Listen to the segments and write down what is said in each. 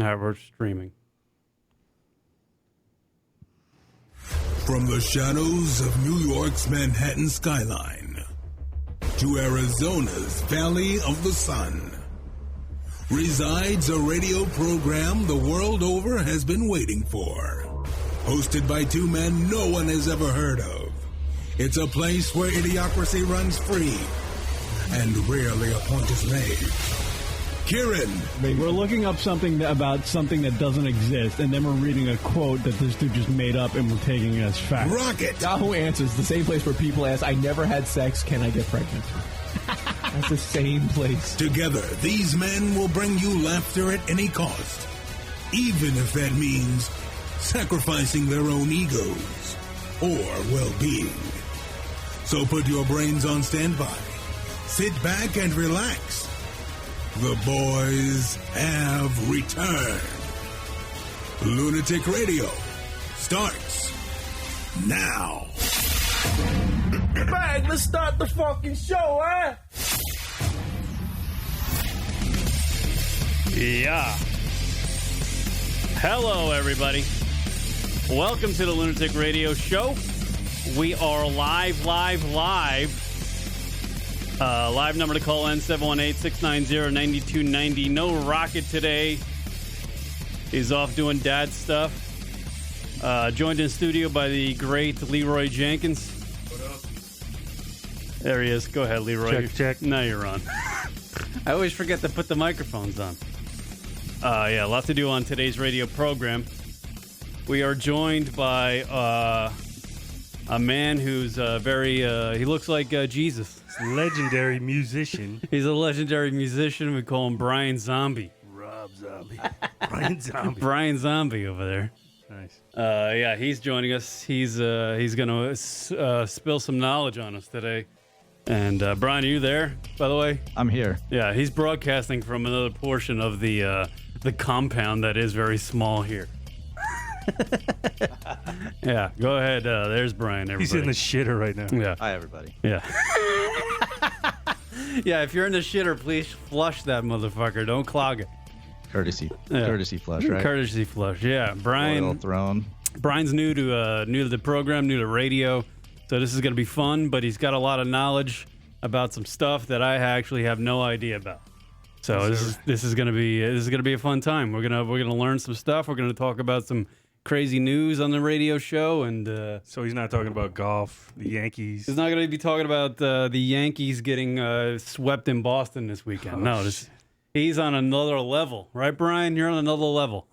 All right, we're streaming. From the shadows of New York's Manhattan skyline to Arizona's Valley of the Sun resides a radio program the world over has been waiting for. Hosted by two men no one has ever heard of. It's a place where idiocracy runs free and rarely a point is made. Kieran. We're looking up something about something that doesn't exist, and then we're reading a quote that this dude just made up, and we're taking it as fact. Rocket. Yahoo Answers, the same place where people ask, I never had sex, can I get pregnant? That's the same place. Together, these men will bring you laughter at any cost, even if that means sacrificing their own egos or well-being. So put your brains on standby. Sit back and relax. The boys have returned. Lunatic Radio starts now. Bang, let's start the fucking show, eh? Yeah. Hello, everybody. Welcome to the Lunatic Radio Show. We are live. Live number to call in, 718-690-9290. No Rocket today. He's off doing dad stuff. Joined in studio by the great Leroy Jenkins. What up? There he is. Go ahead, Leroy. Check. Now you're on. I always forget to put the microphones on. Yeah, a lot to do on today's radio program. We are joined by a man who's he looks like Jesus. Legendary musician. He's a legendary musician. We call him Brine Zombie. Rob Zombie. Brine Zombie. Brine Zombie over there. Nice. Yeah, he's joining us. He's going to spill some knowledge on us today. And Brian, are you there, by the way? I'm here. Yeah, he's broadcasting from another portion of the compound that is very small here. Yeah, go ahead. There's Brian, everybody. He's in the shitter right now. Yeah. Hi, everybody. Yeah. Yeah, if you're in the shitter, please flush that motherfucker. Don't clog it. Courtesy flush, right? Courtesy flush, yeah. Brian. Royal throne. Brian's new to the program, new to radio, so this is going to be fun. But he's got a lot of knowledge about some stuff that I actually have no idea about. So this is going to be a fun time. We're gonna learn some stuff. We're gonna talk about some crazy news on the radio show, and So he's not talking about golf, the Yankees. he's not going to be talking about the Yankees getting swept in Boston this weekend. No, he's on another level, right, Brian? You're on another level.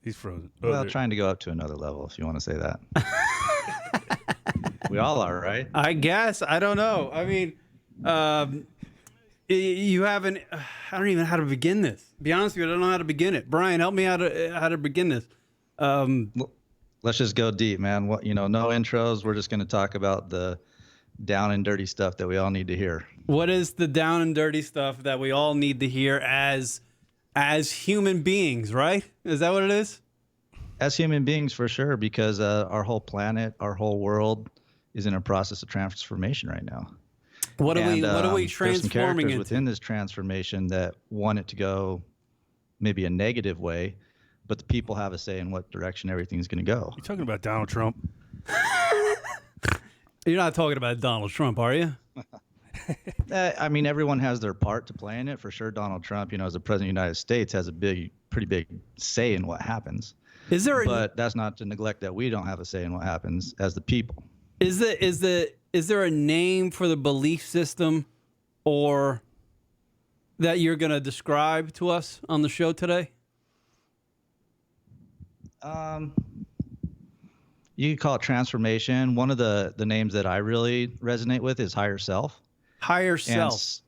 He's frozen. Well, trying to go up to another level, if you want to say that. We all are, right? I guess. I don't know. I mean, you haven't. I don't even know how to begin this. Be honest with you, I don't know how to begin it. Brian, help me out how to begin this. Let's just go deep, man. No intros. We're just going to talk about the down and dirty stuff that we all need to hear. What is the down and dirty stuff that we all need to hear as human beings, right? Is that what it is? As human beings, for sure, because our whole planet, our whole world is in a process of transformation right now. What are we There's transforming some characters into? within this transformation that want it to go maybe a negative way, but the people have a say in what direction everything's going to go. You're talking about Donald Trump. You're not talking about Donald Trump, are you? I mean, everyone has their part to play in it. For sure, Donald Trump, as the president of the United States, has a pretty big say in what happens. But that's not to neglect that we don't have a say in what happens as the people. Is there a name for the belief system or that you're going to describe to us on the show today? You could call it transformation. One of the names that I really resonate with is higher self. Higher self.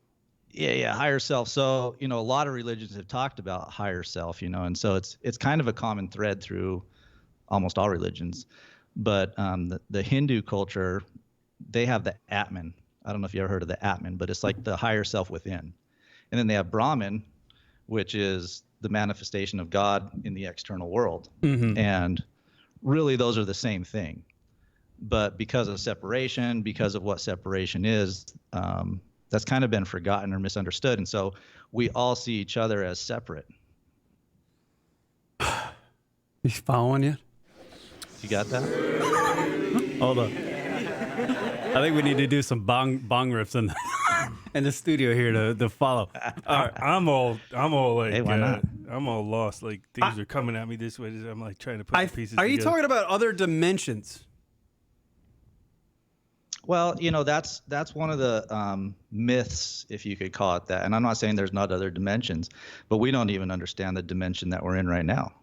Yeah, higher self. So, a lot of religions have talked about higher self, and so it's kind of a common thread through almost all religions. But the Hindu culture, they have the Atman. I don't know if you ever heard of the Atman, but it's like the higher self within. And then they have Brahman, which is the manifestation of God in the external world. Mm-hmm. And really, those are the same thing. But because of separation, because of what separation is, that's kind of been forgotten or misunderstood. And so we all see each other as separate. He's following you. You got that? Hold on. I think we need to do some bong riffs in the studio here to follow. I'm all like, Hey, why not? I'm all lost. Like things are coming at me this way. I'm like trying to put the pieces Are you together. talking about other dimensions? Well, that's one of the myths, if you could call it that. And I'm not saying there's not other dimensions, but we don't even understand the dimension that we're in right now.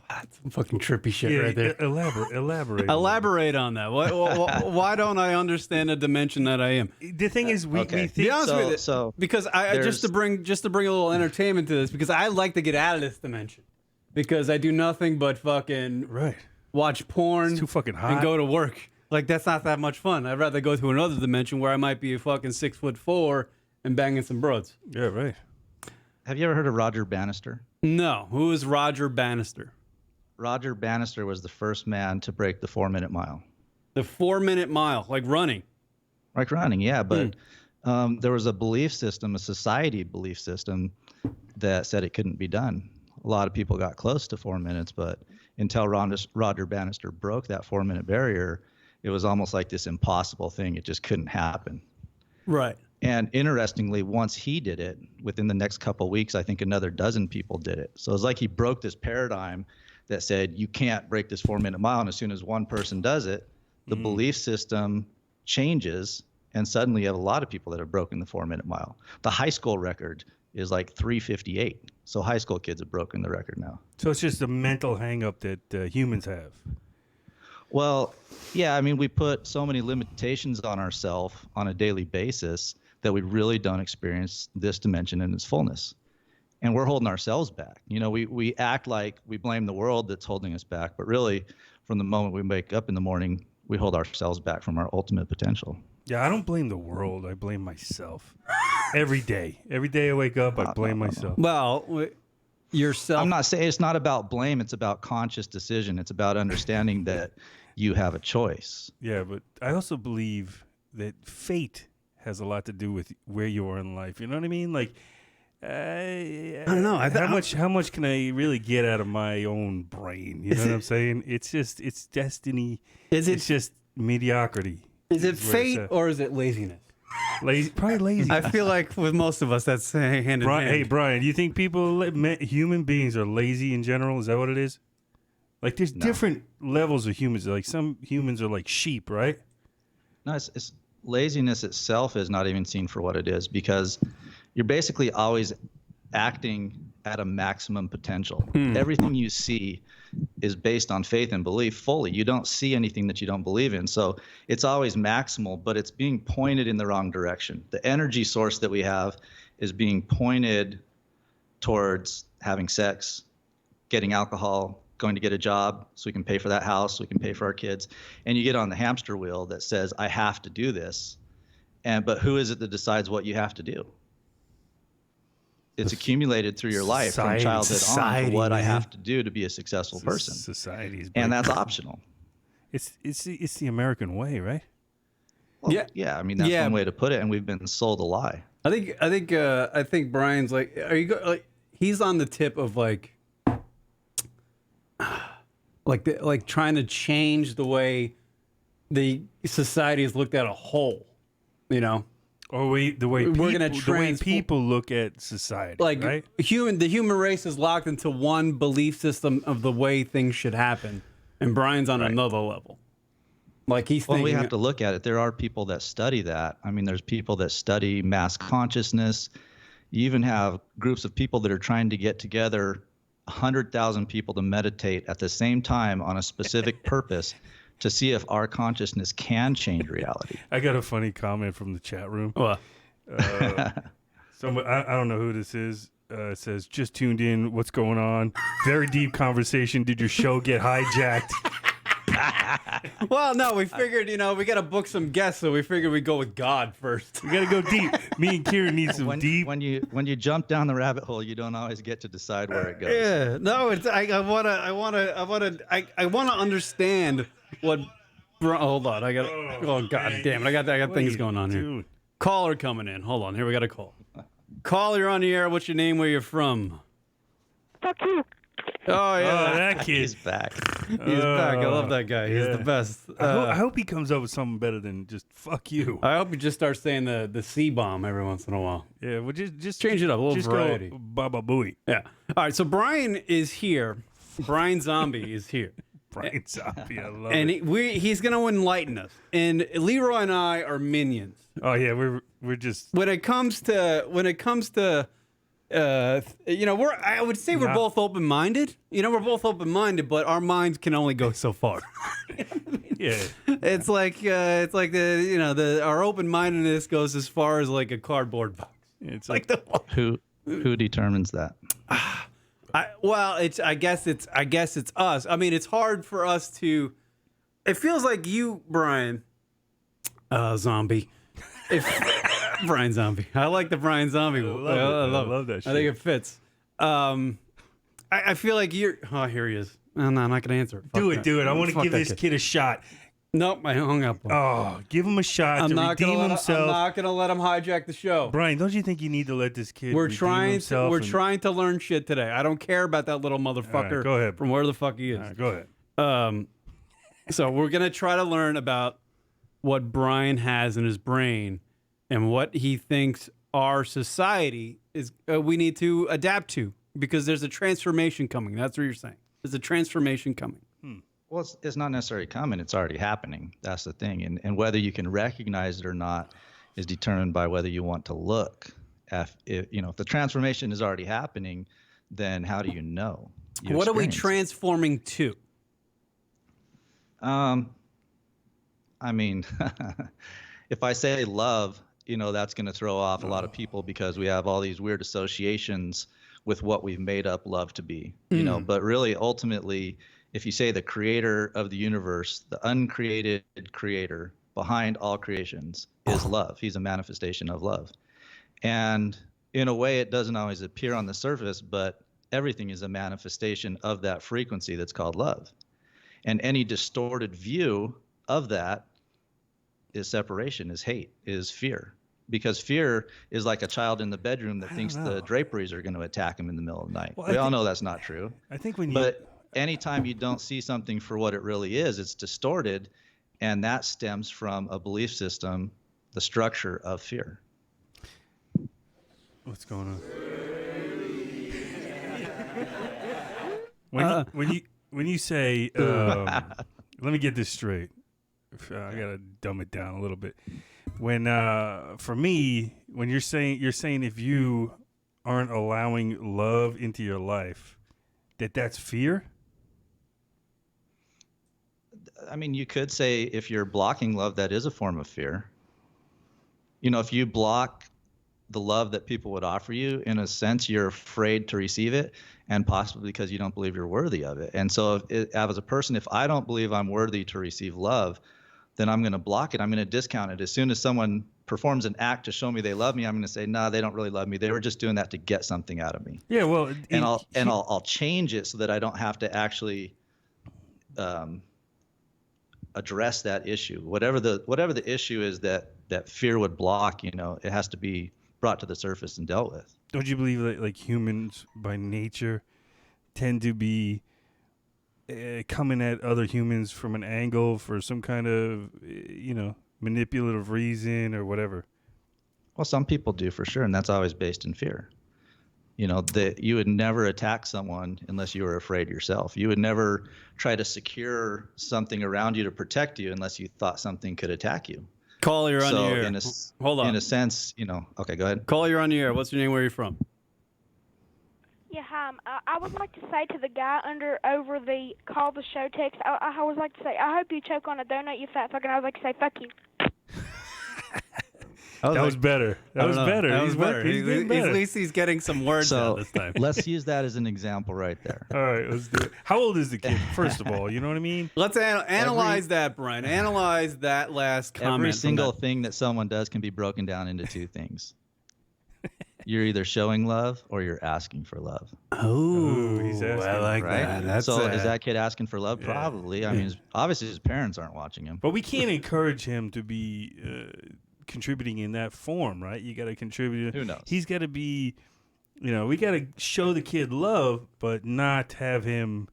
That's some fucking trippy shit right there. Elaborate. Elaborate on that. Why don't I understand the dimension that I am? The thing is, we Okay. think Be honest with you, so because I just to bring a little entertainment to this, because I like to get out of this dimension, because I do nothing but fucking right. watch porn, It's too fucking hot. and go to work. Like, that's not that much fun. I'd rather go to another dimension where I might be a fucking 6'4" and banging some broads. Yeah, right. have you ever heard of Roger Bannister? No, who is Roger Bannister? Roger Bannister was the first man to break the 4-minute mile. The 4-minute mile, like running. Like running, yeah. But there was a belief system, a society belief system, that said it couldn't be done. A lot of people got close to 4 minutes, but until Roger Bannister broke that 4-minute barrier, it was almost like this impossible thing. It just couldn't happen. Right. And interestingly, once he did it, within the next couple of weeks, I think another dozen people did it. So it's like he broke this paradigm that said you can't break this 4-minute mile. And as soon as one person does it, the belief system changes. And suddenly you have a lot of people that have broken the 4-minute mile. The high school record is like 3:58. So high school kids have broken the record now. So it's just a mental hang up that humans have. Well, yeah, I mean, we put so many limitations on ourselves on a daily basis that we really don't experience this dimension in its fullness. And we're holding ourselves back. We act like we blame the world that's holding us back, but really, from the moment we wake up in the morning, we hold ourselves back from our ultimate potential. Yeah, I don't blame the world. I blame myself. Every day. Every day I wake up, I blame myself. Well, yourself. I'm not saying it's not about blame. It's about conscious decision. It's about understanding that you have a choice. Yeah, but I also believe that fate has a lot to do with where you are in life. You know what I mean? Like, I don't know. How much can I really get out of my own brain? You know what I'm saying? It's destiny. It's just mediocrity. Is it what fate says. or is it laziness? Probably lazy. I feel like with most of us, that's hand in Brian, hand. hey, Brian, do you think human beings are lazy in general? Is that what it is? Like, there's different levels of humans. Like, some humans are like sheep, right? No, it's laziness itself is not even seen for what it is, because you're basically always acting at a maximum potential. Everything you see is based on faith and belief fully. You don't see anything that you don't believe in. So it's always maximal, but it's being pointed in the wrong direction. The energy source that we have is being pointed towards having sex, getting alcohol, going to get a job so we can pay for that house, so we can pay for our kids. And you get on the hamster wheel that says, I have to do this. But who is it that decides what you have to do? It's accumulated through your life from childhood on for what I have to do to be a successful person. Society's And that's optional. It's the American way, right? Well, Yeah. yeah. I mean, that's one way to put it, and we've been sold a lie. I think Brian's like, he's on the tip of like trying to change the way the society is looked at a whole, you know. Or the way people look at society, Like right? the human race is locked into one belief system of the way things should happen, and Brian's on another level. Like he's Well, thinking. we have to look at it. There are people that study that. I mean, there's people that study mass consciousness. You even have groups of people that are trying to get together 100,000 people to meditate at the same time on a specific purpose to see if our consciousness can change reality. I got a funny comment from the chat room. Well, Somebody, I don't know who this is. It says, just tuned in. What's going on? Very deep conversation. Did your show get hijacked? well, no, we figured, we got to book some guests, so we figured we'd go with God first. We got to go deep. Me and Kieran need some deep. When you jump down the rabbit hole, you don't always get to decide where it goes. Yeah, no, it's I want to understand what. Hold on, I got. Oh God damn it, I got things going on here. Dude. Caller coming in. Hold on, here we got a call. Call, you're on the air. What's your name? Where you're from? Fuck you. Oh yeah, Oh, that kid. He's back. he's back. I love that guy. He's yeah. the best. I hope he comes up with something better than just fuck you. I hope he just starts saying the C bomb every once in a while. Yeah, well, just Change it up, a little just variety. Go Baba Booey. Yeah. All right. So Brian is here. Brine Zombie is here. Brine Zombie, I love And it. he's going to enlighten us. And Leroy and I are minions. Oh yeah, we're just When it comes to I would say we're Nah. both open-minded. We're both open-minded, but our minds can only go so far. yeah. It's like our open-mindedness goes as far as like a cardboard box. It's Like the Who determines that? I guess it's us. I mean, it's hard for us to. It feels like you, Brian, Zombie. Brine Zombie. I like the Brine Zombie. I love that shit. I think it fits. I feel like you're. Oh, here he is. No, I'm not going to answer. do Fuck it. that. I want to Fuck give that this kid a shot. Nope, I hung up. Oh, give him a shot I'm to not redeem gonna himself. I'm not going to let him hijack the show. Brian, don't you think you need to let this kid We're redeem trying. himself? We're and- trying to learn shit today. I don't care about that little motherfucker. All right, go ahead. From where the fuck he is. All right, go ahead. So we're gonna try to learn about what Brian has in his brain and what he thinks our society is. We need to adapt to because there's a transformation coming. That's what you're saying. There's a transformation coming. Well, it's not necessarily coming. It's already happening. That's the thing. And whether you can recognize it or not is determined by whether you want to look. If the transformation is already happening, then how do you know? You What are we experience it. transforming to? I mean, if I say love, that's going to throw off a lot of people because we have all these weird associations with what we've made up love to be, but really ultimately, if you say the creator of the universe, the uncreated creator behind all creations is love. He's a manifestation of love. And in a way, it doesn't always appear on the surface, but everything is a manifestation of that frequency that's called love. And any distorted view of that is separation, is hate, is fear. Because fear is like a child in the bedroom that thinks the draperies are going to attack him in the middle of the night. Well, we all know that's not true. I think when you But anytime you don't see something for what it really is, it's distorted. And that stems from a belief system, the structure of fear. What's going on? When you say, let me get this straight. I gotta dumb it down a little bit. When for me, when you're saying if you aren't allowing love into your life, that's fear. I mean, you could say if you're blocking love, that is a form of fear. If you block the love that people would offer you, in a sense, you're afraid to receive it, and possibly because you don't believe you're worthy of it. And so as a person, if I don't believe I'm worthy to receive love, then I'm going to block it. I'm going to discount it. As soon as someone performs an act to show me they love me, I'm going to say, nah, they don't really love me. They were just doing that to get something out of me. Yeah, well, I'll change it so that I don't have to actually address that issue. Whatever the issue is that fear would block, it has to be brought to the surface and dealt with. Don't you believe that like humans by nature tend to be coming at other humans from an angle for some kind of manipulative reason or whatever? Well, some people do for sure, and that's always based in fear. That you would never attack someone unless you were afraid yourself. You would never try to secure something around you to protect you unless you thought something could attack you. Call, you're on the So air. Hold on. In a sense, okay, go ahead. Call, you're on the air. What's your name? Where are you from? Yeah, hi. I would like to say to the guy over the call the show text, I would like to say, I hope you choke on a donut, you fat fucking. I would like to say, fuck you. That was better. That was better. That He's was better. He's getting better. At least he's getting some words out this time. Let's use that as an example right there. All right, let's do it. How old is the kid? First of all, you know what I mean? Let's analyze that, Brian. Analyze that last comment. Every from single that. thing that someone does can be broken down into two things. You're either showing love or you're asking for love. Oh, he's asking. I like Right? that. That's so is that kid asking for love? Yeah. Probably. I mean, obviously his parents aren't watching him. But we can't encourage him to be contributing in that form, right? You got to contribute. Who knows? He's got to be we got to show the kid love, but not have him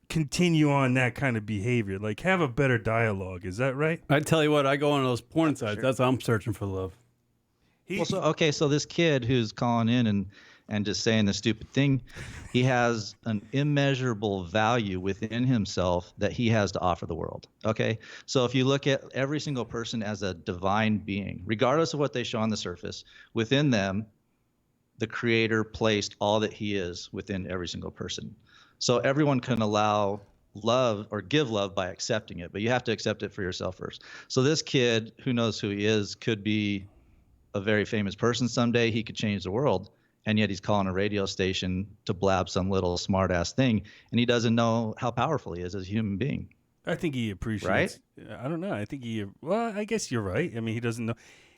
continue on that kind of behavior. Like, have a better dialogue. Is that right? I tell you what, I go on those porn sites. Sure. That's how I'm searching for love. So this kid who's calling in and just saying the stupid thing, he has an immeasurable value within himself that he has to offer the world. Okay? So if you look at every single person as a divine being, regardless of what they show on the surface, within them, the Creator placed all that he is within every single person. So everyone can allow love or give love by accepting it, but you have to accept it for yourself first. So this kid, who knows who he is, could be a very famous person someday. He could change the world, and yet he's calling a radio station to blab some little smart ass thing, and he doesn't know how powerful he is as a human being. I think he appreciates. Right? I don't know. I think well, I guess you're right. I mean, he doesn't know.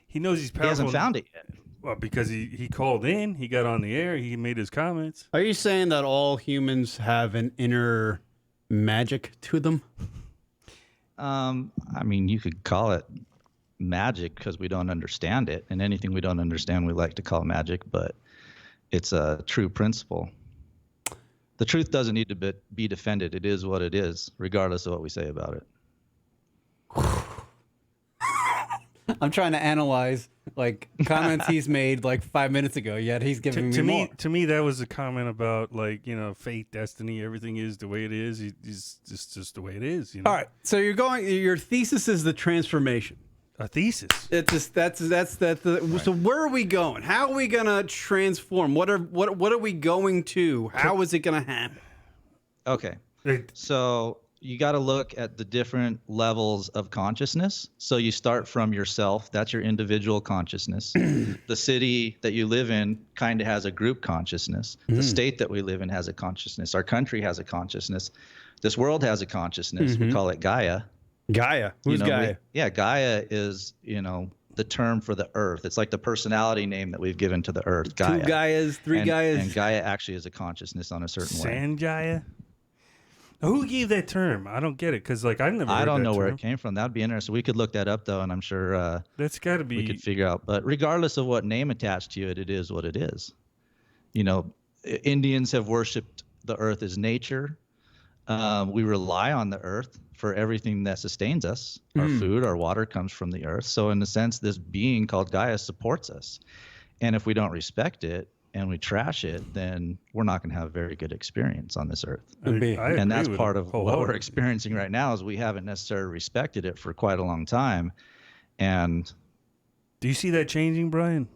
He knows he's powerful. He hasn't found it yet. Well, because he called in, he got on the air, he made his comments. Are you saying that all humans have an inner magic to them? I mean, you could call it magic because we don't understand it, and anything we don't understand we like to call magic, but it's a true principle. The truth doesn't need to be defended. It is what it is, regardless of what we say about it. I'm trying to analyze like comments he's made like 5 minutes ago, yet he's giving me more. To me, that was a comment about like, fate, destiny, everything is the way it is. It's just the way it is. All right. So your thesis is the transformation. A thesis. So where are we going? How are we gonna transform? What are we going to? How is it gonna happen? Okay. So you got to look at the different levels of consciousness. So you start from yourself. That's your individual consciousness. The city that you live in kind of has a group consciousness. The state that we live in has a consciousness. Our country has a consciousness. This world has a consciousness. We call it Gaia. Gaia. Who's Gaia? Gaia is, the term for the earth. It's like the personality name that we've given to the earth. Gaia. 2 Gaias, 3 Gaias. And Gaia actually is a consciousness on a certain way. Sand Gaia? Who gave that term? I don't get it because I've never heard I don't that know term. where it came from. That would be interesting. We could look that up, though, and I'm sure that's got to be. We could figure out. But regardless of what name attached to it, it is what it is. Indians have worshipped the earth as nature. We rely on the earth for everything that sustains us. Our food, our water comes from the earth. So in a sense, this being called Gaia supports us. And if we don't respect it, and we trash it, then we're not going to have a very good experience on this earth. And that's part of what we're experiencing right now is we haven't necessarily respected it for quite a long time. And do you see that changing, Brian?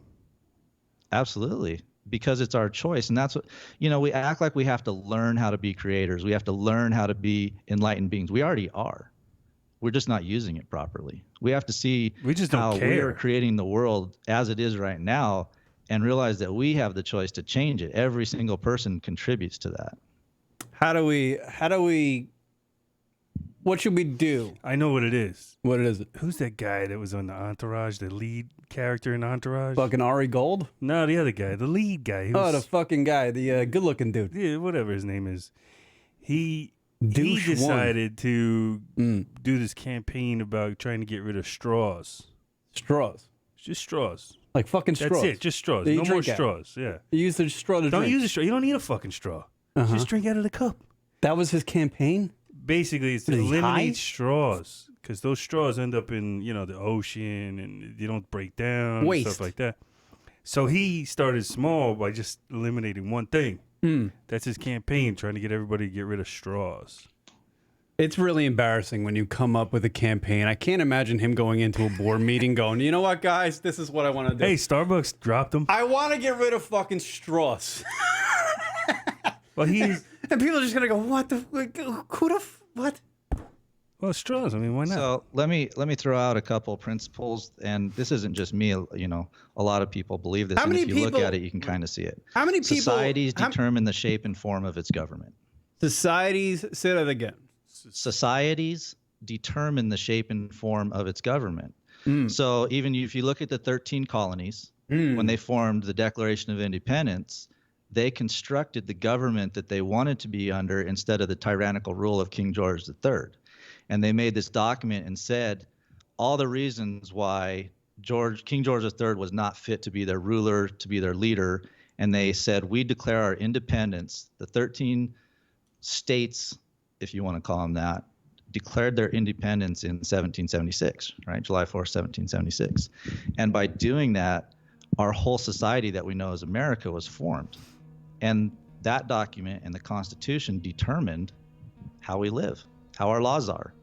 Absolutely, because it's our choice. And that's what, we act like we have to learn how to be creators. We have to learn how to be enlightened beings. We already are. We're just not using it properly. We have to see how we are creating the world as it is right now, and realize that we have the choice to change it. Every single person contributes to that. How do we, what should we do? I know what it is. What is it? Who's that guy that was on the Entourage, the lead character in Entourage? Fucking Ari Gold? No, the other guy, the lead guy. The fucking guy, the good-looking dude. Yeah, whatever his name is. He decided to do this campaign about trying to get rid of straws. Straws? Just straws. Like fucking straws. That's it, just straws. No more straws. Yeah. You use the straw to drink. Don't use a straw. You don't need a fucking straw. Just drink out of the cup. That was his campaign? Basically, it's to eliminate straws because those straws end up in, the ocean and you don't break down and stuff like that. So he started small by just eliminating one thing. That's his campaign, trying to get everybody to get rid of straws. It's really embarrassing when you come up with a campaign. I can't imagine him going into a board meeting going, you know what, guys? This is what I want to do. Hey, Starbucks dropped them. I want to get rid of fucking straws. Well, and people are just going to go, what the, what? Well, straws. I mean, why not? So let me throw out a couple principles, and this isn't just me. A lot of people believe this. And if you look at it, you can kind of see it. How many people? Societies determine the shape and form of its government. Societies, say that again. Societies determine the shape and form of its government. So even if you look at the 13 colonies, when they formed the Declaration of Independence, they constructed the government that they wanted to be under instead of the tyrannical rule of King George III. And they made this document and said all the reasons why King George III was not fit to be their ruler, to be their leader, and they said, we declare our independence. The 13 states, if you want to call them that, declared their independence in 1776, right? July 4th, 1776. And by doing that, our whole society that we know as America was formed. And that document and the Constitution determined how we live, how our laws are,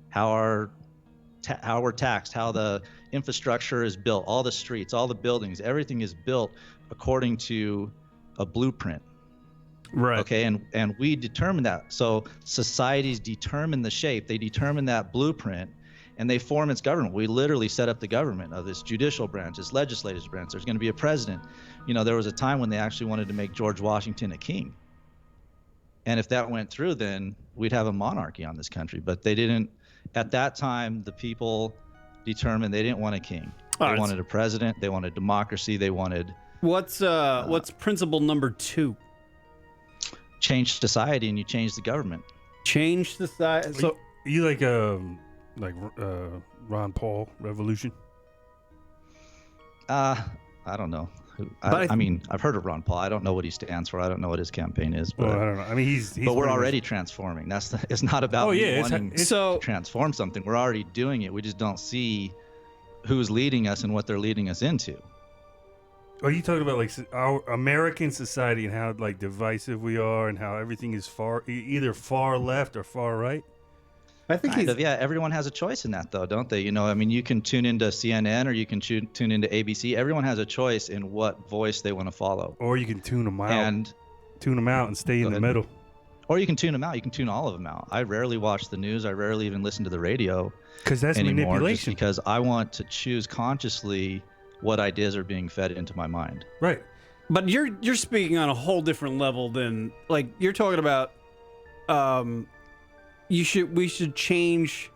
how we're taxed, how the infrastructure is built, all the streets, all the buildings, everything is built according to a blueprint. Right. Okay, and we determine that. So societies determine the shape, they determine that blueprint, and they form its government. We literally set up the government of this judicial branch, this legislative branch. There's going to be a president. You know, there was a time when they actually wanted to make George Washington a king. And if that went through, then we'd have a monarchy on this country. But they didn't. At that time, the people determined they didn't want a king. They wanted a president. They wanted democracy. They wanted. What's principle number 2? Change society, and you change the government. Change society. So you like Ron Paul revolution? I don't know. I mean, I've heard of Ron Paul. I don't know what he stands for. I don't know what his campaign is. But well, I don't know. I mean, he's but we're already transforming. It's not about wanting to transform something. We're already doing it. We just don't see who's leading us and what they're leading us into. Are you talking about like our American society and how like divisive we are and how everything is either far left or far right? I think everyone has a choice in that, though, don't they? You know, I mean, you can tune into CNN or you can tune into ABC. Everyone has a choice in what voice they want to follow. Or you can tune them out and stay in the middle. Or you can tune them out. You can tune all of them out. I rarely watch the news. I rarely even listen to the radio. Because that's anymore, manipulation. Just because I want to choose consciously what ideas are being fed into my mind. Right. But you're speaking on a whole different level than, like, you're talking about we should change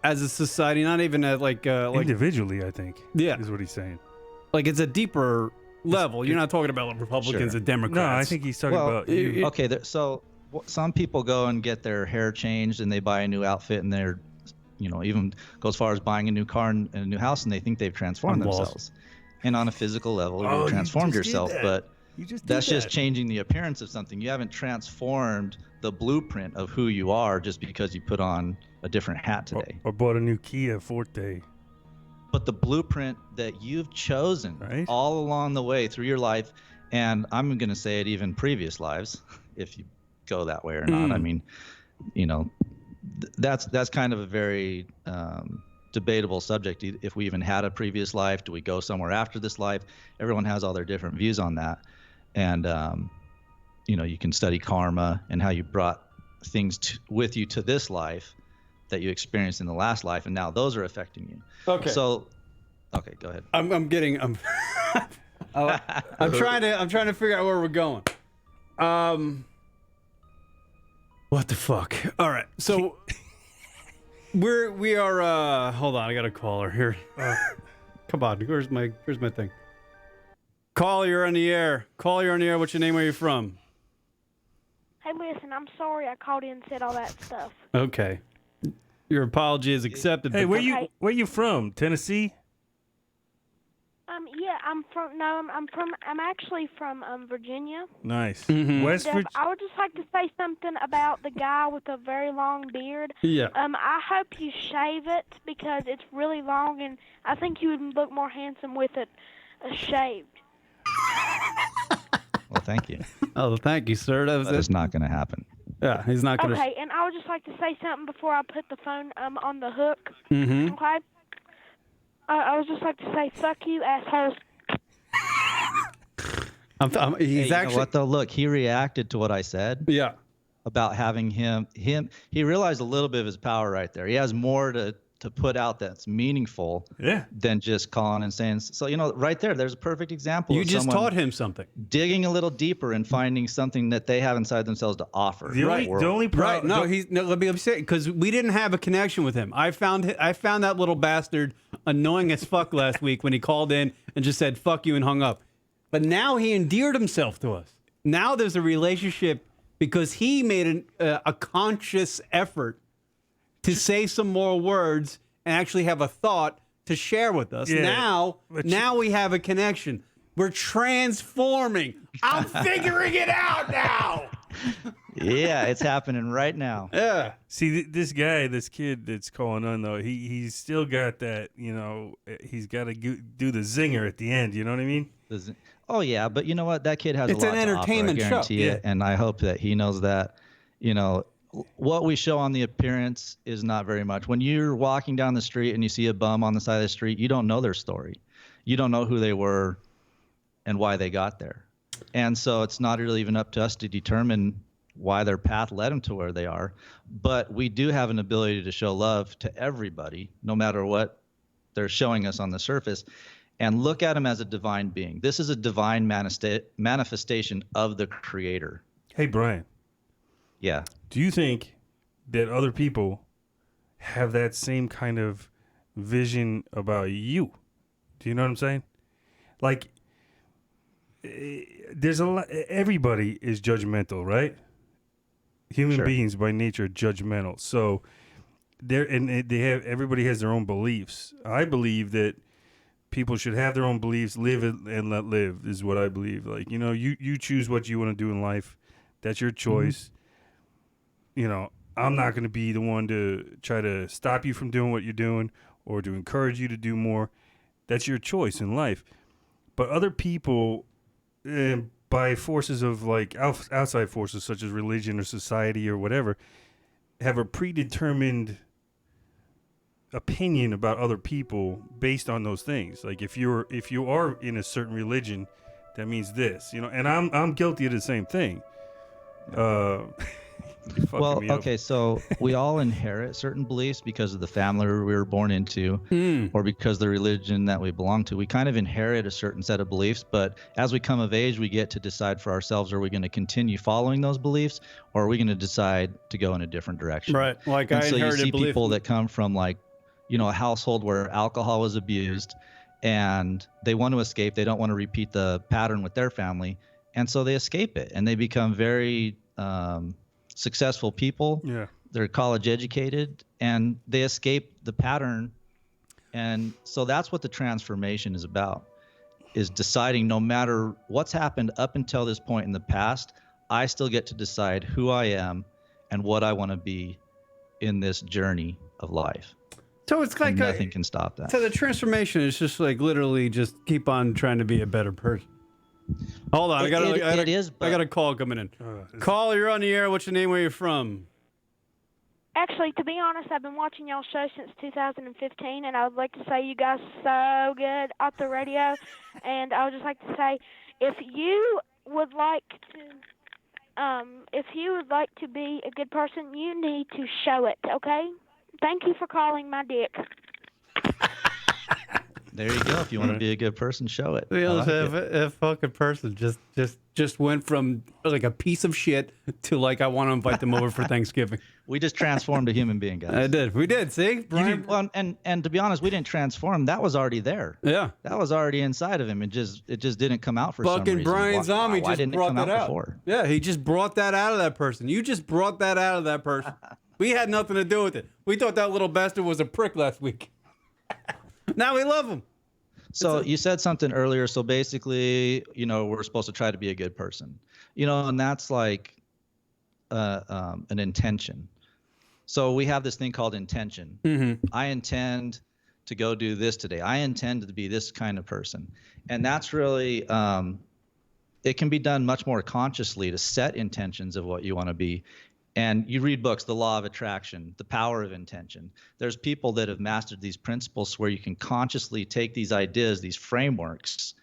as a society, not even at like individually, I think. Yeah. Is what he's saying. Like, it's a deeper level. You're not talking about Republicans and Democrats. No, I think he's talking about you. Okay, so some people go and get their hair changed and they buy a new outfit and they're, you know, even go as far as buying a new car and a new house, and they think they've transformed themselves. And on a physical level, you've transformed yourself, but that's just changing the appearance of something. You haven't transformed the blueprint of who you are just because you put on a different hat today. Or bought a new Kia Forte. But the blueprint that you've chosen all along the way through your life, and I'm going to say it even previous lives, if you go that way or not. I mean, you know, that's kind of a very debatable subject. If we even had a previous life, do we go somewhere after this life? Everyone has all their different views on that. And, you know, you can study karma and how you brought things with you to this life that you experienced in the last life, and now those are affecting you. Okay. So, okay, go ahead. I'm trying to figure out where we're going. What the fuck? All right, so we are. Hold on, I got a caller here. Come on, where's my thing? Caller, you're on the air. Caller, you're on the air. What's your name? Where are you from? Hey, listen, I'm sorry I called in and said all that stuff. Okay. Your apology is accepted. Hey, where you from? Tennessee? Yeah, I'm actually from Virginia. Nice. Mm-hmm. West Virginia. I would just like to say something about the guy with a very long beard. Yeah. I hope you shave it because it's really long, and I think you would look more handsome with it shaved. Well, thank you. Oh, thank you, sir. That is not going to happen. Yeah, he's not going to. Okay, and I would just like to say something before I put the phone on the hook. Mm-hmm. Okay. I would just like to say, fuck you, assholes. He's actually. You know what though? Look, he reacted to what I said. Yeah. About having him. He realized a little bit of his power right there. He has more to put out that's meaningful. Yeah. Than just calling and saying. So you know, right there's a perfect example. You of just taught him something. Digging a little deeper and finding something that they have inside themselves to offer. The only problem. Right. No, let me say, because we didn't have a connection with him. I found that little bastard annoying as fuck last week when he called in and just said "fuck you" and hung up. But now he endeared himself to us. Now there's a relationship because he made a conscious effort to say some more words and actually have a thought to share with us. Yeah, Now we have a connection. We're transforming. I'm figuring it out now. Yeah, it's happening right now. Yeah. See, this kid that's calling on though, he's still got that. He's got to do the zinger at the end. You know what I mean? Oh yeah, but you know what? That kid has It's a lot an to entertainment offer, I guarantee show. it, and I hope that he knows that. What we show on the appearance is not very much. When you're walking down the street and you see a bum on the side of the street, you don't know their story. You don't know who they were and why they got there. And so it's not really even up to us to determine why their path led them to where they are. But we do have an ability to show love to everybody, no matter what they're showing us on the surface, and look at them as a divine being. This is a divine manifestation of the Creator. Hey, Brian. Yeah. Do you think that other people have that same kind of vision about you? Do you know what I'm saying? Like, there's a lot. Everybody is judgmental, right? Human beings by nature are judgmental. So everybody has their own beliefs. I believe that people should have their own beliefs, live and let live is what I believe. Like, you choose what you want to do in life. That's your choice. I'm not going to be the one to try to stop you from doing what you're doing or to encourage you to do more. That's your choice in life. But other people, by forces of like outside forces such as religion or society or whatever, have a predetermined opinion about other people based on those things. Like if you are in a certain religion, that means this, and I'm guilty of the same thing. Well, okay, so we all inherit certain beliefs because of the family we were born into or because of the religion that we belong to. We kind of inherit a certain set of beliefs, but as we come of age, we get to decide for ourselves, are we going to continue following those beliefs or are we going to decide to go in a different direction? Right. Like and I so you inherited see belief. people that come from like, a household where alcohol was abused and they want to escape. They don't want to repeat the pattern with their family. And so they escape it and they become very successful people. Yeah. They're college educated and they escape the pattern. And so that's what the transformation is about, is deciding no matter what's happened up until this point in the past, I still get to decide who I am and what I want to be in this journey of life. So it's like and nothing can stop that. So the transformation is just like literally just keep on trying to be a better person. Hold on, I got a call coming in. Call, you're on the air. What's your name? Where you from? Actually, to be honest, I've been watching y'all's show since 2015, and I would like to say you guys are so good at the radio. And I would just like to say, if you would like to be a good person, you need to show it. Okay? Thank you for calling my dick. There you go. If you want to be a good person, show it. A fucking person just went from like a piece of shit to like I want to invite them over for Thanksgiving. We just transformed a human being, guys. I did. We did. See, Brian? Well, and to be honest, we didn't transform. That was already there. Yeah, that was already inside of him. It just didn't come out for some reason. Fucking Brine Zombie why just didn't brought it come that out. Before? Yeah, he just brought that out of that person. You just brought that out of that person. We had nothing to do with it. We thought that little bastard was a prick last week. Now we love him. So you said something earlier. So basically, we're supposed to try to be a good person, and that's like an intention. So we have this thing called intention. Mm-hmm. I intend to go do this today. I intend to be this kind of person. And that's really, it can be done much more consciously to set intentions of what you want to be. And you read books, The Law of Attraction, The Power of Intention. There's people that have mastered these principles where you can consciously take these ideas, these frameworks,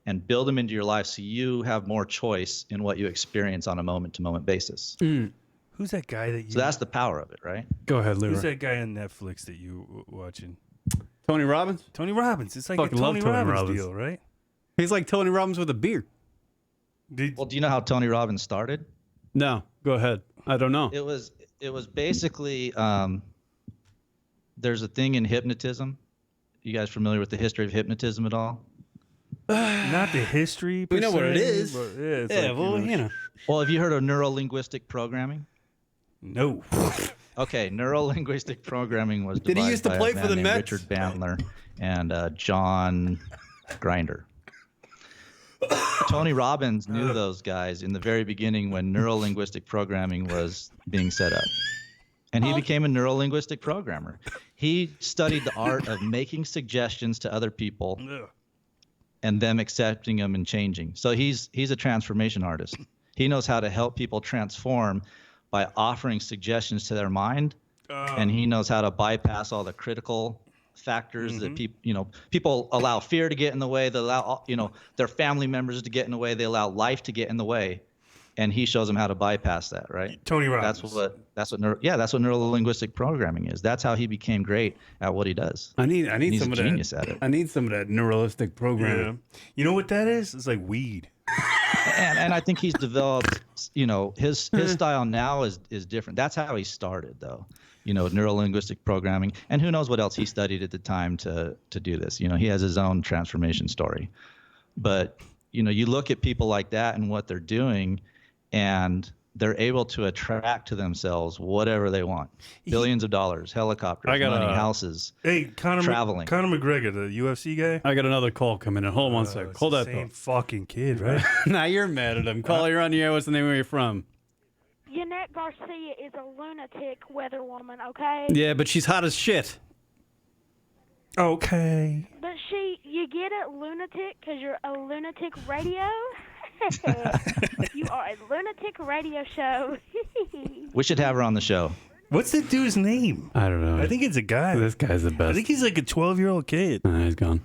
and build them into your life so you have more choice in what you experience on a moment-to-moment basis. Mm. Who's that guy that you... So that's the power of it, right? Go ahead, Leroy. Who's that guy on Netflix that you watching? Tony Robbins? Tony Robbins. It's like Fucking a Tony love Tony Robbins Robbins deal, right? He's like Tony Robbins with a beard. Well, do you know how Tony Robbins started? No, go ahead. I don't know. It was basically there's a thing in hypnotism. You guys familiar with the history of hypnotism at all? Not the history. We know what it se, is. But yeah, it's Yeah, like, well, you know. Well, have you heard of neuro-linguistic programming? No. Okay, neuro-linguistic programming was Did he devised used to by a play man for the named Mets? Richard Bandler and John Grinder. Tony Robbins knew those guys in the very beginning when neuro-linguistic programming was being set up. And he became a neuro-linguistic programmer. He studied the art of making suggestions to other people and them accepting them and changing. So he's a transformation artist. He knows how to help people transform by offering suggestions to their mind, and he knows how to bypass all the critical factors that people allow fear to get in the way. They allow their family members to get in the way. They allow life to get in the way, and he shows them how to bypass that. Right? Tony Robbins. That's what neuro-linguistic programming is. That's how he became great at what he does. I need He's some a of genius that. at it. I need some of that neuralistic programming. Yeah. You know what that is? It's like weed. And I think he's developed, his style now is different. That's how he started, though, neuro-linguistic programming. And who knows what else he studied at the time to do this. He has his own transformation story. But, you look at people like that and what they're doing, and they're able to attract to themselves whatever they want. Billions of dollars, helicopters, money, houses, traveling. Conor McGregor, the UFC guy. I got another call coming in. Hold on one sec. Hold that same thought. fucking kid, right? Now you're mad at him. Call, you're on the air. What's the name where you're from? Yannette Garcia is a lunatic weather woman, okay? Yeah, but she's hot as shit. Okay. But you get it, lunatic, because you're a lunatic radio? You are a lunatic radio show. We should have her on the show. What's the dude's name? I don't know. I think it's a guy. This guy's the best. I think he's like a 12-year-old kid. He's gone.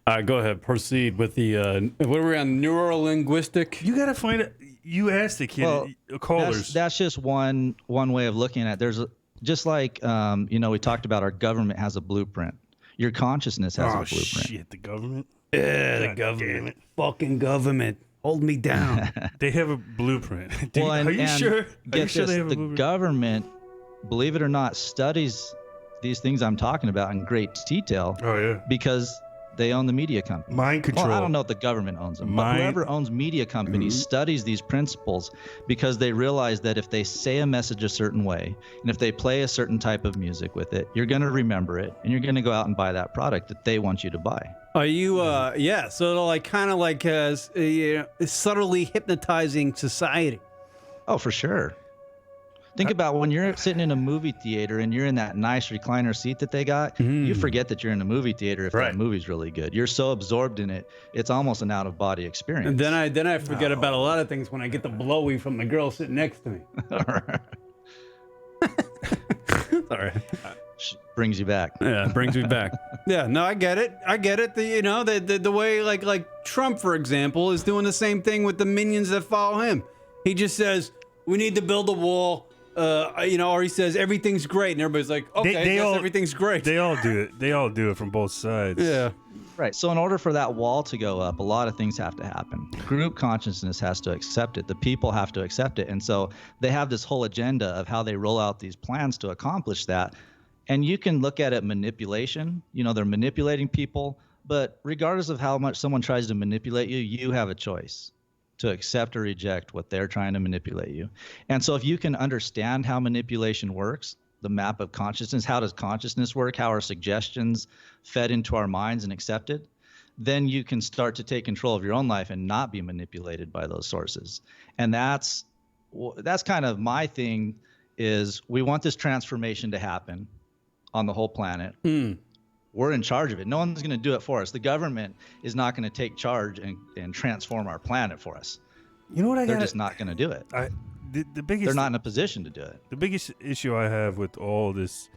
All right, go ahead. Proceed with the, what are we on, neuro-linguistic? You got to find it. You asked the kid, Well, callers. That's just one way of looking at it. There's just like, we talked about our government has a blueprint. Your consciousness has a blueprint. Shit, the government? Yeah, the government. Fucking government. Hold me down. They have a blueprint. Are you sure? Get this, the government, believe it or not, studies these things I'm talking about in great detail. Oh, yeah. Because they own the media company. Mind control. Well, I don't know if the government owns them, but whoever owns media companies studies these principles because they realize that if they say a message a certain way and if they play a certain type of music with it, you're going to remember it and you're going to go out and buy that product that they want you to buy. Are you, so it'll like kind of like subtly hypnotizing society. Oh, for sure. Think about when you're sitting in a movie theater and you're in that nice recliner seat that they got, you forget that you're in a movie theater if that movie's really good. You're so absorbed in it, it's almost an out-of-body experience. And then I forget about a lot of things when I get the blowy from the girl sitting next to me. Sorry. Brings you back. Yeah, it brings me back. Yeah, no, I get it. The way like Trump, for example, is doing the same thing with the minions that follow him. He just says, we need to build a wall. Or he says everything's great, and everybody's like, okay, everything's great. They all do it. They all do it from both sides. Yeah. Right. So in order for that wall to go up, a lot of things have to happen. Group consciousness has to accept it. The people have to accept it. And so they have this whole agenda of how they roll out these plans to accomplish that. And you can look at it manipulation. They're manipulating people. But regardless of how much someone tries to manipulate you, you have a choice to accept or reject what they're trying to manipulate you. And so if you can understand how manipulation works, the map of consciousness, how does consciousness work, how are suggestions fed into our minds and accepted, then you can start to take control of your own life and not be manipulated by those sources. And that's kind of my thing is we want this transformation to happen on the whole planet. We're in charge of it. No one's going to do it for us. The government is not going to take charge and transform our planet for us. You know what They're just not going to do it. The biggest. They're not in a position to do it. The biggest issue I have with all this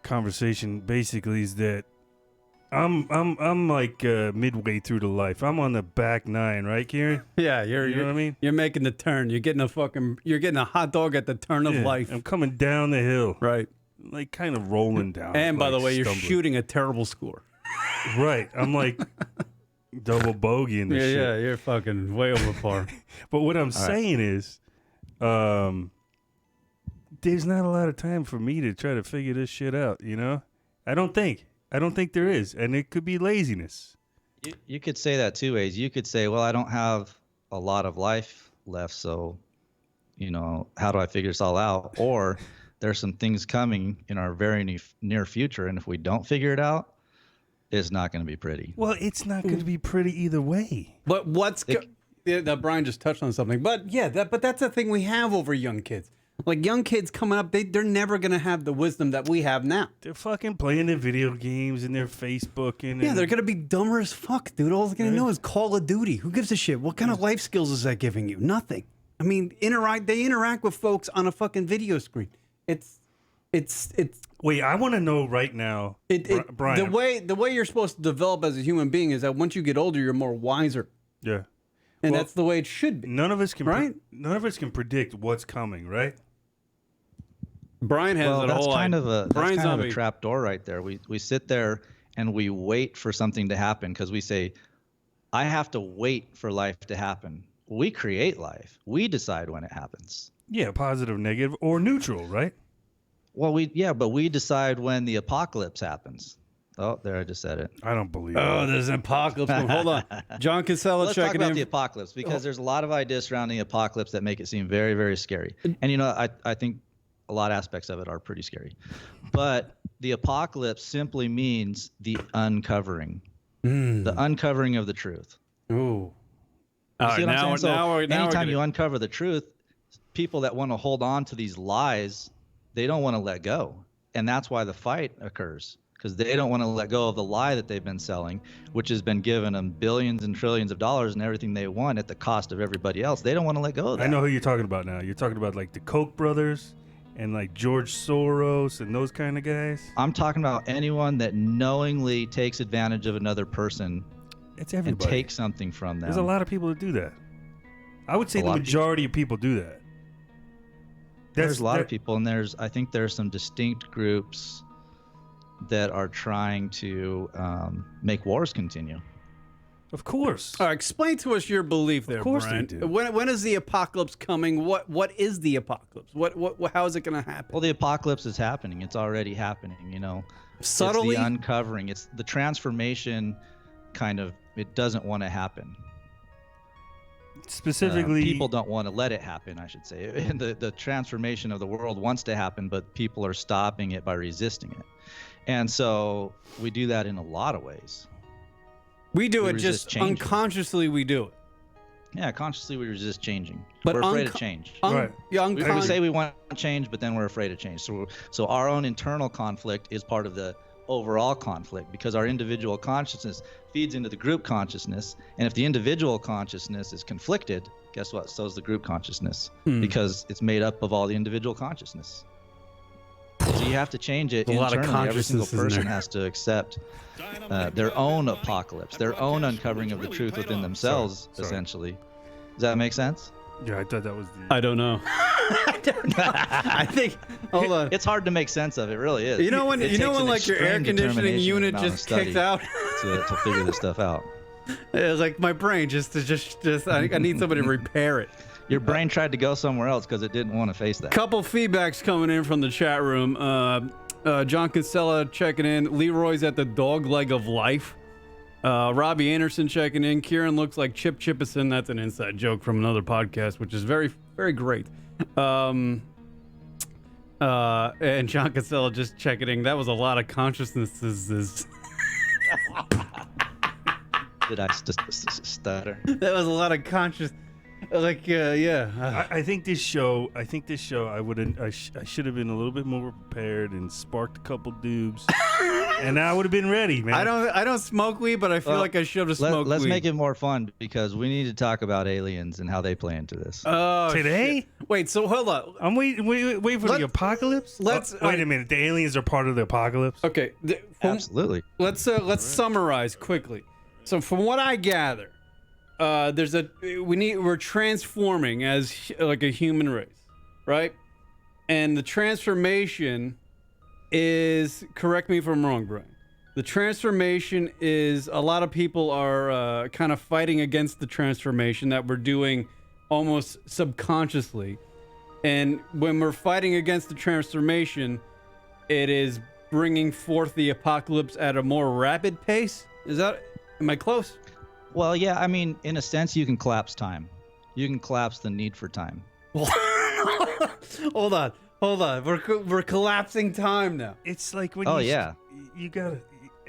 conversation, basically, is that I'm like midway through the life. I'm on the back nine, right, Kieran? Yeah, you know what I mean? You're making the turn. You're getting a hot dog at the turn of life. I'm coming down the hill. Right. Like kind of rolling down. And by the way, stumbling. you're shooting a terrible score. Right. I'm like double bogey in this shit. Yeah, you're fucking way over par. But what I'm saying is, there's not a lot of time for me to try to figure this shit out, I don't think there is. And it could be laziness. You could say that two ways. You could say, well, I don't have a lot of life left, so, how do I figure this all out? Or there's some things coming in our very near future, and if we don't figure it out, is not going to be pretty. Well, it's not going to be pretty either way. But Brian just touched on something. But yeah, but that's the thing we have over young kids. Like young kids coming up, they're never gonna have the wisdom that we have now. They're fucking playing their video games and their Facebooking. Yeah, they're gonna be dumber as fuck, dude. All they're gonna know is Call of Duty. Who gives a shit? What kind of life skills is that giving you? Nothing. I mean, they interact with folks on a fucking video screen. It's. Wait, I want to know right now, Brian. The way you're supposed to develop as a human being is that once you get older, you're more wiser. Yeah. And that's the way it should be. None of us can, right? None of us can predict what's coming, right? Brian has that's kind of a trap door right there. We sit there and we wait for something to happen because we say, I have to wait for life to happen. We create life. We decide when it happens. Yeah, positive, negative, or neutral, right? Well, but we decide when the apocalypse happens. Oh, there, I just said it. I don't believe it. Oh, there's an apocalypse. Hold on. John Kinsella Let's talk about the apocalypse because there's a lot of ideas surrounding the apocalypse that make it seem very, very scary. And, I think a lot of aspects of it are pretty scary. But the apocalypse simply means the uncovering. The uncovering of the truth. Ooh. All right, anytime you uncover the truth, people that want to hold on to these lies, they don't want to let go. And that's why the fight occurs. Because they don't want to let go of the lie that they've been selling, which has been giving them billions and trillions of dollars and everything they want at the cost of everybody else. They don't want to let go of that. I know who you're talking about now. You're talking about like the Koch brothers and like George Soros and those kind of guys. I'm talking about anyone that knowingly takes advantage of another person. It's everybody. And takes something from them. There's a lot of people that do that. I would say the majority of people do that. There's a lot of people, and I think there's some distinct groups that are trying to make wars continue. Of course. All right, explain to us your belief there, Brian. Of course they do. When is the apocalypse coming? What is the apocalypse? How is it going to happen? Well, the apocalypse is happening. It's already happening, Subtly? It's the uncovering. It's the transformation it doesn't want to happen. Specifically, people don't want to let it happen, I should say. And the transformation of the world wants to happen, but people are stopping it by resisting it. And so we do that in a lot of ways. We do it just changing. Unconsciously. We do it. Yeah, consciously we resist changing. But we're afraid of change. Right. We say we want to change, but then we're afraid of change. So our own internal conflict is part of the overall conflict because our individual consciousness feeds into the group consciousness. And if the individual consciousness is conflicted, guess what? So is the group consciousness because it's made up of all the individual consciousness. So you have to change it internally. Every single person has to accept their own apocalypse, their own uncovering of the truth within themselves, essentially. Does that make sense? Yeah, I thought that was I don't know. I don't know. I think. Hold on. It's hard to make sense of. It really is. You know when like your air conditioning unit just kicked out to figure this stuff out. It's like my brain just I need somebody to repair it. Your brain tried to go somewhere else because it didn't want to face that. Couple feedbacks coming in from the chat room. John Kinsella checking in. Leroy's at the dog leg of life. Robbie Anderson checking in. Kieran looks like Chip Chippison. That's an inside joke from another podcast, which is very, very great. And John Kinsella just checking in. That was a lot of consciousnesses. Did I stutter? That was a lot of conscious. I think this show. I should have been a little bit more prepared and sparked a couple dubs, and I would have been ready, man. I don't smoke weed, but I feel like I should have smoked weed. Let's make it more fun because we need to talk about aliens and how they play into this. Oh, today? Shit. Wait, so hold on. I'm waiting for the apocalypse. Wait a minute. The aliens are part of the apocalypse. Okay, absolutely. Let's summarize quickly. So from what I gather. We're transforming as like a human race, right? And the transformation is, correct me if I'm wrong, Brian. The transformation is a lot of people are kind of fighting against the transformation that we're doing almost subconsciously. And when we're fighting against the transformation, it is bringing forth the apocalypse at a more rapid pace. Am I close? Well, yeah, I mean, in a sense, you can collapse time. You can collapse the need for time. Hold on. We're collapsing time now. It's like when you gotta.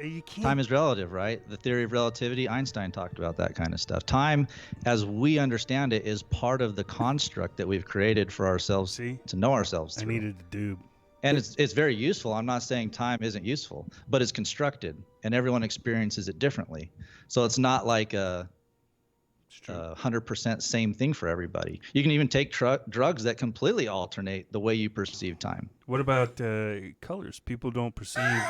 you can't. Time is relative, right? The theory of relativity, Einstein talked about that kind of stuff. Time, as we understand it, is part of the construct that we've created for ourselves to know ourselves I through. needed a doob. And it's very useful. I'm not saying time isn't useful, but it's constructed, and everyone experiences it differently. So it's not like a 100% same thing for everybody. You can even take drugs that completely alternate the way you perceive time. What about colors? People don't perceive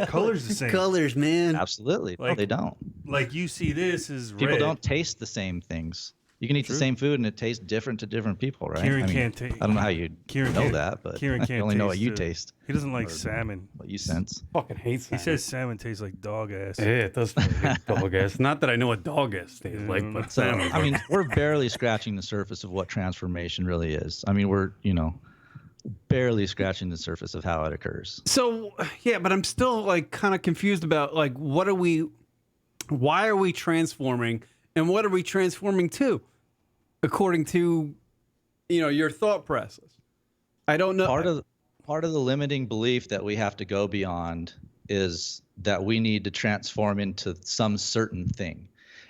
colors the same. Colors, man. Absolutely. No, Like- they don't. Like you see this is People red. don't taste the same things. You can eat the same food and it tastes different to different people, right? Kieran I mean, can't taste. I don't know how you know that, but Kieran you can't only know what taste, you taste, He doesn't like salmon. what you sense. Fucking hates He that. says salmon tastes like dog ass. Yeah, it does taste like dog ass. Not that I know what dog ass tastes like, but So, salmon. I mean, we're barely scratching the surface of what transformation really is. I mean, we're, barely scratching the surface of how it occurs. So yeah, but I'm still like kind of confused about like why are we transforming, and what are we transforming to, according to your thought process. I don't know. Part of the limiting belief that we have to go beyond is that we need to transform into some certain thing.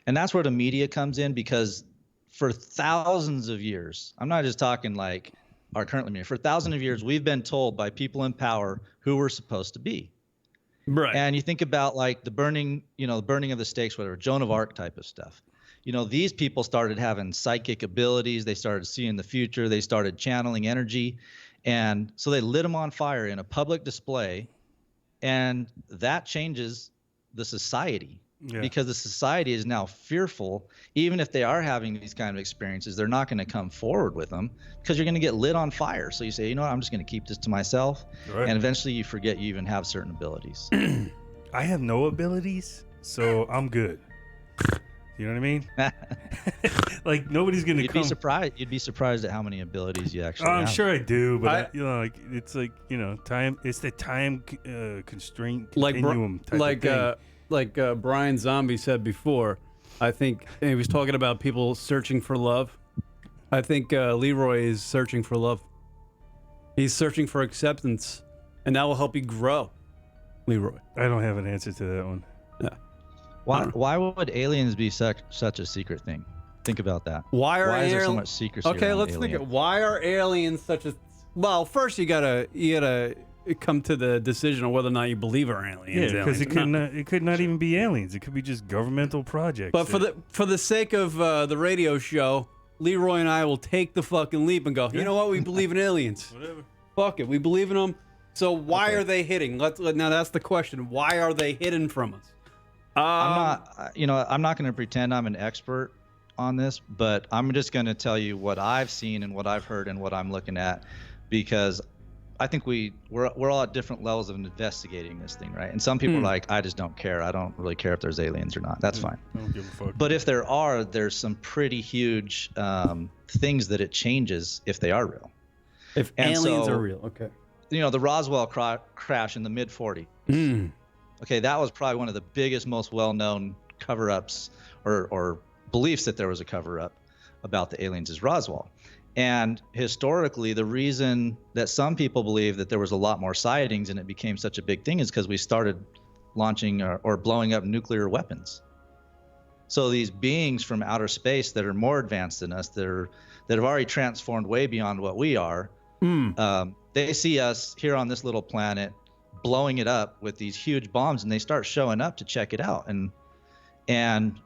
And that's where the media comes in, because for thousands of years, I'm not just talking like our current media, for thousands of years, we've been told by people in power who we're supposed to be. Right. And you think about like the burning of the stakes, whatever, Joan of Arc type of stuff. These people started having psychic abilities. They started seeing the future. They started channeling energy. And so they lit them on fire in a public display. And that changes the society, because the society is now fearful. Even if they are having these kind of experiences, they're not going to come forward with them because you're going to get lit on fire. So you say, you know what, I'm just going to keep this to myself. Right. And eventually you forget you even have certain abilities. I have no abilities, so I'm good. You know what I mean? Like nobody's gonna You'd come. be surprised. You'd be surprised at how many abilities you actually I'm have. sure I do, but it's like time. It's the time constraint continuum type of thing. Brine Zombie said before. I think he was talking about people searching for love. I think Leroy is searching for love. He's searching for acceptance, and that will help you grow. Leroy. I don't have an answer to that one. Yeah. Why would aliens be such a secret thing? Think about that. Why is there so much secrecy? Okay, around let's aliens? think. Why are aliens such a? Well, first you gotta come to the decision of whether or not you believe are aliens. Yeah, because it could not even be aliens. It could be just governmental projects. But for the sake of the radio show, Leroy and I will take the fucking leap and go. You know what? We believe in aliens. Whatever. Fuck it. We believe in them. So why are they hitting? Now that's the question. Why are they hidden from us? I'm not going to pretend I'm an expert on this, but I'm just going to tell you what I've seen and what I've heard and what I'm looking at, because I think we're all at different levels of investigating this thing, right? And some people are like, I just don't care. I don't really care if there's aliens or not. That's fine. I don't give a fuck. But if there's some pretty huge things that it changes if they are real. If aliens are real, okay. The Roswell crash in the mid 40s. Okay, that was probably one of the biggest, most well-known cover-ups or beliefs that there was a cover-up about the aliens is Roswell. And historically, the reason that some people believe that there was a lot more sightings and it became such a big thing is because we started launching or blowing up nuclear weapons. So these beings from outer space that are more advanced than us, that have already transformed way beyond what we are, they see us here on this little planet blowing it up with these huge bombs, and they start showing up to check it out. And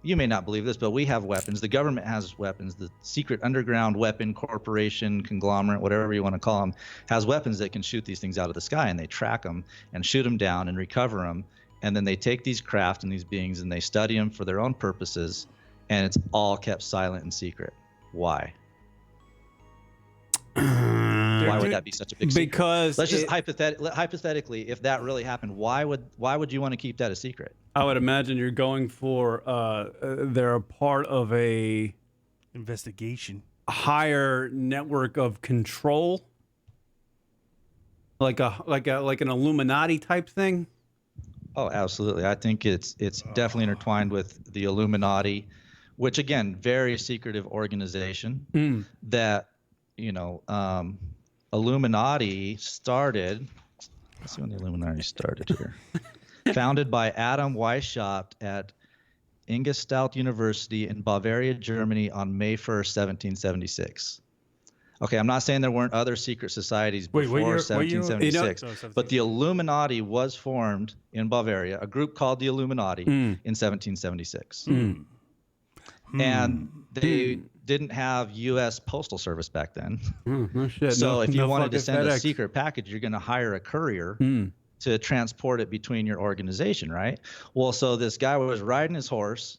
you may not believe this, but we have weapons. The government has weapons. The secret underground weapon corporation, conglomerate, whatever you want to call them, has weapons that can shoot these things out of the sky, and they track them and shoot them down and recover them. And then they take these craft and these beings and they study them for their own purposes, and it's all kept silent and secret. Why? Why would that be such a big secret? Because let's just hypothetically, if that really happened, why would you want to keep that a secret? I would imagine you're going for they're a part of a investigation, higher network of control, like an Illuminati type thing. Oh, absolutely. I think it's definitely intertwined with the Illuminati, which again, very secretive organization that Illuminati started. Let's see when the Illuminati started here. founded by Adam Weishaupt at Ingolstadt University in Bavaria, Germany on May 1st, 1776. Okay, I'm not saying there weren't other secret societies before what year? 1776, You know, but the Illuminati was formed in Bavaria, a group called the Illuminati in 1776. And they didn't have U.S. Postal Service back then. No shit. So if you wanted to fucking send a FedEx. secret package, you're going to hire a courier to transport it between your organization, right? Well, so this guy was riding his horse.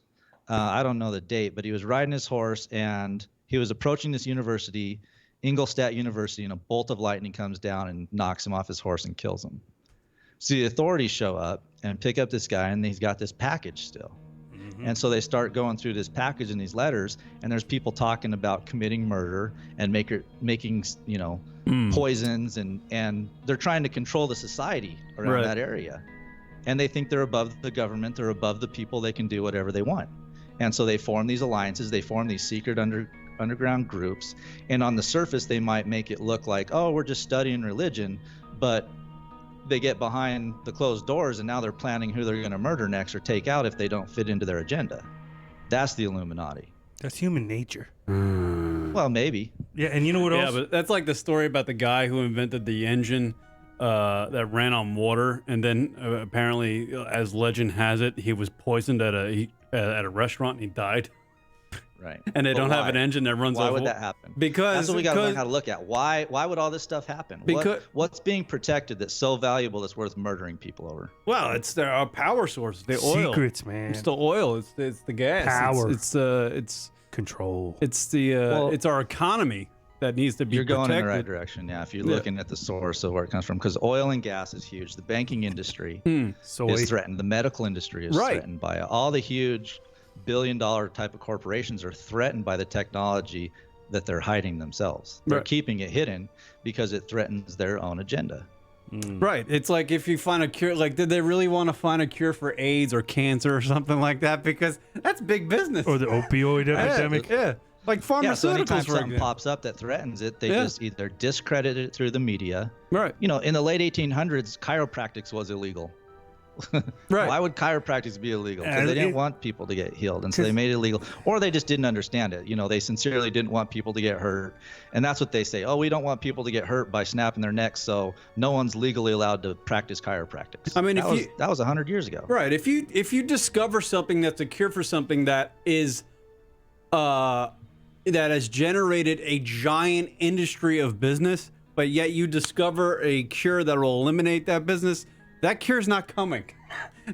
I don't know the date, but he was riding his horse and he was approaching this university, Ingolstadt University, and a bolt of lightning comes down and knocks him off his horse and kills him. So the authorities show up and pick up this guy, and he's got this package still. And so they start going through this package and these letters, and there's people talking about committing murder and making poisons, and they're trying to control the society around that area. And they think they're above the government, they're above the people, they can do whatever they want. And so they form these alliances, they form these secret underground groups, and on the surface they might make it look like, oh, we're just studying religion, but they get behind the closed doors and now they're planning who they're going to murder next or take out if they don't fit into their agenda. That's the Illuminati. That's human nature. Well, maybe. Yeah, and you know what else? Yeah, but that's like the story about the guy who invented the engine that ran on water, and then apparently, as legend has it, he was poisoned at a restaurant and he died. Right. And they don't have an engine that runs Why off. would that happen? Because that's what we got to learn how to look at. Why would all this stuff happen? What's being protected that's so valuable that's worth murdering people over? Well, it's our power source, the oil. Secrets, man. It's the oil. It's the gas. Power. It's control. It's it's our economy that needs to be You're going protected. in the right direction, yeah, if you're looking at the source of where it comes from, because oil and gas is huge. The banking industry is threatened. The medical industry is threatened by it. All the huge billion-dollar type of corporations are threatened by the technology that they're hiding themselves. They're keeping it hidden because it threatens their own agenda. Right. It's like if you find a cure, like, did they really want to find a cure for AIDS or cancer or something like that? Because that's big business. Or the opioid epidemic. Yeah. Like pharmaceuticals, yeah, so anytime for something example. pops up that threatens it, they just either discredit it through the media. Right. You know, in the late 1800s, chiropractics was illegal. Right. Why would chiropractics be illegal? Because they didn't want people to get healed, and so they made it illegal. Or they just didn't understand it. You know, they sincerely didn't want people to get hurt, and that's what they say. Oh, we don't want people to get hurt by snapping their necks, so no one's legally allowed to practice chiropractics. I mean, that was 100 years ago. Right. If you discover something that's a cure for something that is, that has generated a giant industry of business, but yet you discover a cure that will eliminate that business. That cure's not coming.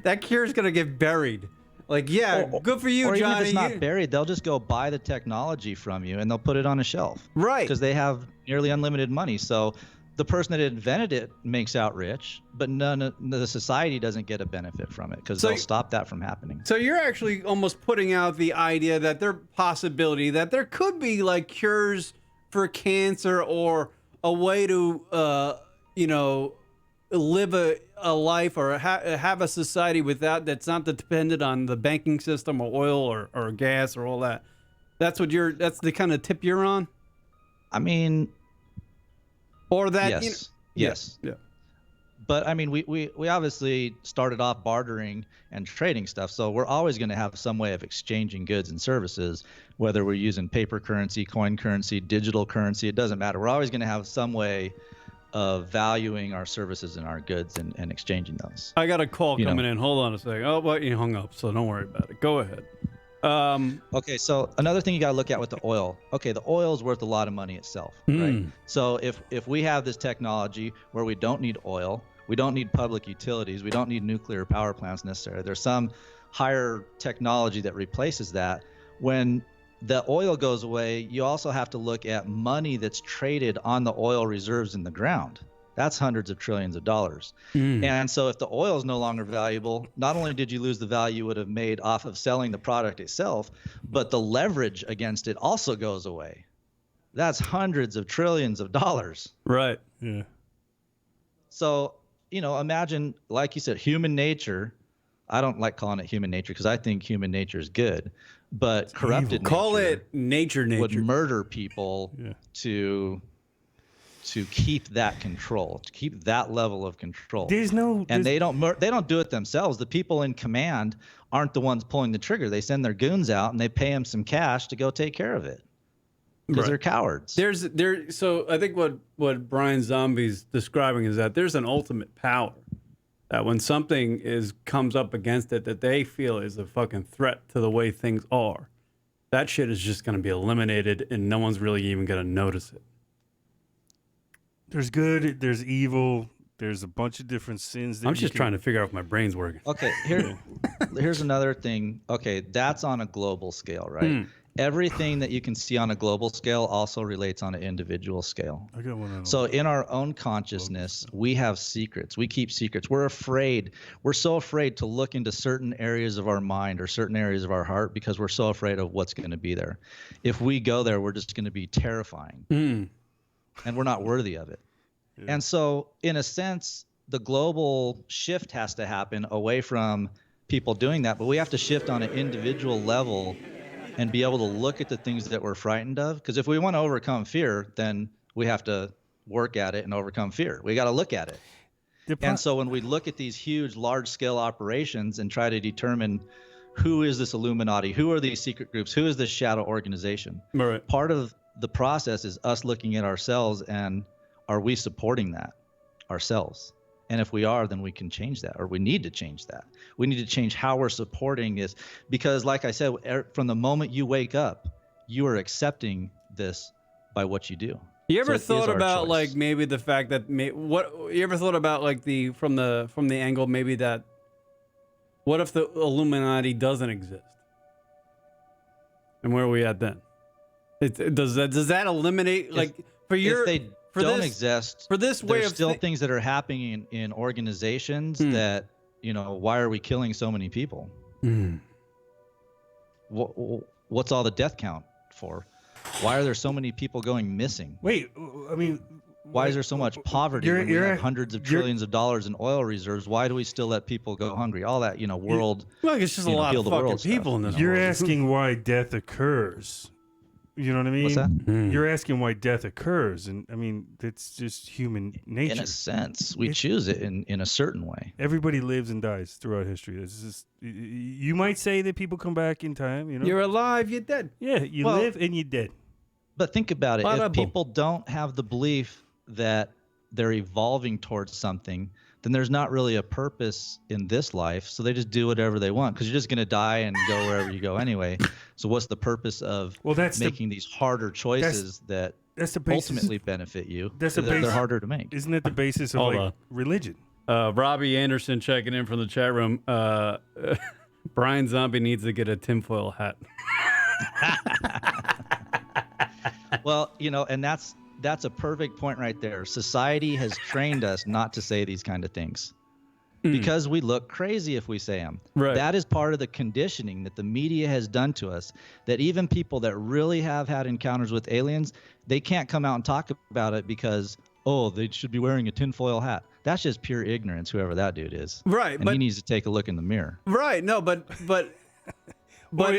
That cure's gonna get buried. Like, good for you, or Johnny. Even if it's not buried, they'll just go buy the technology from you and they'll put it on a shelf. Right. Because they have nearly unlimited money. So the person that invented it makes out rich, but none of the society doesn't get a benefit from it because they'll stop that from happening. So you're actually almost putting out the idea that there possibility that there could be like cures for cancer or a way to, live a life or have a society that's not dependent on the banking system or oil or gas or all that. That's the kind of tip you're on? I mean, or that yes. Yeah. But I mean, we obviously started off bartering and trading stuff, so we're always going to have some way of exchanging goods and services, whether we're using paper currency, coin currency, digital currency, it doesn't matter. We're always going to have some way of valuing our services and our goods and exchanging those. I got a call coming in. Hold on a second. Oh, but you hung up, so don't worry about it. Go ahead. Okay, so another thing you got to look at with the oil. Okay, the oil is worth a lot of money itself, right? So if we have this technology where we don't need oil, we don't need public utilities, we don't need nuclear power plants necessarily. There's some higher technology that replaces that. When the oil goes away, you also have to look at money that's traded on the oil reserves in the ground. That's hundreds of trillions of dollars. And so if the oil is no longer valuable, not only did you lose the value you would have made off of selling the product itself, but the leverage against it also goes away. That's hundreds of trillions of dollars. Right. Yeah. So, imagine, like you said, human nature. I don't like calling it human nature because I think human nature is good, but corrupted nature call it nature would murder people to to keep that control, to keep that level of control. And they don't do it themselves. The people in command aren't the ones pulling the trigger. They send their goons out and they pay them some cash to go take care of it because they're cowards. So I think what Brine Zombie's describing is that there's an ultimate power that when something comes up against it that they feel is a fucking threat to the way things are, that shit is just going to be eliminated and no one's really even going to notice it. There's good, there's evil, there's a bunch of different sins. I'm just trying to figure out if my brain's working. Okay, here's another thing. Okay, that's on a global scale, right? Everything that you can see on a global scale also relates on an individual scale. I got one. So in our own consciousness, we have secrets. We keep secrets. We're afraid. We're so afraid to look into certain areas of our mind or certain areas of our heart because we're so afraid of what's going to be there. If we go there, we're just going to be terrifying. And we're not worthy of it. Yeah. And so in a sense, the global shift has to happen away from people doing that, but we have to shift on an individual level and be able to look at the things that we're frightened of. Because if we want to overcome fear, then we have to work at it and overcome fear. We got to look at it. And so when we look at these huge, large-scale operations and try to determine who is this Illuminati, who are these secret groups, who is this shadow organization, part of the process is us looking at ourselves and are we supporting that ourselves? And if we are, then we can change that, or we need to change that. We need to change how we're supporting this, because like I said, from the moment you wake up, you are accepting this by what you do. You ever thought about like maybe the fact that you ever thought about like from the angle maybe that what if the Illuminati doesn't exist? And where are we at then? Does that eliminate like if they don't exist for this way there's of still things that are happening in organizations that why are we killing so many people? What's all the death count for? Why are there so many people going missing? Wait, I mean, why is there so much poverty when we have hundreds of trillions of dollars in oil reserves? Why do we still let people go hungry? All that world. Look, it's just a lot of fucking people in this world. You're asking why death occurs. You know what I mean? What's that? You're asking why death occurs, and I mean that's just human nature. In a sense, we choose it in a certain way. Everybody lives and dies throughout history. This is you might say that people come back in time. You're alive, you're dead. Yeah, you live and you're dead. But think about it: if people don't have the belief that they're evolving towards something, then there's not really a purpose in this life. So they just do whatever they want because you're just going to die and go wherever you go anyway. So what's the purpose of making these harder choices that ultimately benefit you? They're harder to make. Isn't that the basis of religion? Robbie Anderson checking in from the chat room. Brine Zombie needs to get a tinfoil hat. Well, and that's a perfect point right there. Society has trained us not to say these kind of things because we look crazy if we say them. Right. That is part of the conditioning that the media has done to us, that even people that really have had encounters with aliens, they can't come out and talk about it because, they should be wearing a tinfoil hat. That's just pure ignorance, whoever that dude is. Right. And he needs to take a look in the mirror. Right. No, but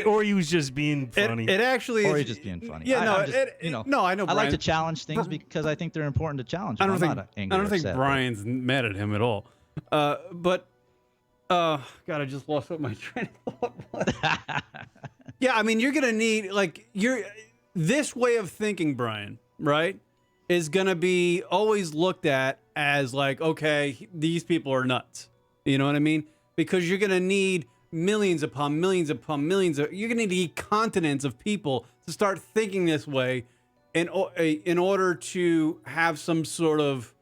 or he was just being funny. It actually or is, he's just being funny. Yeah, no, I know. I like to challenge things because I think they're important to challenge. I don't think Brian's mad at him at all. God, I just lost what my train of thought was. Yeah, I mean, you're gonna need this way of thinking, Brian, right? Is gonna be always looked at as like, okay, these people are nuts. You know what I mean? Because you're gonna need millions upon millions upon millions you're going to need continents of people to start thinking this way in order to have some sort of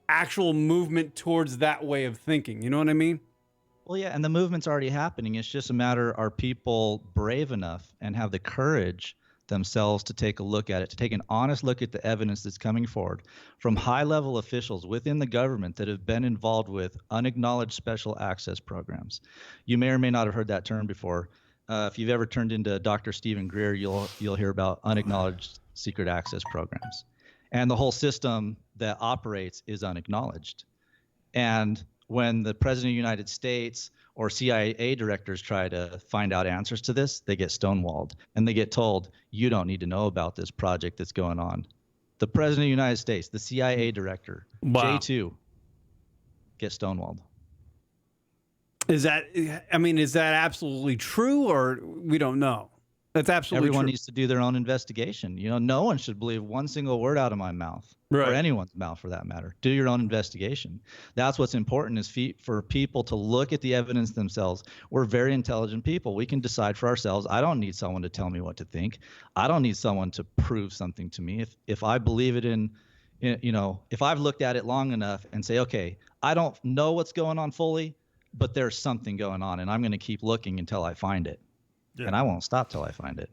actual movement towards that way of thinking. You know what I mean? Well, yeah, and the movement's already happening. It's just a matter, are people brave enough and have the courage themselves to take a look at it, to take an honest look at the evidence that's coming forward from high-level officials within the government that have been involved with unacknowledged special access programs. You may or may not have heard that term before. If you've ever turned into Dr. Stephen Greer, you'll hear about unacknowledged secret access programs. And the whole system that operates is unacknowledged. And when the President of the United States or CIA directors try to find out answers to this, they get stonewalled and they get told, you don't need to know about this project that's going on. the President of the United States, the CIA director, Wow. J2, get stonewalled. Is that absolutely true, or we don't know? That's absolutely Everyone true. needs to do their own investigation. No one should believe one single word out of my mouth, Right. or anyone's mouth for that matter. Do your own investigation. That's what's important, is for people to look at the evidence themselves. We're very intelligent people. We can decide for ourselves. I don't need someone to tell me what to think. I don't need someone to prove something to me. If I believe it if I've looked at it long enough and say, okay, I don't know what's going on fully, but there's something going on, and I'm going to keep looking until I find it. Yeah. And I won't stop till I find it.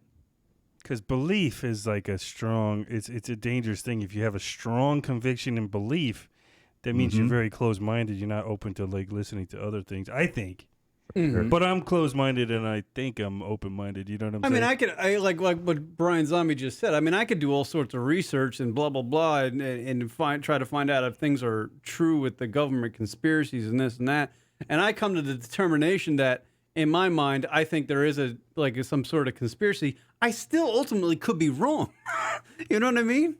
Because belief is like it's a dangerous thing. If you have a strong conviction and belief, that means you're very closed-minded. You're not open to like listening to other things, I think. But I'm closed-minded, and I think I'm open-minded. You know what I'm saying? I like what Brine Zombie just said. I mean, I could do all sorts of research and blah blah blah, and try to find out if things are true with the government conspiracies and this and that. And I come to the determination that, in my mind, I think there is some sort of conspiracy. I still ultimately could be wrong. You know what I mean?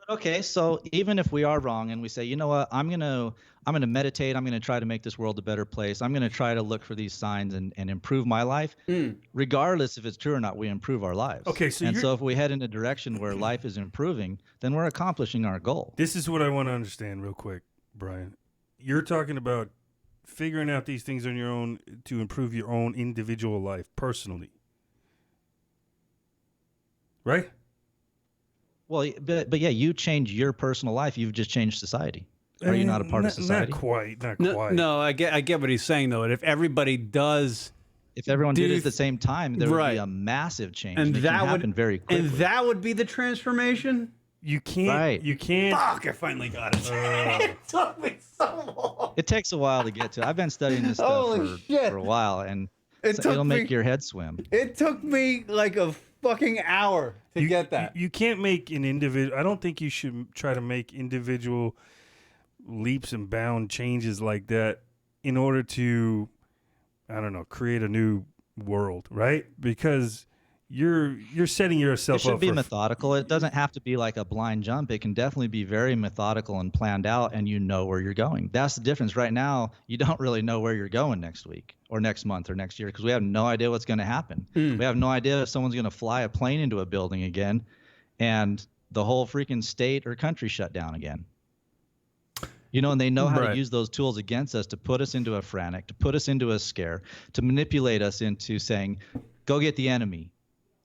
Okay, so even if we are wrong and we say, you know what, I'm gonna meditate, I'm gonna try to make this world a better place, I'm gonna try to look for these signs and improve my life, regardless if it's true or not, we improve our lives. Okay, so if we head in a direction where life is improving, then we're accomplishing our goal. This is what I want to understand real quick, Brian. You're talking about figuring out these things on your own to improve your own individual life personally, right? Well, but yeah, you change your personal life, you've just changed society. Are you not a part of society? Not quite. No, I get what he's saying though. And if everybody does, if everyone did it at the same time, there would be a massive change, and that can happen very quickly. And that would be the transformation. You can't. Right. You can't. Fuck! I finally got it. It took me so long. It takes a while to get to. I've been studying this stuff for a while, and it'll make your head swim. It took me like a fucking hour to get that. You can't make an individual. I don't think you should try to make individual leaps and bound changes like that in order to, I don't know, create a new world, right? Because you're setting yourself up. It should be methodical. It doesn't have to be like a blind jump. It can definitely be very methodical and planned out, and you know where you're going. That's the difference. Right now, you don't really know where you're going next week or next month or next year, because we have no idea what's going to happen. We have no idea if someone's going to fly a plane into a building again and the whole freaking state or country shut down again. And they know how to use those tools against us to put us into a frantic, to put us into a scare, to manipulate us into saying, go get the enemy.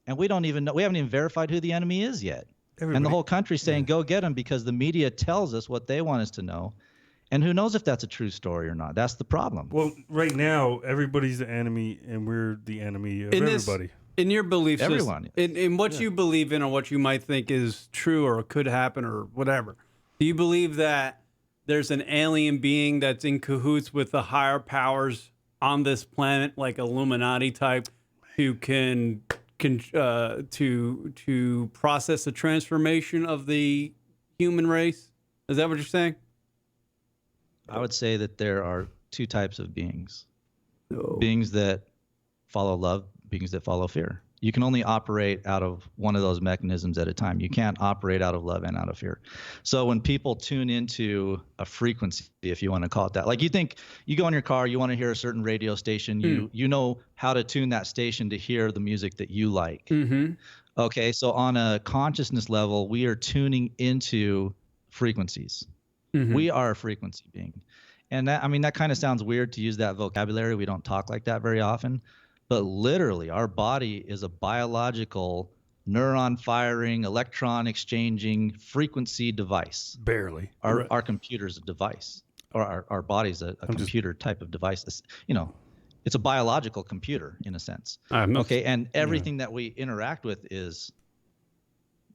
And we don't even know. We haven't even verified who the enemy is yet. And the whole country's saying, go get him, because the media tells us what they want us to know. And who knows if that's a true story or not? That's the problem. Well, right now, everybody's the enemy, and we're the enemy of everybody. In your beliefs, everyone. In what you believe in, or what you might think is true or could happen or whatever, do you believe that there's an alien being that's in cahoots with the higher powers on this planet, like Illuminati type, who can to process the transformation of the human race? Is that what you're saying? I would say that there are two types of beings. Beings that follow love, beings that follow fear. You can only operate out of one of those mechanisms at a time. You can't operate out of love and out of fear. So when people tune into a frequency, if you want to call it that, like you go in your car, you want to hear a certain radio station, you know how to tune that station to hear the music that you like. Mm-hmm. Okay, so on a consciousness level, we are tuning into frequencies. Mm-hmm. We are a frequency being. And that kind of sounds weird to use that vocabulary. We don't talk like that very often. But literally, our body is a biological, neuron firing, electron exchanging frequency device. Barely. Our computer's a device, or our body's a computer type of device. It's a biological computer in a sense. Okay, and everything that we interact with is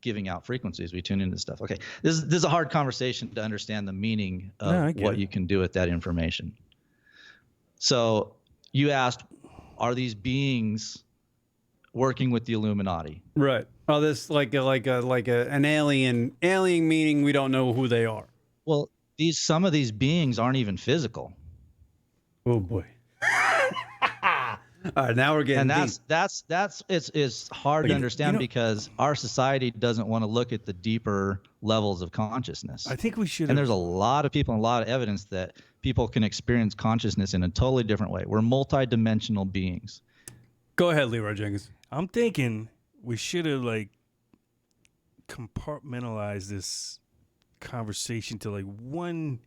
giving out frequencies. We tune into stuff. Okay, this is a hard conversation to understand the meaning of what you can do with that information. So you asked, are these beings working with the Illuminati? Right. Oh, this like an alien meaning we don't know who they are. Well, some of these beings aren't even physical. Oh boy. All right, now we're getting And deep. it's hard to understand because our society doesn't want to look at the deeper levels of consciousness. I think we should. And there's a lot of people and a lot of evidence that people can experience consciousness in a totally different way. We're multidimensional beings. Go ahead, Leroy Jenkins. I'm thinking we should have like compartmentalized this conversation to like one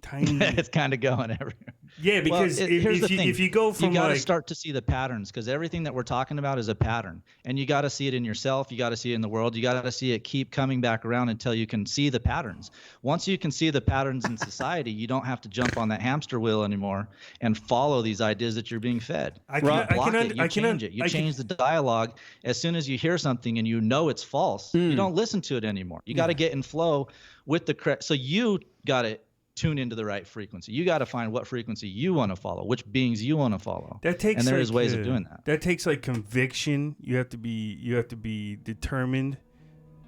tiny. It's kind of going everywhere. Yeah, because here's the thing. if you go from you got to like, start to see the patterns, because everything that we're talking about is a pattern, and you got to see it in yourself. You got to see it in the world. You got to see it keep coming back around until you can see the patterns. Once you can see the patterns in society, you don't have to jump on that hamster wheel anymore and follow these ideas that you're being fed. You change it. You change the dialogue. As soon as you hear something and you know it's false, you don't listen to it anymore. You got to get in flow with the correct. So you got to tune into the right frequency. You got to find what frequency you want to follow, which beings you want to follow. That takes, and there like, is ways of doing that. That takes like conviction. You have to be determined.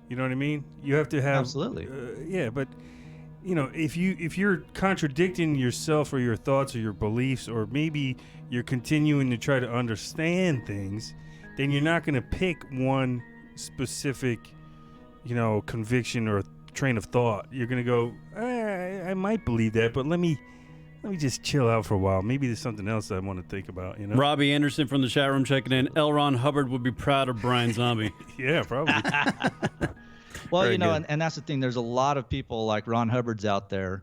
You know what I mean? You have to have absolutely. Yeah, but you know, if you're contradicting yourself or your thoughts or your beliefs, or maybe you're continuing to try to understand things, then you're not going to pick one specific, you know, conviction or train of thought. You're going to go, I might believe that, but let me just chill out for a while. Maybe there's something else I want to think about, you know? Robbie Anderson from the chat room checking in. L. Ron Hubbard would be proud of Brine Zombie. Yeah, probably. Well, Very you know, good. and that's the thing. There's a lot of people like Ron Hubbard's out there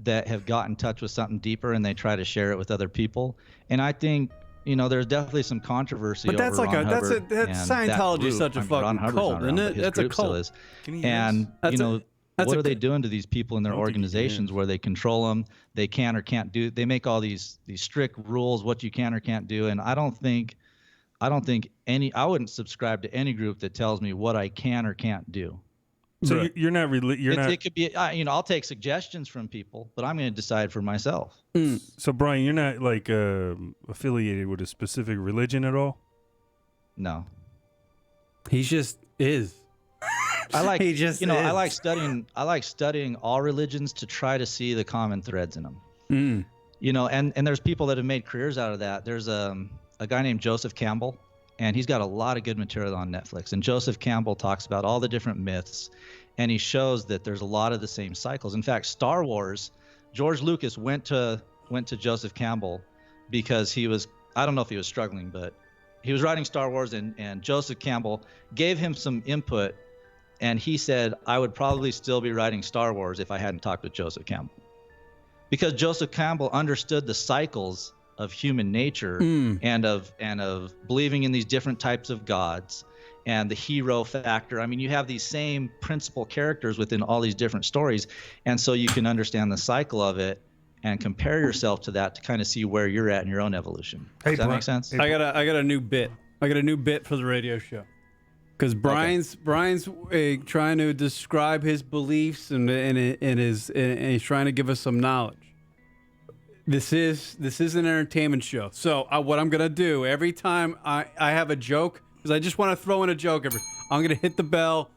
that have got in touch with something deeper, and they try to share it with other people. And I think, you know, there's definitely some controversy But that's over like Ron Hubbard that's and Scientology that is such a group. I mean, Ron fucking Hubbard's cult, not isn't around, it? but his That's a group still cult. is. Can you hear And us? That's you a- know, that's what a- are they doing to these people in their I don't think you can. organizations where they control them? They can or can't do. They make all these strict rules what you can or can't do. And I don't think any. I wouldn't subscribe to any group that tells me what I can or can't do. So Right. you're not It could be, you know, I'll take suggestions from people, but I'm going to decide for myself. So Brian, you're not like affiliated with a specific religion at all? No, He just is. I like, He just you know, I is. like studying. I like studying all religions to try to see the common threads in them. You know, and there's people that have made careers out of that. There's a guy named Joseph Campbell, and he's got a lot of good material on Netflix. And Joseph Campbell talks about all the different myths, and he shows that there's a lot of the same cycles. In fact, Star Wars, George Lucas went to Joseph Campbell because he was, I don't know if he was struggling, but he was writing Star Wars, and Joseph Campbell gave him some input, and he said, I would probably still be writing Star Wars if I hadn't talked with Joseph Campbell. Because Joseph Campbell understood the cycles of human nature and of believing in these different types of gods and the hero factor. I mean, you have these same principal characters within all these different stories, and so you can understand the cycle of it and compare yourself to that to kind of see where you're at in your own evolution. Does that make sense? I got a new bit. I got a new bit for the radio show. Because Brian's trying to describe his beliefs and he's trying to give us some knowledge. This is an entertainment show. So what I'm gonna do every time I have a joke, because I just want to throw in a joke. I'm gonna hit the bell,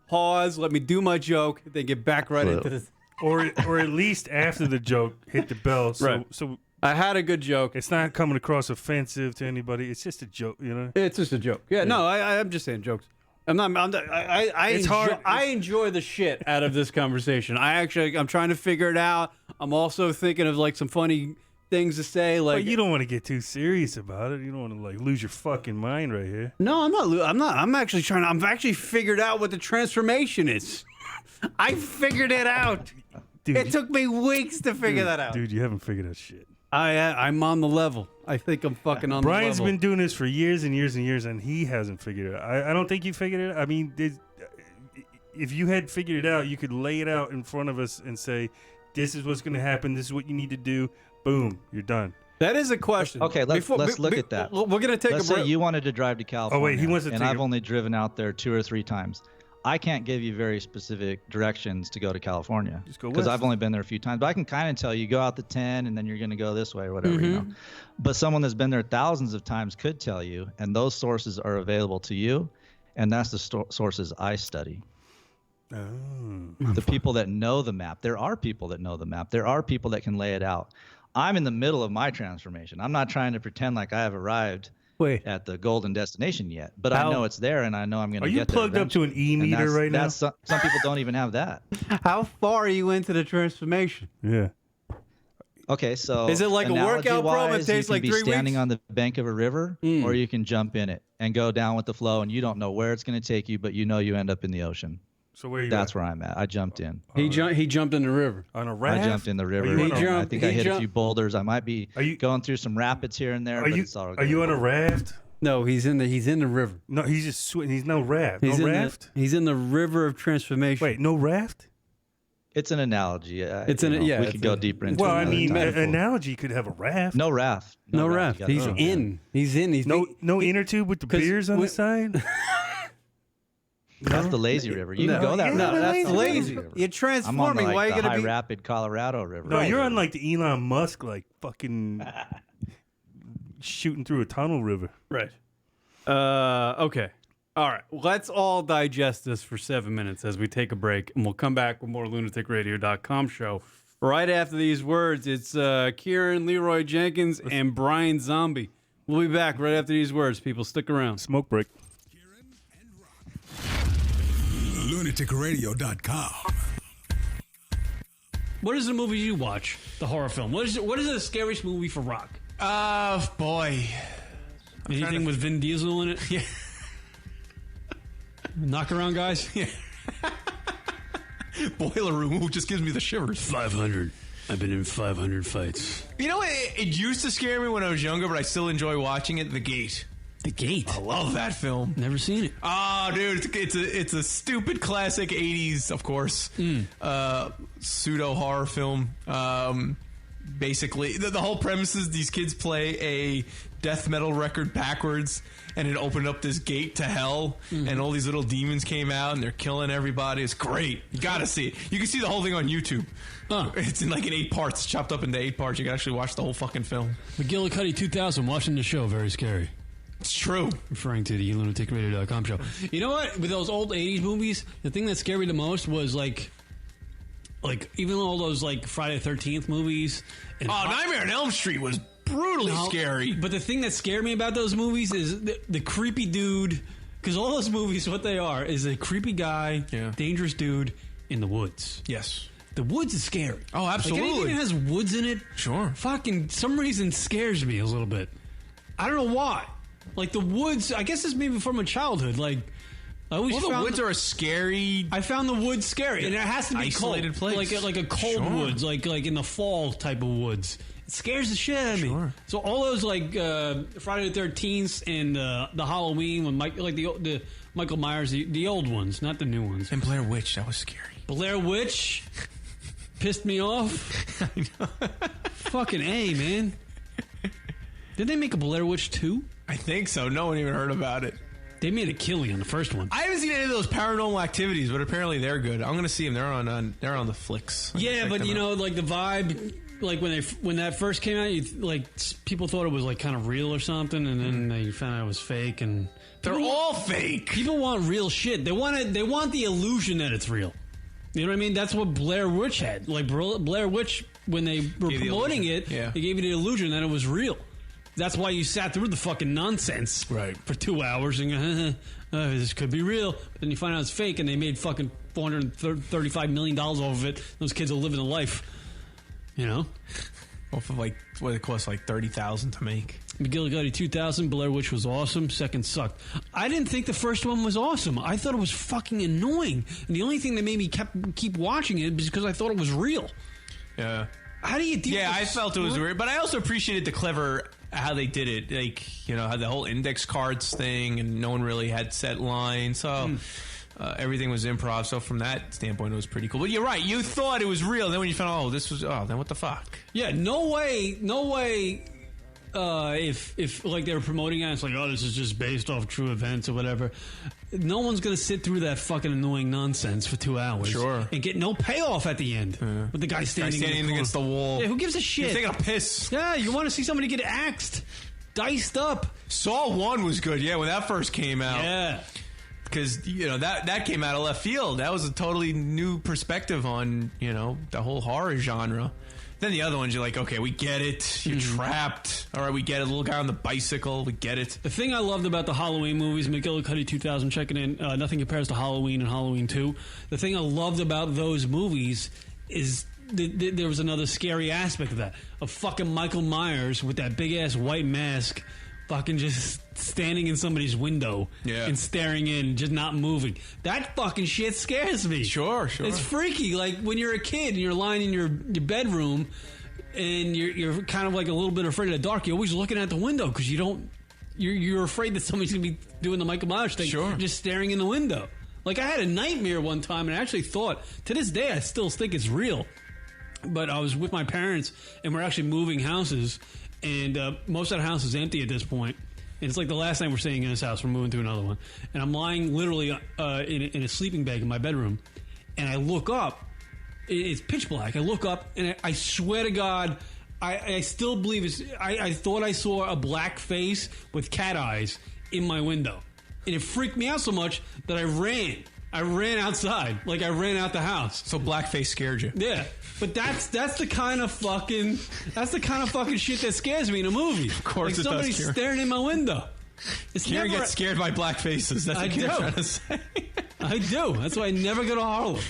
pause, let me do my joke, then get back right into this. Or at least after the joke, hit the bell. So, Right. so I had a good joke. it's not coming across offensive to anybody. It's just a joke, you know? It's just a joke. Yeah, no, I'm just saying jokes. I'm not. It's hard. I enjoy the shit out of this conversation. I'm trying to figure it out. I'm also thinking of like some funny things to say. Like, But you don't want to get too serious about it. You don't want to like lose your fucking mind right here. no, I'm not. I'm actually trying. I've actually figured out what the transformation is. I figured it out. Dude, It took me weeks to figure that out. Dude, you haven't figured out shit. I'm on the level. I think I'm fucking on Brian's the level. been doing this for years and years and years, and he hasn't figured it out. I don't think you figured it out. I mean, if you had figured it out, you could lay it out in front of us and say, this is what's going to happen. This is what you need to do. Boom, you're done. That is a question. Okay, let's look at that. We're gonna take Let's a break. say you wanted to drive to California. he wants to and take I've a- only driven out there 2 or 3 times. I can't give you very specific directions to go to California Just go because west. I've only been there a few times. But I can kind of tell you go out the 10 and then you're going to go this way or whatever, you know. But someone that's been there thousands of times could tell you, and those sources are available to you, and that's the sources I study. Oh. The people that know the map. There are people that know the map. There are people that can lay it out. I'm in the middle of my transformation. I'm not trying to pretend like I have arrived at the golden destination yet, but I know it's there, and I know I'm going to get there. Are you plugged up to an e-meter right now? Some people don't even have that. How far are you into the transformation? Yeah. Okay, so is it like a workout program? It takes like 3 weeks. You can be standing on the bank of a river, or you can jump in it and go down with the flow, and you don't know where it's going to take you, but you know you end up in the ocean. So where are you? That's where I'm at. I jumped in. He jumped in the river on a raft. I jumped in the river. I think I hit a few boulders. I might be going through some rapids here and there. But it's all good. Are you on a raft? No, he's in the river. No, he's just he's no raft. He's no raft. He's in the river of transformation. Wait, no raft? It's an analogy. We could go deeper into it. Well, I mean, an analogy could have a raft. No raft. No raft. He's in. He's in. He's no inner tube with the beers on the side. That's the lazy river. You can go that route. No, that's lazy. You're transforming. I'm on Why are you the gonna be rapid Colorado River? No, you're on like the Elon Musk, like fucking shooting through a tunnel river. Right. Okay. All right. Let's all digest this for 7 minutes as we take a break, and we'll come back with more lunaticradio.com show. Right after these words, it's Kieran, Leroy Jenkins, and Brine Zombie. We'll be back right after these words. People, stick around. Smoke break. lunaticradio.com. What is the movie you watch? The horror film. What is the scariest movie for Rock? Boy. Anything with Vin Diesel in it? Yeah. Knock around guys? Yeah. Boiler Room just gives me the shivers. 500. I've been in 500 fights. You know, it used to scare me when I was younger, but I still enjoy watching it. The Gate. The Gate. I love that film. Never seen it. Oh, dude, it's a stupid classic 80s, of course, pseudo horror film. Basically, the whole premise is these kids play a death metal record backwards, and it opened up this gate to hell, and all these little demons came out, and they're killing everybody. It's great. You gotta see it. You can see the whole thing on YouTube. It's in like in 8 parts, chopped up into 8 parts. You can actually watch the whole fucking film. McGillicuddy 2000, watching the show, very scary. It's true. Referring to the lunaticradio.com show. You know what? With those old 80s movies, the thing that scared me the most was like even all those like Friday the 13th movies. And Nightmare on Elm Street was brutally scary. But the thing that scared me about those movies is the creepy dude. Because all those movies, what they are, is a creepy guy, dangerous dude in the woods. Yes. The woods is scary. Oh, absolutely. Like anything that has woods in it, sure. Fucking, some reason scares me a little bit. I don't know why. Like the woods, I guess it's maybe from my childhood. Like I always the woods are a scary. I found the woods scary, and it has to be isolated cold, place, like a cold woods, like in the fall type of woods. It scares the shit out of me. So all those like Friday the 13th and the Halloween when the Michael Myers, the old ones, not the new ones. And Blair Witch, that was scary. Blair Witch pissed me off. I know. Fucking A, man. Did they make a Blair Witch 2? I think so. No one even heard about it. They made a killing on the first one. I haven't seen any of those Paranormal Activities, but apparently they're good. I'm going to see them. They're on the flicks. Yeah, but you know, like the vibe, like when that first came out, people thought it was like kind of real or something, and then they found out it was fake. And they're all fake. People want real shit. They want the illusion that it's real. You know what I mean? That's what Blair Witch had. Like Blair Witch, when they were promoting it, they gave you the illusion that it was real. That's why you sat through the fucking nonsense for 2 hours and this could be real. But then you find out it's fake, and they made fucking $435 million off of it. Those kids are living a life, you know. Off of like what it cost, like $30,000 to make. McGillicuddy 2000, Blair Witch was awesome. Second sucked. I didn't think the first one was awesome. I thought it was fucking annoying, and the only thing that made me keep watching it was because I thought it was real. Yeah. How do you deal? Yeah, I felt it was weird, but I also appreciated the clever how they did it. Like, you know, had the whole index cards thing, and no one really had set lines, so everything was improv. So from that standpoint, it was pretty cool. But you're right, you thought it was real. Then when you found, then what the fuck? Yeah, no way. If like they were promoting it, it's like, this is just based off true events or whatever. No one's gonna sit through that fucking annoying nonsense for 2 hours, and get no payoff at the end with the guy standing against the wall. Yeah, who gives a shit? He's taking a piss. Yeah, you want to see somebody get axed, diced up. Saw 1 was good. Yeah, when that first came out. Yeah. Because, you know, that came out of left field. That was a totally new perspective on, you know, the whole horror genre. Then the other ones, you're like, okay, we get it. You're trapped. All right, we get it. Little guy on the bicycle. We get it. The thing I loved about the Halloween movies, McGillicuddy 2000, checking in, nothing compares to Halloween and Halloween 2. The thing I loved about those movies is there was another scary aspect of that. Of fucking Michael Myers with that big-ass white mask fucking just standing in somebody's window and staring in, just not moving. That fucking shit scares me. Sure. It's freaky. Like when you're a kid and you're lying in your bedroom and you're kind of like a little bit afraid of the dark. You're always looking out the window because you're afraid that somebody's going to be doing the Michael Myers thing. Sure. Just staring in the window. Like I had a nightmare one time and I actually thought, to this day I still think it's real. But I was with my parents and we're actually moving houses. And most of the house is empty at this point. And it's like the last night we're staying in this house. We're moving to another one. And I'm lying literally in a sleeping bag in my bedroom. And I look up. It's pitch black. I look up, and I swear to God, I still believe it's... I thought I saw a black face with cat eyes in my window. And it freaked me out so much that I ran. I ran outside. Like, I ran out the house. So blackface scared you. Yeah. But that's the kind of fucking shit that scares me in a movie. Of course, like somebody's Kieran. staring in my window. It's Kieran never gets scared by black faces. That's what Kieran's trying to say. I do. That's why I never go to Harlem.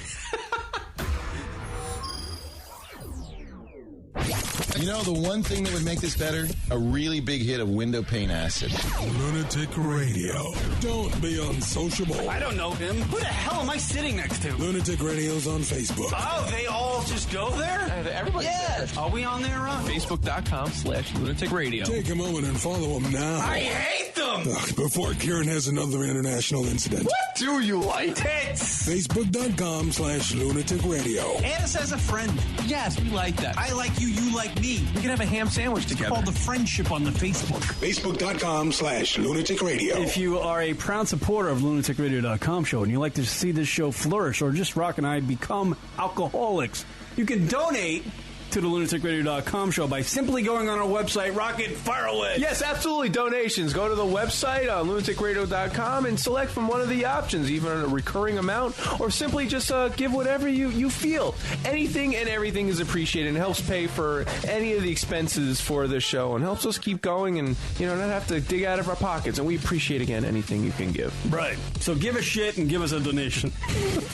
You know, the one thing that would make this better? A really big hit of window pane acid. Lunatic Radio. Don't be unsociable. I don't know him. Who the hell am I sitting next to? Lunatic Radio's on Facebook. Oh, they all just go there? Everybody Yes. Are we on there, Ron? Facebook.com/Lunatic Radio. Take a moment and follow them now. I hate them! Before Kieran has another international incident. What do you like? Tits! Facebook.com/Lunatic Radio. Anna has a friend. Yes, we like that. I like you, you like me. We can have a ham sandwich It's together. called the friendship on the Facebook. Facebook.com/Lunatic Radio. If you are a proud supporter of lunaticradio.com show and you like to see this show flourish or just Rock and I become alcoholics, you can donate to the lunaticradio.com show by simply going on our website, Rocket Fire Away. Yes, absolutely. Donations. Go to the website, lunaticradio.com, and select from one of the options, even a recurring amount, or simply just give whatever you feel. Anything and everything is appreciated and helps pay for any of the expenses for the show and helps us keep going and, not have to dig out of our pockets. And we appreciate, again, anything you can give. Right. So give a shit and give us a donation.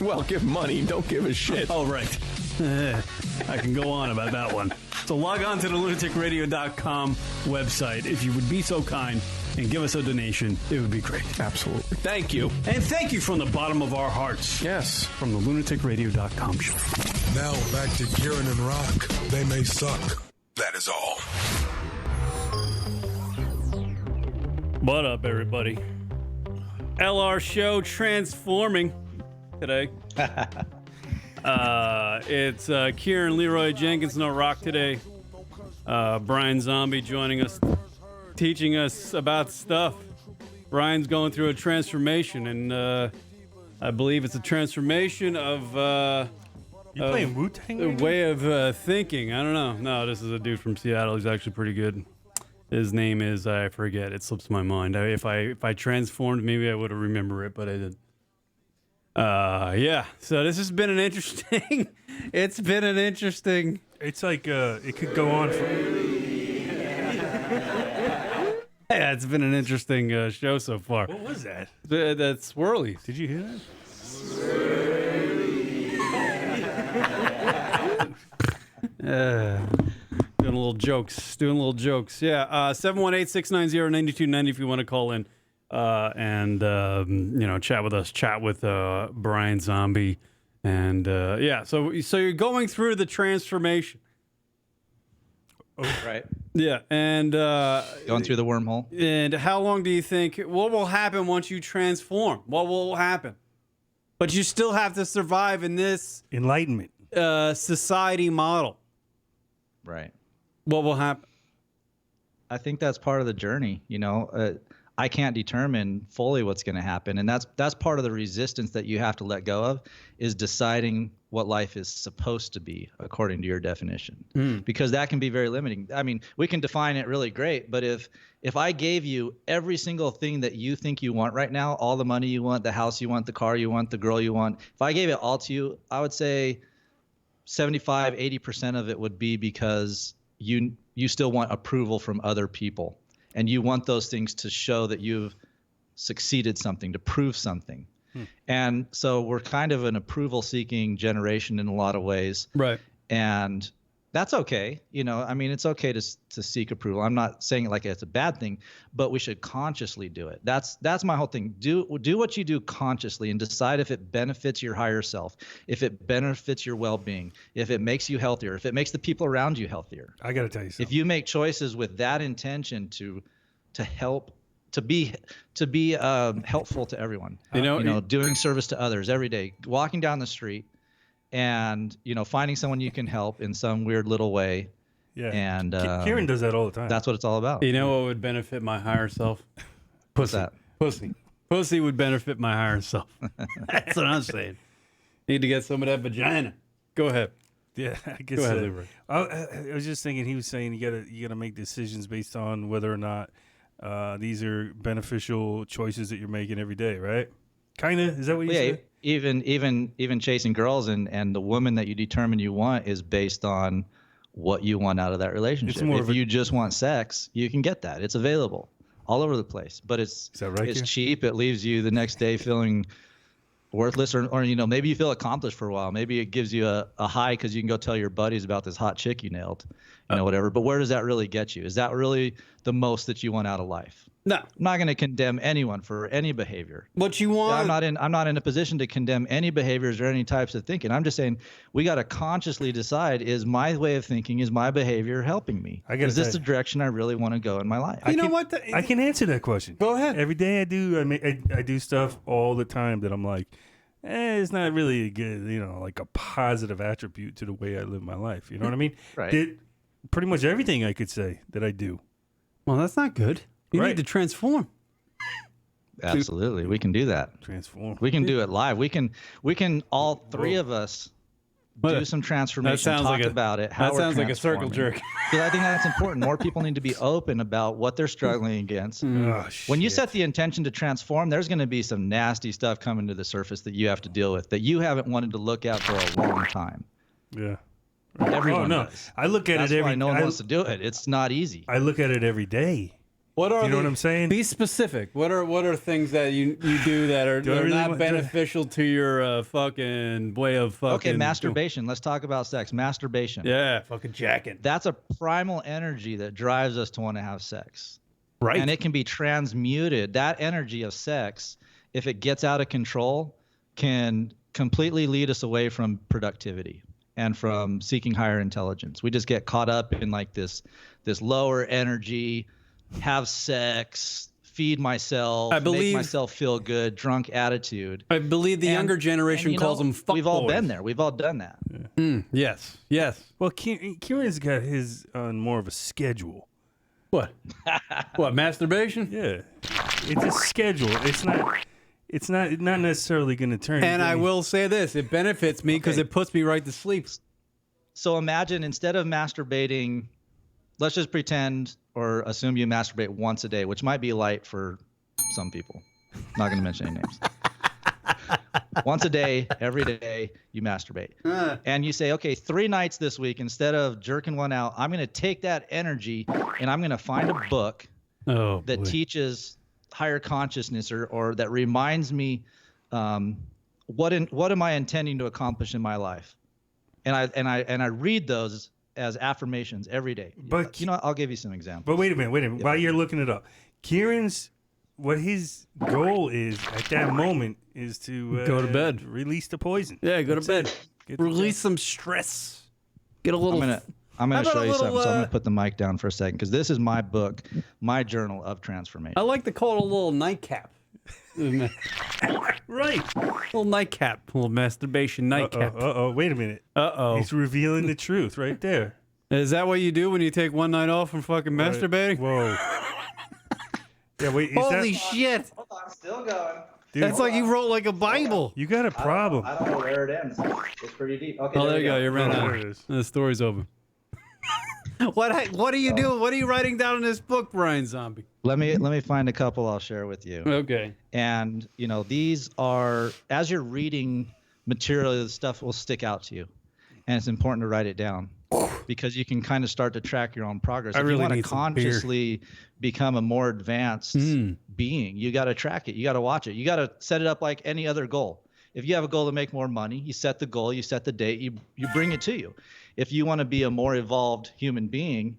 Well, give money. Don't give a shit. Oh, right. I can go on about that one. So log on to the lunaticradio.com website if you would be so kind and give us a donation. It would be great. Absolutely. Thank you. And thank you from the bottom of our hearts. Yes. From the lunaticradio.com show. Now back to Kieran and Rock. They may suck. That is all. What up, everybody? LR show transforming today. It's Kieran, Leroy Jenkins, no Rock today. Brine Zombie joining us, teaching us about stuff. Brian's going through a transformation, and I believe it's a transformation of You playing Wu-Tang? a way of thinking. I don't know. No, this is a dude from Seattle. He's actually pretty good. His name is, I forget. It slips my mind. If I transformed, maybe I would have remembered it, but I didn't. Yeah. So this has been an interesting. It's been an interesting. It's like it could go on for. Yeah, it's been an interesting show so far. What was that? That's swirly. Did you hear that? Doing little jokes. Yeah. 718-690-9290 if you want to call in. And chat with us, chat with Brine Zombie, and yeah. So you're going through the transformation, Right. yeah, and Going through the wormhole. And how long do you think? What will happen once you transform? What will happen? But you still have to survive in this enlightenment society model. Right. What will happen? I think that's part of the journey. I can't determine fully what's going to happen, and that's part of the resistance that you have to let go of, is deciding what life is supposed to be according to your definition, because that can be very limiting. I mean, we can define it really great, but if I gave you every single thing that you think you want right now, all the money you want, the house you want, the car you want, the girl you want, if I gave it all to you, I would say 75, 80% of it would be because you still want approval from other people, and you want those things to show that you've succeeded something, to prove something. And so we're kind of an approval seeking generation in a lot of ways. Right. And that's okay. You know, I mean, it's okay to seek approval. I'm not saying it like it's a bad thing, but we should consciously do it. That's my whole thing. Do what you do consciously and decide if it benefits your higher self, if it benefits your well-being, if it makes you healthier, if it makes the people around you healthier. I got to tell you something. If you make choices with that intention to help, to be helpful to everyone, doing service to others every day, walking down the street, and finding someone you can help in some weird little way. Yeah. And Kieran does that all the time. That's what it's all about. You know what would benefit my higher self? What's that? Pussy would benefit my higher self. That's what I'm saying. Need to get some of that vagina. Go ahead. Yeah, I guess. Go ahead, Leroy. I was just thinking. He was saying you gotta make decisions based on whether or not these are beneficial choices that you're making every day, right? Kind of. Is that what you said? Even chasing girls and the woman that you determine you want is based on what you want out of that relationship. If you just want sex, you can get that. It's available all over the place. But it's cheap. It leaves you the next day feeling worthless, or maybe you feel accomplished for a while. Maybe it gives you a high because you can go tell your buddies about this hot chick you nailed, whatever. But where does that really get you? Is that really the most that you want out of life? No, I'm not going to condemn anyone for any behavior. What you want? I'm not in a position to condemn any behaviors or any types of thinking. I'm just saying we got to consciously decide: is my way of thinking, is my behavior helping me? Is this the direction I really want to go in my life? I can answer that question. Go ahead. Every day I do stuff all the time that I'm like, it's not really a good, like a positive attribute to the way I live my life. You know what I mean? Right. Pretty much everything I could say that I do. Well, that's not good. You need to transform. Absolutely. We can do that. Transform. We can do it live. We can all three of us do some transformation, talk about it. That sounds like a circle jerk. Because I think that's important. More people need to be open about what they're struggling against. When you set the intention to transform, there's going to be some nasty stuff coming to the surface that you have to deal with that you haven't wanted to look at for a long time. Yeah. Everyone does. I look at That's it every why no one wants to do it. It's not easy. I look at it every day. What are you know what I'm saying? Be specific. What are things that you do that are not beneficial to your fucking way of fucking... Okay, masturbation. Let's talk about sex. Masturbation. Yeah, fucking jacking. That's a primal energy that drives us to want to have sex. Right. And it can be transmuted. That energy of sex, if it gets out of control, can completely lead us away from productivity and from seeking higher intelligence. We just get caught up in like this lower energy, have sex, feed myself, make myself feel good, drunk attitude. I believe the younger generation calls them fuck We've all been there. We've all done that. Yeah. Yes. Well, Kieran's got his on more of a schedule. What? What, masturbation? Yeah. It's a schedule. It's not necessarily going to turn. And I will say this, it benefits me because it puts me right to sleep. So imagine instead of masturbating, let's just pretend or assume you masturbate once a day, which might be light for some people. Not going to mention any names. Once a day, every day, you masturbate. And you say, okay, 3 nights this week, instead of jerking one out, I'm going to take that energy and I'm going to find a book that teaches higher consciousness or that reminds me what am I intending to accomplish in my life? And I read those as affirmations every day. But I'll give you some examples. But wait a minute. While you're looking it up, what his goal is at that moment is to go to bed, release the poison. Yeah, go to bed, release some stress, get a little. I'm going to show you something. So I'm going to put the mic down for a second because this is my book, my journal of transformation. I like to call it a little nightcap. Right. Little nightcap. Little masturbation nightcap. Wait a minute. He's revealing the truth right there. Is that what you do when you take one night off from fucking masturbating? Whoa. Yeah, wait. Holy shit. Hold on, still going. Dude, that's like you wrote like a Bible. You got a problem. I don't know where it ends. It's pretty deep. Okay, there you go. You ran out. There it is. The story's over. What are you doing? What are you writing down in this book, Brine Zombie? Let me find a couple I'll share with you. Okay. And these are, as you're reading material, the stuff will stick out to you. and it's important to write it down because you can kind of start to track your own progress. I If really you want to need some beer. consciously become a more advanced being, you got to track it. You got to watch it. You got to set it up like any other goal. If you have a goal to make more money, you set the goal, you set the date, you bring it to you. If you want to be a more evolved human being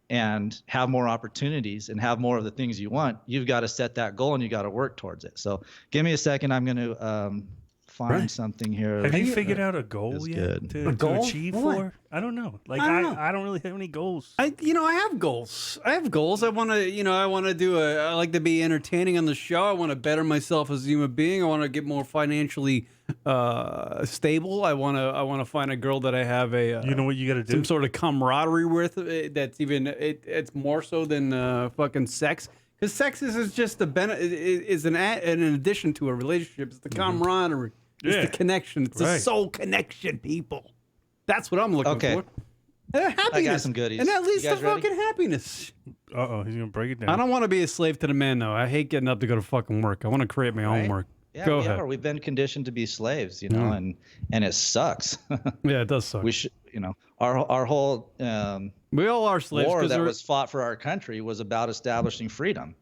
and have more opportunities and have more of the things you want, you've got to set that goal and you got to work towards it. So give me a second. I'm going to find something here. Have you figured out a goal yet to achieve for? I don't know. Like I don't really have any goals. I have goals. I want to, I want to do I like to be entertaining on the show. I want to better myself as a human being. I want to get more financially stable. I want to find a girl that I have you know what you got to do? Some sort of camaraderie with. That's even it's more so than fucking sex. Because sex is just is an addition to a relationship. It's the camaraderie. It's the connection. It's the soul connection, people. That's what I'm looking for. Happiness. I got some goodies. And at least You the guys ready? fucking happiness. Uh-oh, he's going to break it down. I don't want to be a slave to the man, though. I hate getting up to go to fucking work. I want to create my own work. Yeah, go we ahead. are. We've been conditioned to be slaves, and it sucks. Yeah, it does suck. We should, our whole we all are slaves. war that was fought for our country was about establishing freedom.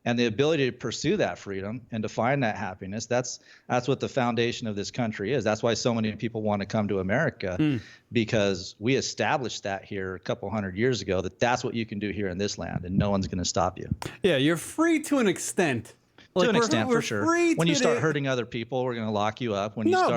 And the ability to pursue that freedom and to find that happiness, that's what the foundation of this country is. That's why so many people want to come to America, because we established that here a couple hundred years ago, that's what you can do here in this land, and no one's going to stop you. Yeah, you're free to an extent. To an extent, for sure. When you start the- hurting other people, we're going to lock you up. When you No, start,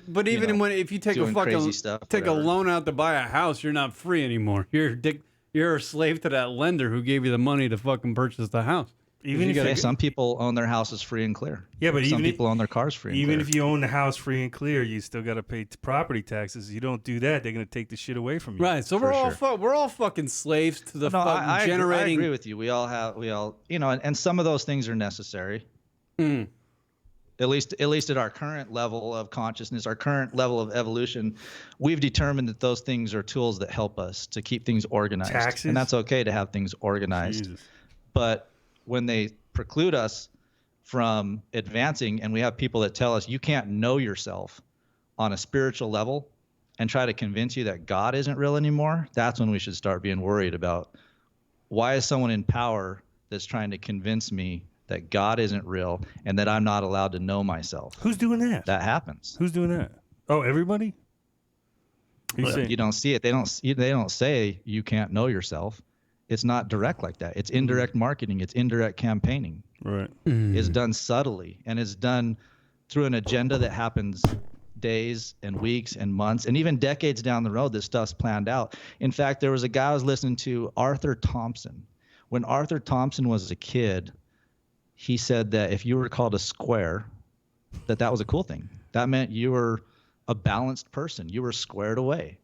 but even if you take a doing fucking crazy stuff, take a whatever. loan out to buy a house, you're not free anymore. You're a slave to that lender who gave you the money to fucking purchase the house. Even if some people own their houses free and clear. Yeah, but some even people own their cars free and clear. Even if you own the house free and clear, you still got to pay property taxes. You don't do that, they're going to take the shit away from you. Right. So we're all fucking slaves to the fucking I generating. agree with you. We all, and some of those things are necessary. At least at our current level of consciousness, our current level of evolution, we've determined that those things are tools that help us to keep things organized. Taxes? And that's okay to have things organized. Jesus. But when they preclude us from advancing, and we have people that tell us you can't know yourself on a spiritual level and try to convince you that God isn't real anymore, that's when we should start being worried about why is someone in power that's trying to convince me that God isn't real and that I'm not allowed to know myself. Who's doing that? That happens. Who's doing that? Oh, everybody? You don't see it. They don't say you can't know yourself. It's not direct like that. It's indirect marketing. It's indirect campaigning. Right. It's done subtly, and it's done through an agenda that happens days and weeks and months and even decades down the road. This stuff's planned out. In fact, there was a guy I was listening to, Arthur Thompson. When Arthur Thompson was a kid, he said that if you were called a square, that was a cool thing. That meant you were a balanced person. You were squared away.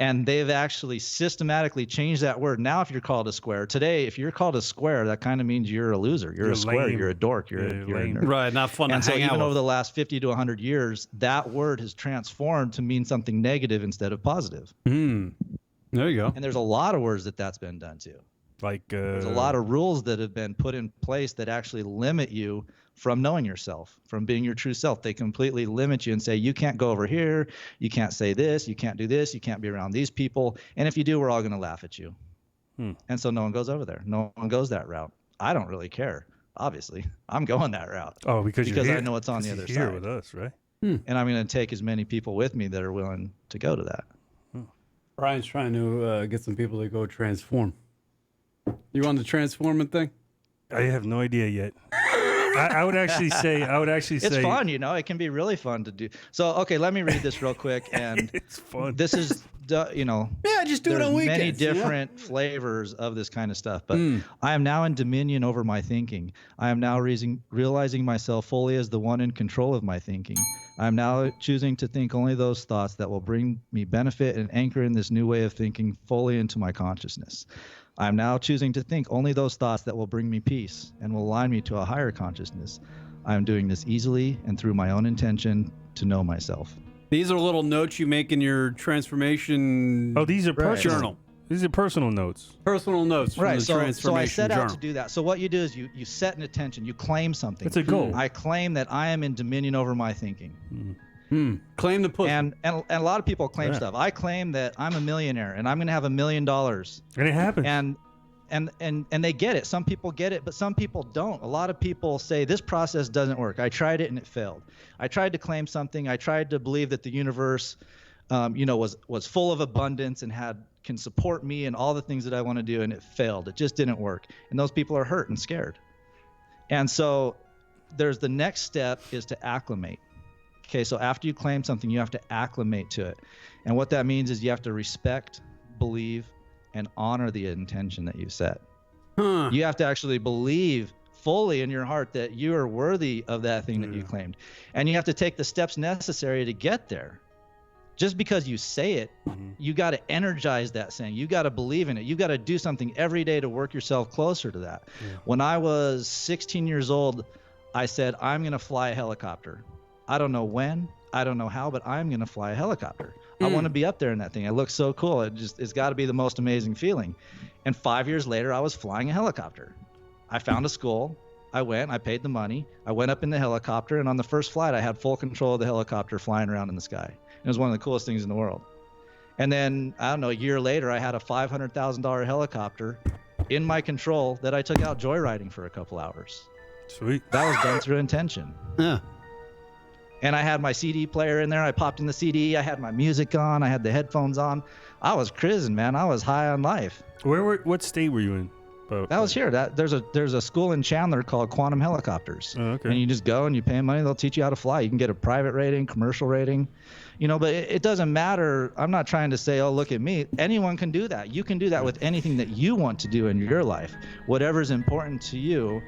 And they've actually systematically changed that word. Now, if you're called a square today, if you're called a square, that kind of means you're a loser. You're a square. lame. You're a dork. You're a nerd. Right, not fun And to so hang out even over with. the last 50 to 100 years, that word has transformed to mean something negative instead of positive. There you go. And there's a lot of words that's been done to. Like There's a lot of rules that have been put in place that actually limit you from knowing yourself, from being your true self. They completely limit you and say, you can't go over here, you can't say this, you can't do this, you can't be around these people. And if you do, we're all going to laugh at you. And so no one goes over there. No one goes that route. I don't really care, obviously. I'm going that route. Oh, because you're here. I know what's on the other You're here side. with us, right? And I'm going to take as many people with me that are willing to go to that. Brian's trying to get some people to go transform. You on the transforming thing? I have no idea yet. I would actually say. It's fun, It can be really fun to do. So, okay, let me read this real quick. And it's fun. This is, Yeah, just do it there's on weekends. many different flavors of this kind of stuff. But I am now in dominion over my thinking. I am now realizing myself fully as the one in control of my thinking. I am now choosing to think only those thoughts that will bring me benefit and anchor in this new way of thinking fully into my consciousness. I am now choosing to think only those thoughts that will bring me peace and will align me to a higher consciousness. I am doing this easily and through my own intention to know myself. These are little notes you make in your transformation. Oh, these are personal. journal. These are personal notes. Personal notes from Right. the So transformation I set out journal. to do that. So what you do is you set an attention. You claim something. That's a goal. I claim that I am in dominion over my thinking. Claim the pussy. And a lot of people claim stuff. I claim that I'm a millionaire and I'm going to have $1 million. And it happens. And they get it. Some people get it, but some people don't. A lot of people say this process doesn't work. I tried it and it failed. I tried to claim something. I tried to believe that the universe, was full of abundance and can support me and all the things that I want to do, and it failed. It just didn't work. And those people are hurt and scared. And so there's the next step is to acclimate. Okay, so after you claim something, you have to acclimate to it. And what that means is you have to respect, believe, and honor the intention that you set. You have to actually believe fully in your heart that you are worthy of that thing that you claimed. And you have to take the steps necessary to get there. Just because you say it, you got to energize that saying. You got to believe in it. You got to do something every day to work yourself closer to that. When I was 16 years old, I said, I'm going to fly a helicopter. I don't know when, I don't know how, but I'm going to fly a helicopter. I want to be up there in that thing. It looks so cool. It's got to be the most amazing feeling. And 5 years later, I was flying a helicopter. I found a school. I went, I paid the money. I went up in the helicopter, and on the first flight, I had full control of the helicopter flying around in the sky. It was one of the coolest things in the world. And then, I don't know, a year later, I had a $500,000 helicopter in my control that I took out joyriding for a couple hours. Sweet. That was done through intention. Yeah. And I had my CD player in there. I popped in the CD. I had my music on. I had the headphones on. I was cruising, man. I was high on life. What state were you in? That was here. There's a school in Chandler called Quantum Helicopters. Oh, okay. And you just go and you pay money. They'll teach you how to fly. You can get a private rating, commercial rating, but it doesn't matter. I'm not trying to say, oh, look at me. Anyone can do that. You can do that with anything that you want to do in your life. Whatever's important to you,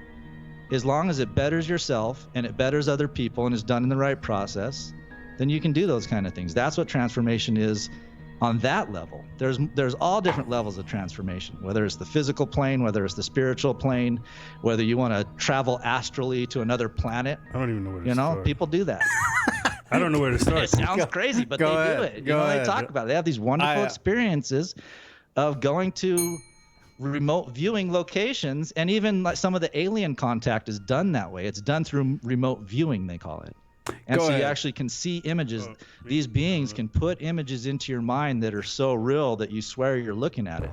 as long as it betters yourself and it betters other people and is done in the right process, then you can do those kind of things. That's what transformation is on that level. There's all different levels of transformation, whether it's the physical plane, whether it's the spiritual plane, whether you want to travel astrally to another planet. I don't even know where to start. People do that. I don't know where to start. It sounds crazy, but they do it. They talk about it. They have these wonderful experiences of going to remote viewing locations, and even like some of the alien contact is done that way. It's done through remote viewing, they call it. And you actually can see images. These beings can put images into your mind that are so real that you swear you're looking at it.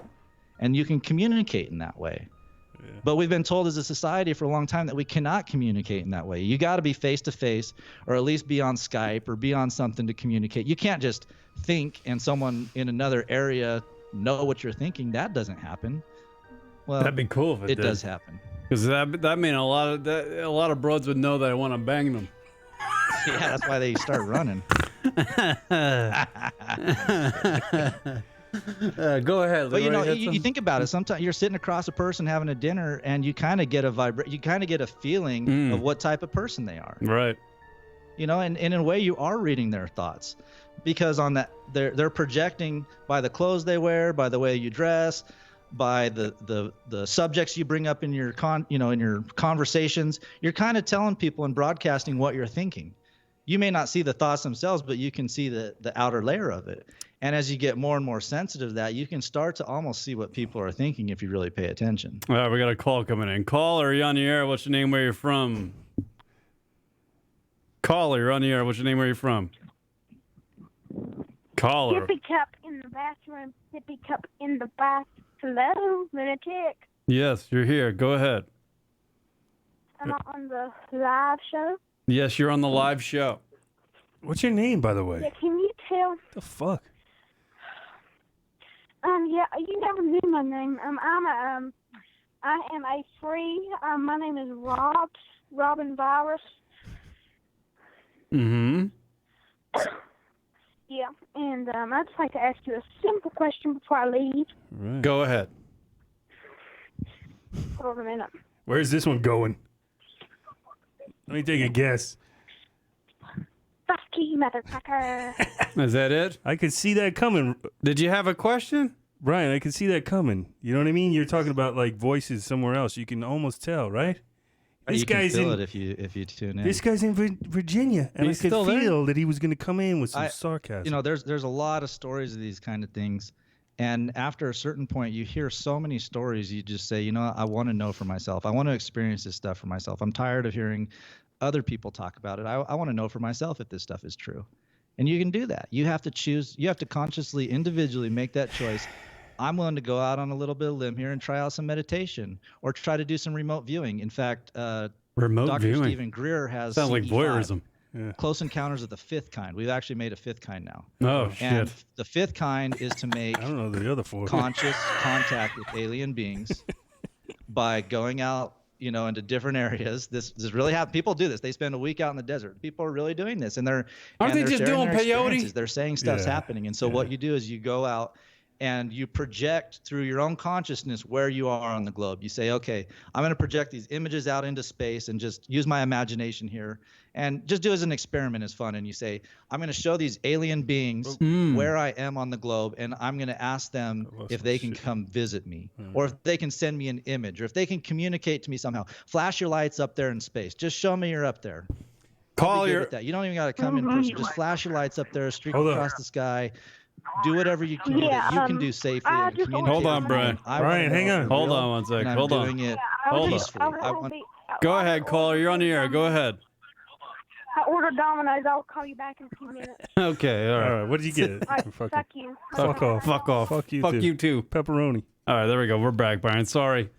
And you can communicate in that way. Yeah. But we've been told as a society for a long time that we cannot communicate in that way. You got to be face to face, or at least be on Skype or be on something to communicate. You can't just think and someone in another area know what you're thinking. That doesn't happen. Well, that'd be cool if it does happen. Because that mean a lot of broads would know that I want to bang them. Yeah, that's why they start running. Go ahead. But you think about it. Sometimes you're sitting across a person having a dinner, and you kind of get a feeling of what type of person they are. Right. And in a way, you are reading their thoughts, because on that they're projecting by the clothes they wear, by the way you dress, by the subjects you bring up in your in your conversations. You're kind of telling people and broadcasting what you're thinking. You may not see the thoughts themselves, but you can see the outer layer of it. And as you get more and more sensitive to that, you can start to almost see what people are thinking if you really pay attention. All right, we got a call coming in. Caller, are you on the air? What's your name? Where you're from? Caller, you're on the air. What's your name? Where you're from? Caller. Sippy cup in the bathroom. Sippy cup in the bath. Hello, Lunatic. Yes, you're here. Go ahead. I'm on the live show. Yes, you're on the live show. What's your name, by the way? Yeah, can you tell? The fuck? Yeah, you never knew my name. I am a free. My name is Robin Virus. Mm-hmm. Yeah, and I'd just like to ask you a simple question before I leave. Right. Go ahead. Hold on a minute. Where's this one going? Let me take a guess. Fuck you, motherfucker. Is that it? I could see that coming. Did you have a question? Brian, I could see that coming. You know what I mean? You're talking about like voices somewhere else. You can almost tell, right? You can feel it if you tune in. This guy's in Virginia, and I could feel that he was going to come in with some sarcasm. There's a lot of stories of these kind of things, and after a certain point, you hear so many stories. You just say, I want to know for myself. I want to experience this stuff for myself. I'm tired of hearing other people talk about it. I want to know for myself if this stuff is true. And you can do that. You have to choose. You have to consciously, individually make that choice. I'm willing to go out on a little bit of limb here and try out some meditation or try to do some remote viewing. In fact, remote Dr. viewing. Stephen Greer has Sounds like CE5, voyeurism. Close Encounters of the Fifth Kind. We've actually made a fifth kind now. Oh, and shit. the fifth kind is to make I don't know the other four. conscious contact with alien beings by going out, into different areas. This really happens. People do this. They spend a week out in the desert. People are really doing this, and they're just sharing doing their peyote? experiences. They're saying stuff's happening, and so what you do is you go out and you project through your own consciousness where you are on the globe. You say, okay, I'm going to project these images out into space and just use my imagination here and just do it as an experiment as fun. And you say, I'm going to show these alien beings where I am on the globe, and I'm going to ask them if they can come visit me or if they can send me an image or if they can communicate to me somehow. Flash your lights up there in space. Just show me you're up there. Call your... that. You don't even got to come in person. Just flash your lights up there, streak across the sky. Do whatever you can that you can do safely and communicate. Hold on, Brian. Brian, hang on. Hold on one second. Hold on. Doing it Hold on. Go ahead, caller. You're on the air. Go ahead. I ordered Domino's. I'll call you back in a few minutes. Okay, all right. What did you get? All right, fuck you. Fuck off. Fuck off. Fuck you Fuck too. you too. Pepperoni. All right, there we go. We're back, Brian. Sorry.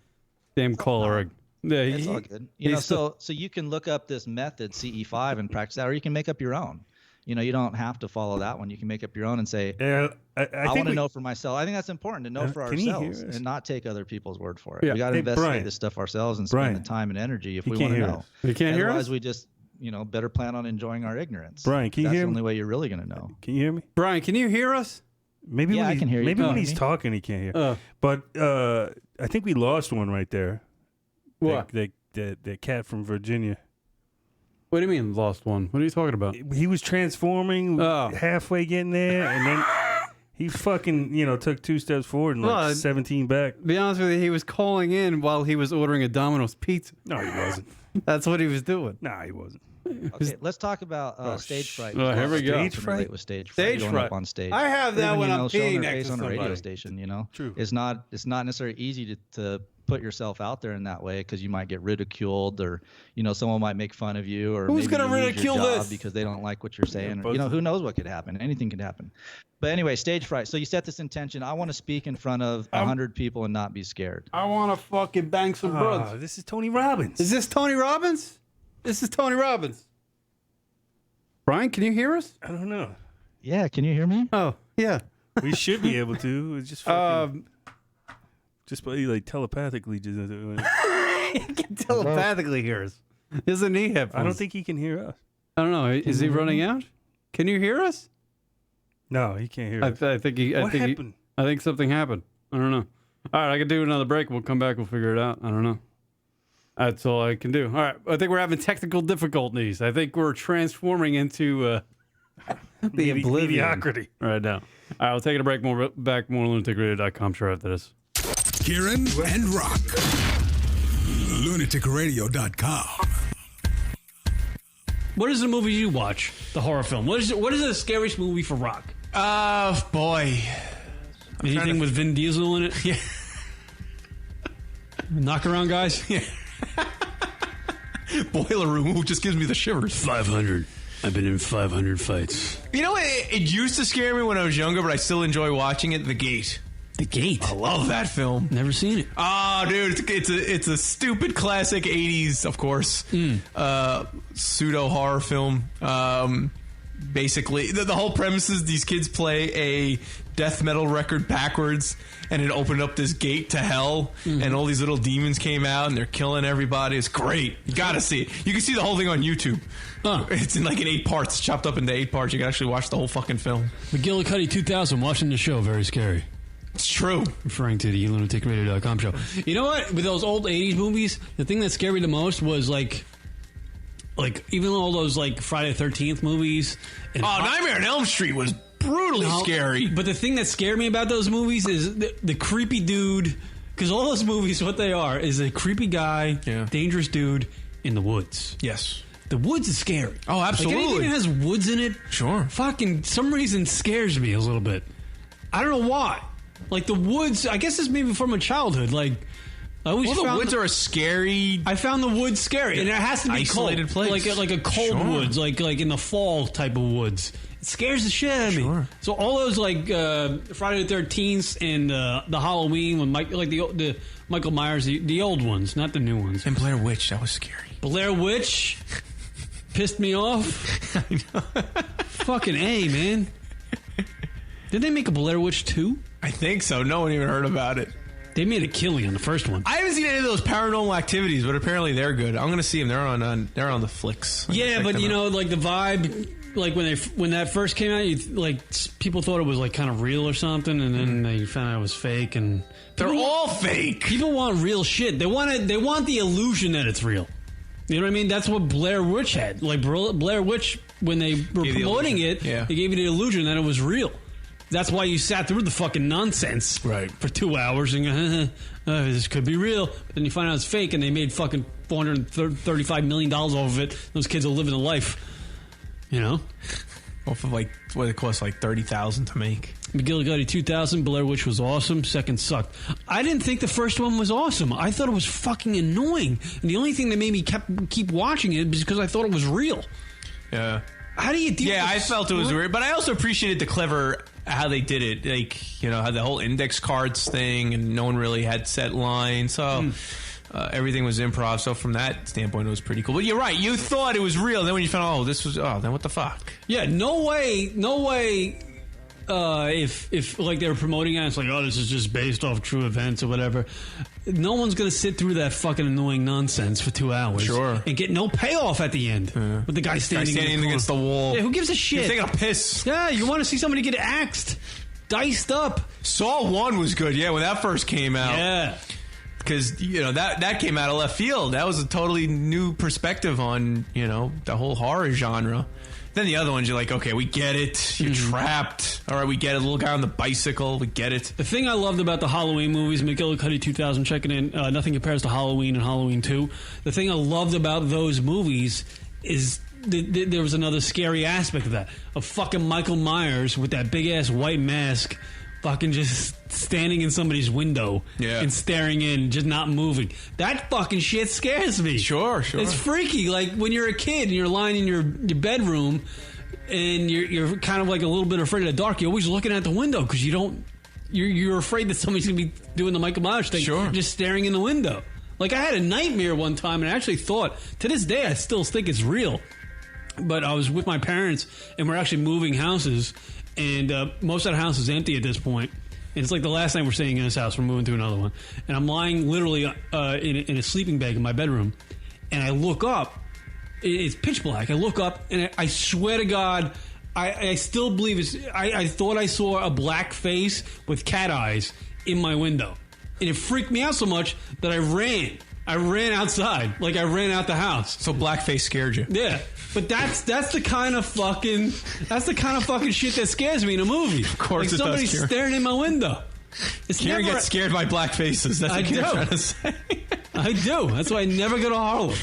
Damn caller. Yeah, It's all good. So you can look up this method, CE5, and practice that, or you can make up your own. You don't have to follow that one. You can make up your own and say, I want to know for myself. I think that's important to know for ourselves and not take other people's word for it. Yeah. We got to investigate this stuff ourselves and spend the time and energy if we want to know. You can't hear us? Otherwise, we just, better plan on enjoying our ignorance. Brian, can you hear me? That's the only way you're really going to know. Can you hear me? Brian, can you hear us? Maybe I can hear you. Maybe Can when you he's hear me? talking, he can't hear. But I think we lost one right there. What? That cat from Virginia. What do you mean lost one? What are you talking about? He was transforming, halfway getting there, and then he fucking, took 2 steps forward and 17 back. Be honest with you, he was calling in while he was ordering a Domino's pizza. No, he wasn't. That's what he was doing. Nah, he wasn't. Okay, let's talk about stage fright. Here we go. Stage fright with stage fright. Stage Going fright. up on stage. I have that Even, when I'm showing peeing your next face to on a radio somebody. station. True. It's not necessarily easy to put yourself out there in that way because you might get ridiculed or someone might make fun of you or Who's maybe gonna you lose ridicule your job this? because they don't like what you're saying. Or, who knows what could happen? Anything could happen. But anyway, stage fright. So you set this intention. I want to speak in front of 100 people and not be scared. I want to fucking bang some broads. This is Tony Robbins. Is this Tony Robbins? This is Tony Robbins. Brian, can you hear us? I don't know. Yeah, can you hear me? Oh, yeah. We should be able to. It's just fucking, just like telepathically. Just, He can telepathically hear us. Isn't he headphones? I don't think he can hear us. I don't know. Is he running out? Can you hear us? No, he can't hear us. I think he. What happened? I think something happened. I don't know. All right, I can do another break. We'll come back. We'll figure it out. I don't know. That's all I can do. All right, I think we're having technical difficulties. I think we're transforming into the oblivion mediocrity right now. All right, we'll take a break. More lunaticradio.com. Sure after this. Kieran and Rock. Lunaticradio.com. What is the movie you watch? The horror film. What is the scariest movie for Rock? Boy. Anything with Vin Diesel in it? Yeah. Knock around guys? Yeah. Boiler Room just gives me the shivers. 500. I've been in 500 fights. It used to scare me when I was younger, but I still enjoy watching it. The Gate. The Gate? I love that film. Never seen it. Oh, dude, it's a stupid classic 80s, of course, pseudo horror film. Basically, the whole premise is these kids play a death metal record backwards, and it opened up this gate to hell, and all these little demons came out, and they're killing everybody. It's great. You gotta see it. You can see the whole thing on YouTube. It's in like in 8 parts, chopped up into 8 parts. You can actually watch the whole fucking film. McGillicuddy 2000, watching the show, very scary. It's true. Referring to the lunaticradio.com show. You know what? With those old 80s movies, the thing that scared me the most was like even all those like Friday the 13th movies. And Nightmare on Elm Street was brutally scary. But the thing that scared me about those movies is the creepy dude. Because all those movies, what they are, is a creepy guy, dangerous dude in the woods. Yes. The woods is scary. Oh, absolutely. Like anything that has woods in it, sure. Fucking some reason scares me a little bit. I don't know why. Like the woods, I guess it's maybe from my childhood. Like I always the woods are a scary. I found the woods scary, and it has to be isolated cold, place. like a cold woods, like in the fall type of woods. scares the shit out of me. So all those like Friday the 13th and the Halloween when the Michael Myers, the old ones, not the new ones. And Blair Witch, that was scary. Blair Witch pissed me off. I know. Fucking A, man. Did they make a Blair Witch 2? I think so. No one even heard about it. They made a killing on the first one. I haven't seen any of those Paranormal Activities, but apparently they're good. I'm going to see them. They're on the flicks. Yeah, but you know, like the vibe, like when that first came out, people thought it was like kind of real or something, and then they found out it was fake. And they're all fake. People want real shit. They want the illusion that it's real. You know what I mean? That's what Blair Witch had. Like Blair Witch, when they were promoting it, they gave you the illusion that it was real. That's why you sat through the fucking nonsense for 2 hours and this could be real. But then you find out it's fake, and they made fucking $435 million off of it. Those kids are living a life, you know? Off of like what it cost, like $30,000 to make. McGillicuddy 2000, Blair Witch was awesome. Second sucked. I didn't think the first one was awesome. I thought it was fucking annoying. And the only thing that made me keep watching it was because I thought it was real. Yeah. How do you deal with I felt it was weird, but I also appreciated the clever how they did it. Like, you know, had the whole index cards thing, and no one really had set lines. So everything was improv. So from that standpoint, it was pretty cool. But you're right. You thought it was real. Then when you found, then what the fuck? Yeah, no way. If like they were promoting it, it's like, this is just based off true events or whatever. No one's gonna sit through that fucking annoying nonsense for 2 hours, and get no payoff at the end with the guy standing against the wall. Yeah, who gives a shit? You're taking a piss. Yeah, you want to see somebody get axed, diced up. Saw 1 was good. Yeah, when that first came out. Yeah. Because, you know, that came out of left field. That was a totally new perspective on, you know, the whole horror genre. Then the other ones, you're like, okay, we get it. You're trapped. All right, we get it. The little guy on the bicycle, we get it. The thing I loved about the Halloween movies, McGillicuddy 2000 checking in, nothing compares to Halloween and Halloween 2. The thing I loved about those movies is there was another scary aspect of that. Of fucking Michael Myers with that big-ass white mask fucking just standing in somebody's window and staring in, just not moving. That fucking shit scares me. Sure. It's freaky. Like when you're a kid and you're lying in your bedroom and you're kind of like a little bit afraid of the dark, you're always looking at the window because you're afraid that somebody's going to be doing the Michael Myers thing, just staring in the window. Like I had a nightmare one time, and I actually thought, to this day, I still think it's real. But I was with my parents, and we're actually moving houses, and most of the house is empty at this point. And it's like the last night we're staying in this house. We're moving to another one. And I'm lying literally in a sleeping bag in my bedroom. And I look up. It's pitch black. I look up, and I swear to God, I still believe it's... I thought I saw a black face with cat eyes in my window. And it freaked me out so much that I ran. I ran outside. Like, I ran out the house. So blackface scared you. Yeah. But that's the kind of fucking shit that scares me in a movie. Of course, like somebody's staring in my window. Kieran gets scared by black faces. That's what you're trying to say. I do. That's why I never go to Harlem.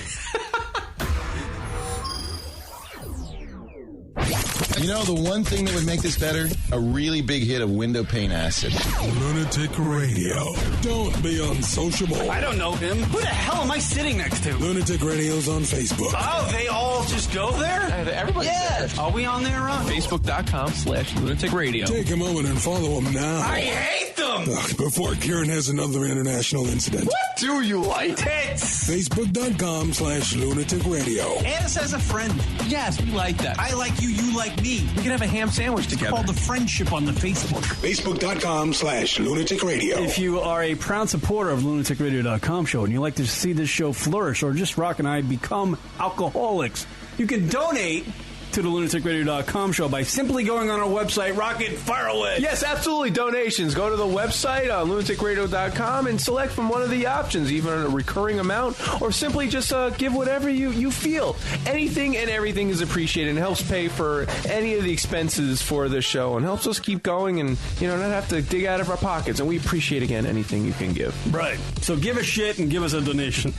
You know, the one thing that would make this better? A really big hit of window pane acid. Lunatic Radio. Don't be unsociable. I don't know him. Who the hell am I sitting next to? Lunatic Radio's on Facebook. Oh, they all just go there? Everybody does. Are we on there, Ron? Facebook.com/Lunatic Radio. Take a moment and follow them now. I hate them! Before Kieran has another international incident. What do you like? Tits! Facebook.com/Lunatic Radio. Add us as a friend. Yes, we like that. I like you, you like me. We can have a ham sandwich It's together. called the friendship on the Facebook. Facebook.com/Lunatic Radio. If you are a proud supporter of lunaticradio.com show and you like to see this show flourish, or just Rock and I become alcoholics, you can donate to the lunaticradio.com show by simply going on our website. Rocket, fire away. Yes, absolutely. Donations. Go to the website, lunaticradio.com, and select from one of the options, either a recurring amount or simply just give whatever you feel. Anything and everything is appreciated and helps pay for any of the expenses for the show and helps us keep going and, you know, not have to dig out of our pockets. And we appreciate, again, anything you can give. Right. So give a shit and give us a donation.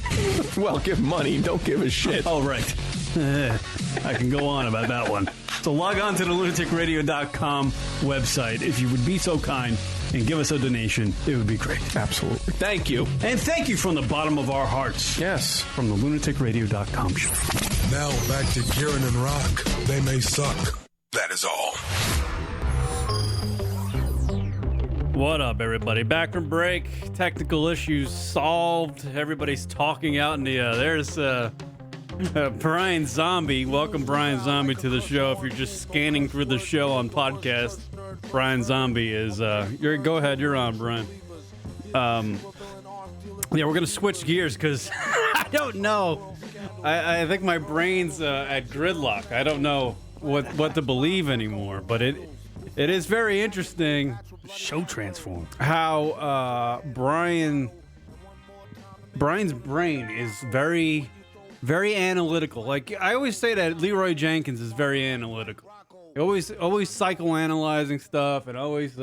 Well, give money. Don't give a shit. Oh, right. I can go on about that one. So log on to the lunaticradio.com website if you would be so kind and give us a donation. It would be great. Absolutely. Thank you. And thank you from the bottom of our hearts. Yes. From the lunaticradio.com show. Now back to Kieran and Rock. They may suck, That is all. What up, everybody? Back from break. Technical issues solved. Everybody's talking out in the there's Brine Zombie. Welcome, Brine Zombie, to the show. If you're just scanning through the show on podcast, Brine Zombie is go ahead, you're on, Brine. Yeah, we're gonna switch gears because I don't know. I think my brain's at gridlock. I don't know what to believe anymore. But it is very interesting. Show transform. How Brian's brain is very, very analytical. Like I always say that Leroy Jenkins is very analytical. Always psychoanalyzing stuff and always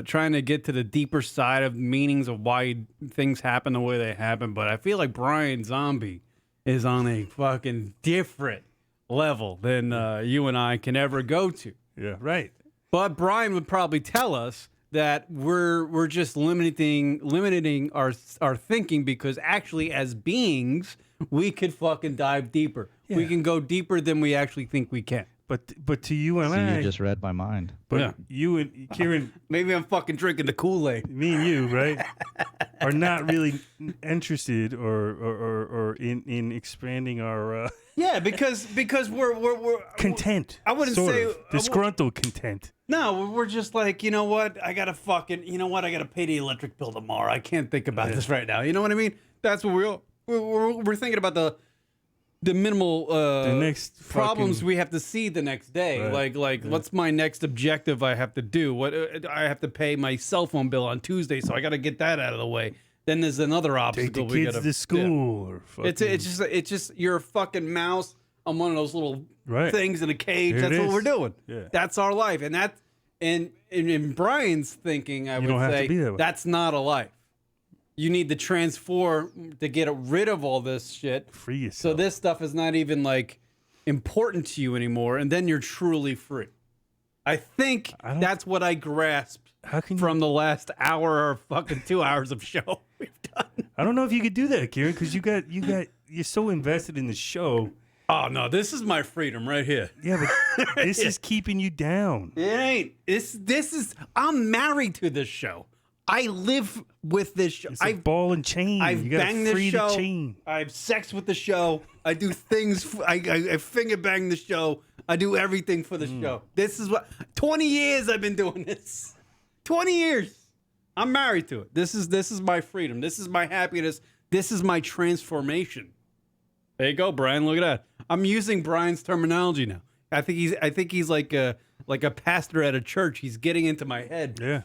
trying to get to the deeper side of meanings of why things happen the way they happen. But I feel like Brine Zombie is on a fucking different level than you and I can ever go to. Yeah, right. But Brian would probably tell us that we're just limiting our thinking because actually as beings we could fucking dive deeper. Yeah. We can go deeper than we actually think we can. But to you and I, you just read my mind. But yeah. You and Kieran, maybe I'm fucking drinking the Kool-Aid. Me and you, right, are not really interested or in expanding our. Yeah, because we're content. I wouldn't say disgruntled content. No, we're just like, you know what? I gotta pay the electric bill tomorrow. I can't think about this right now. You know what I mean? That's what we're thinking about the minimal the next problems we have to see the next day. Right. Like what's my next objective I have to do? What I have to pay my cell phone bill on Tuesday, so I got to get that out of the way. Then there's another obstacle. Take the kids to school. Or it's just you're a fucking mouse on one of those little things in a cage. That's what we're doing. Yeah. That's our life, and that's in Brian's thinking, I would say that's not a life. You need to transform to get rid of all this shit. Free yourself. So this stuff is not even like important to you anymore, and then you're truly free. I think that's what I grasped from the last hour or fucking 2 hours of show we've done. I don't know if you could do that, Kieran, because you're so invested in the show. Oh no, this is my freedom right here. Yeah, but this is keeping you down. It ain't. This is. I'm married to this show. I live with this show. It's a ball and chain. I've banged this show. I have sex with the show. I do things. I finger bang the show. I do everything for the show. This is what 20 years I've been doing this. 20 years. I'm married to it. This is my freedom. This is my happiness. This is my transformation. There you go, Brian. Look at that. I'm using Brian's terminology now. I think he's like a pastor at a church. He's getting into my head. Yeah.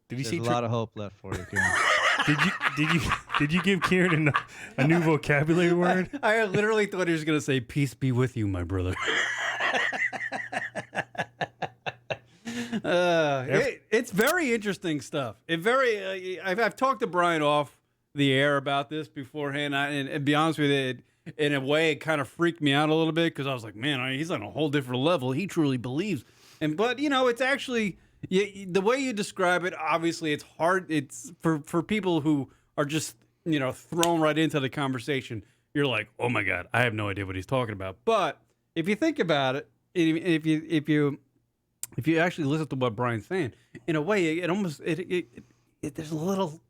There's a lot of hope left for you, Kieran. Did you give Kieran a new vocabulary word? I literally thought he was going to say, "Peace be with you, my brother." It's very interesting stuff. I've talked to Brian off the air about this beforehand, and to be honest with you, in a way, it kind of freaked me out a little bit because I was like, man, he's on a whole different level. He truly believes, but it's actually. The way you describe it, obviously, it's hard. It's for people who are just thrown right into the conversation. You're like, oh my god, I have no idea what he's talking about. But if you think about it, if you actually listen to what Brian's saying, in a way, it almost there's a little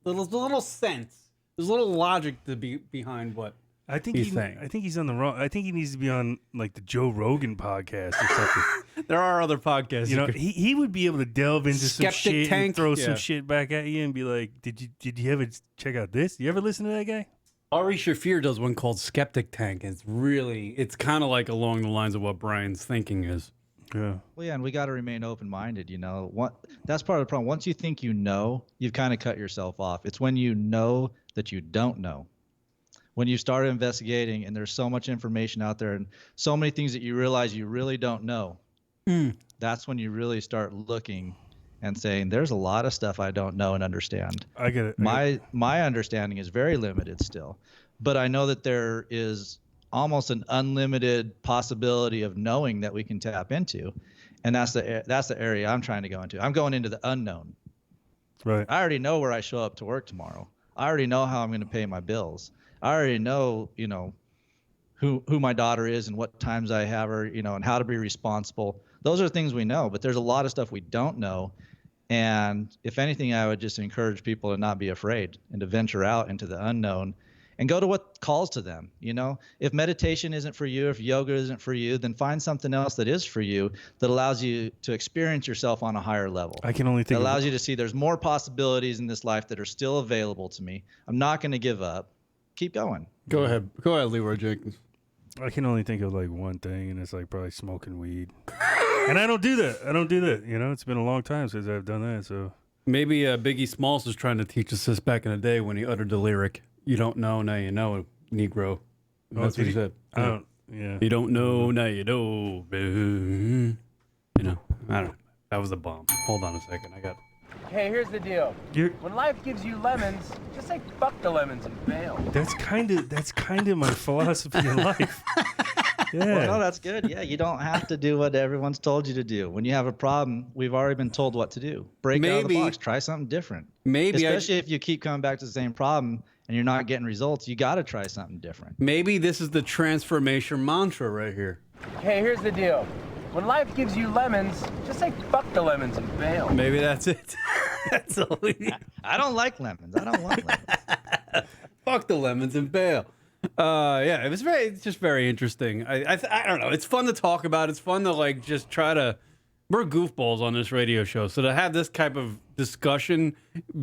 sense, there's a little logic to be behind what. I think he's on the wrong. I think he needs to be on like the Joe Rogan podcast or something. There are other podcasts. He would be able to delve into some shit and throw some shit back at you and be like, "Did you ever check out this? You ever listen to that guy?" Ari Shaffir does one called Skeptic Tank. It's kind of like along the lines of what Brian's thinking is. Yeah. Well, yeah, and we got to remain open-minded. That's part of the problem. Once you think you know, you've kind of cut yourself off. It's when you know that you don't know. When you start investigating and there's so much information out there and so many things that you realize you really don't know, that's when you really start looking and saying, there's a lot of stuff I don't know and understand. I get it. My understanding is very limited still, but I know that there is almost an unlimited possibility of knowing that we can tap into, and that's the area I'm trying to go into. I'm going into the unknown. Right. I already know where I show up to work tomorrow. I already know how I'm going to pay my bills. I already know, who my daughter is and what times I have her, and how to be responsible. Those are things we know, but there's a lot of stuff we don't know. And if anything, I would just encourage people to not be afraid and to venture out into the unknown and go to what calls to them. If meditation isn't for you, if yoga isn't for you, then find something else that is for you that allows you to experience yourself on a higher level. I can only think that allows you to see there's more possibilities in this life that are still available to me. I'm not going to give up. Keep going. Go ahead, Leroy Jenkins. I can only think of like one thing, and it's like probably smoking weed. And I don't do that. It's been a long time since I've done that. So maybe Biggie Smalls was trying to teach us this back in the day when he uttered the lyric, "You don't know, now you know, Negro." That's what he said. Yeah. You don't know, now you know. I don't know. That was a bomb. Hold on a second. Hey, here's the deal. When life gives you lemons, just say fuck the lemons and bail. That's kind of my philosophy in life. Yeah. Well, no, that's good. Yeah, you don't have to do what everyone's told you to do. When you have a problem, we've already been told what to do. Break out of the box. Try something different. Especially if you keep coming back to the same problem and you're not getting results, you got to try something different. Maybe this is the transformation mantra right here. Hey, here's the deal. When life gives you lemons, just say fuck the lemons and bail. Maybe that's it. That's all we need. I don't like lemons. I don't want lemons. Fuck the lemons and bail. Yeah, it's just very interesting. I don't know. It's fun to talk about. It's fun to just try to. We're goofballs on this radio show, so to have this type of discussion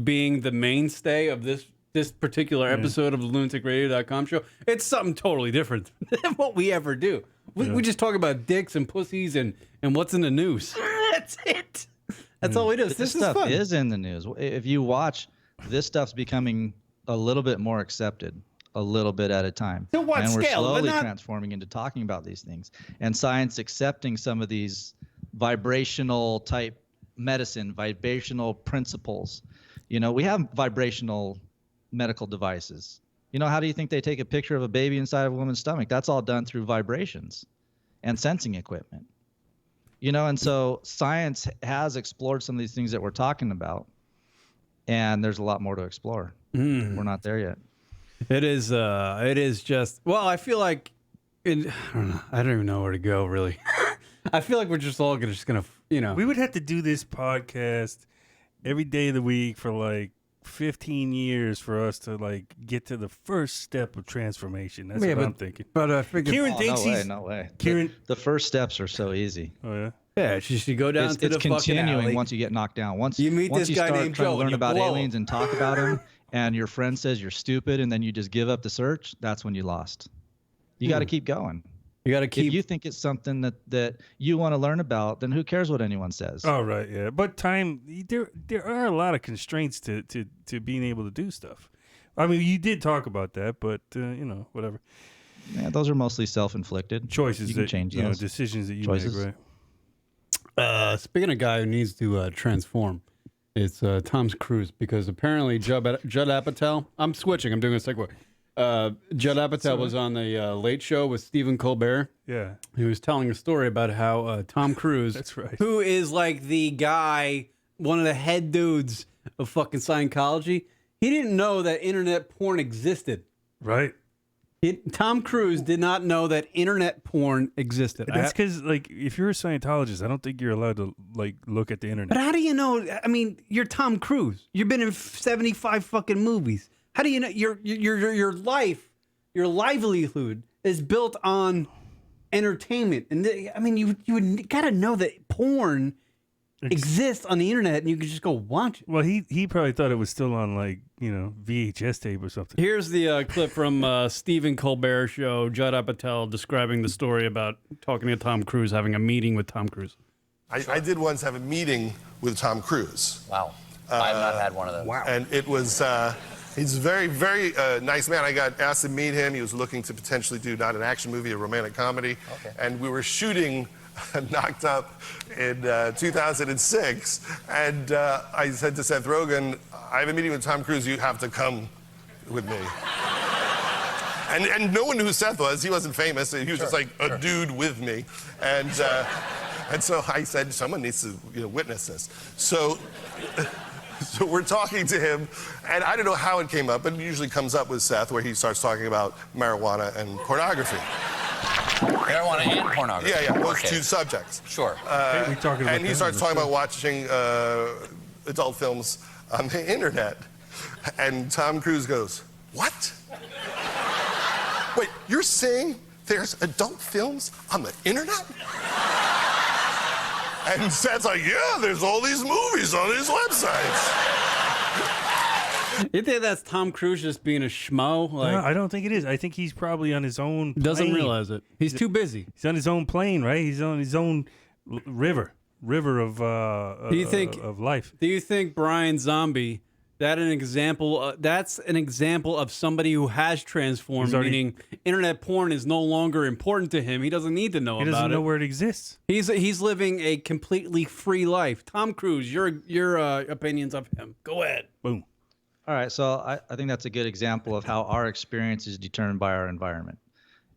being the mainstay of this particular episode of the lunaticradio.com show, it's something totally different than what we ever do. We just talk about dicks and pussies and what's in the news. That's it. That's all we do. This stuff is fun. Is in the news. If you watch, this stuff's becoming a little bit more accepted, a little bit at a time. To what and scale? We're slowly transforming into talking about these things. And science accepting some of these vibrational type medicine, vibrational principles. We have vibrational medical devices. How do you think they take a picture of a baby inside of a woman's stomach? That's all done through vibrations and sensing equipment. And so science has explored some of these things that we're talking about, and there's a lot more to explore. We're not there yet. It is just, well, I feel like, I don't know. I don't even know where to go, really. I feel like we're just all going to, We would have to do this podcast every day of the week for 15 years for us to get to the first step of transformation. That's what I'm thinking. But I figured Kieran thinks no way. Kieran, the first steps are so easy. Oh yeah. Yeah, she should go down to the fucking alley. It's continuing once you get knocked down. Once you meet once this you guy start named trying Joe to learn and you about blow aliens and talk about them, and your friend says you're stupid, and then you just give up the search, that's when you lost. You got to keep going. You got to keep. If you think it's something that you want to learn about, then who cares what anyone says? Oh right, yeah. But time, there are a lot of constraints to being able to do stuff. I mean, you did talk about that, but whatever. Yeah, those are mostly self-inflicted choices. You can change those. Decisions that you Choices. make, right? Speaking of guy who needs to transform, it's Tom Cruise, because apparently Judd Apatow. I'm switching. I'm doing a segue. Judd Apatow was on the Late Show with Stephen Colbert. Yeah. He was telling a story about how Tom Cruise, That's right. who is the guy, one of the head dudes of fucking Scientology, he didn't know that internet porn existed. Right. Tom Cruise did not know that internet porn existed. That's because, if you're a Scientologist, I don't think you're allowed to look at the internet. But how do you know? I mean, you're Tom Cruise. You've been in 75 fucking movies. How do you know your life, your livelihood is built on entertainment? And you would gotta know that porn exists on the internet, and you can just go watch it. Well, he probably thought it was still on VHS tape or something. Here's the clip from Stephen Colbert show. Judd Apatow describing the story about talking to Tom Cruise, having a meeting with Tom Cruise. I did once have a meeting with Tom Cruise. Wow. I have not had one of those. Wow. And it was, he's a very, very nice man. I got asked to meet him. He was looking to potentially do not an action movie, a romantic comedy. Okay. And we were shooting Knocked Up in 2006. And I said to Seth Rogen, I have a meeting with Tom Cruise. You have to come with me. And no one knew who Seth was. He wasn't famous. He was just a dude with me. And so I said, someone needs to witness this. So we're talking to him, and I don't know how it came up, but it usually comes up with Seth, where he starts talking about marijuana and pornography. Marijuana and pornography. Yeah, those Okay. two subjects. Sure. And he starts talking about watching adult films on the internet. And Tom Cruise goes, "What? Wait, you're saying there's adult films on the internet?" And Seth's like, "Yeah, there's all these movies on these websites." You think that's Tom Cruise just being a schmo? Like, No, I don't think it is. I think he's probably on his own plane. Doesn't realize it. He's too busy. He's on his own plane, right? He's on his own river of of life. Do you think Brine Zombie? That's an example of somebody who has transformed, meaning internet porn is no longer important to him. He doesn't need to know about it. He doesn't know where it exists. He's living a completely free life. Tom Cruise, your opinions of him. Go ahead. Boom. All right, so I think that's a good example of how our experience is determined by our environment.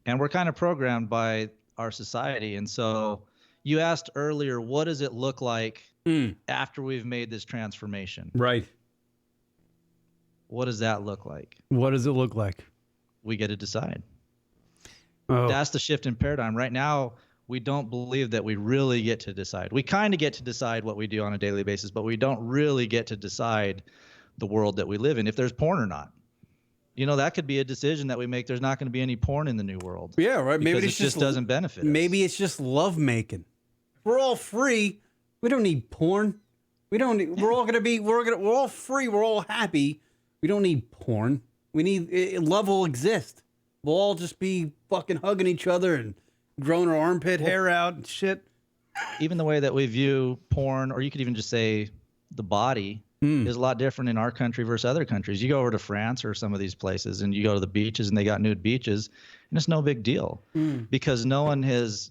And we're kind of programmed by our society. And so you asked earlier, what does it look like after we've made this transformation? Right. What does that look like? What does it look like? We get to decide. Oh. That's the shift in paradigm. Right now, we don't believe that we really get to decide. We kind of get to decide what we do on a daily basis, but we don't really get to decide the world that we live in, if there's porn or not. You know, that could be a decision that we make. There's not going to be any porn in the new world. Yeah, right. Maybe it just doesn't benefit us. Maybe it's just love making. We're all free. We don't need porn. We don't need, we're all free. We're all happy. We don't need porn. We need love will exist. We'll all just be fucking hugging each other and growing our armpit hair out and shit. Even the way that we view porn, or you could even just say the body, is a lot different in our country versus other countries. You go over to France or some of these places and you go to the beaches and they got nude beaches and it's no big deal because no one has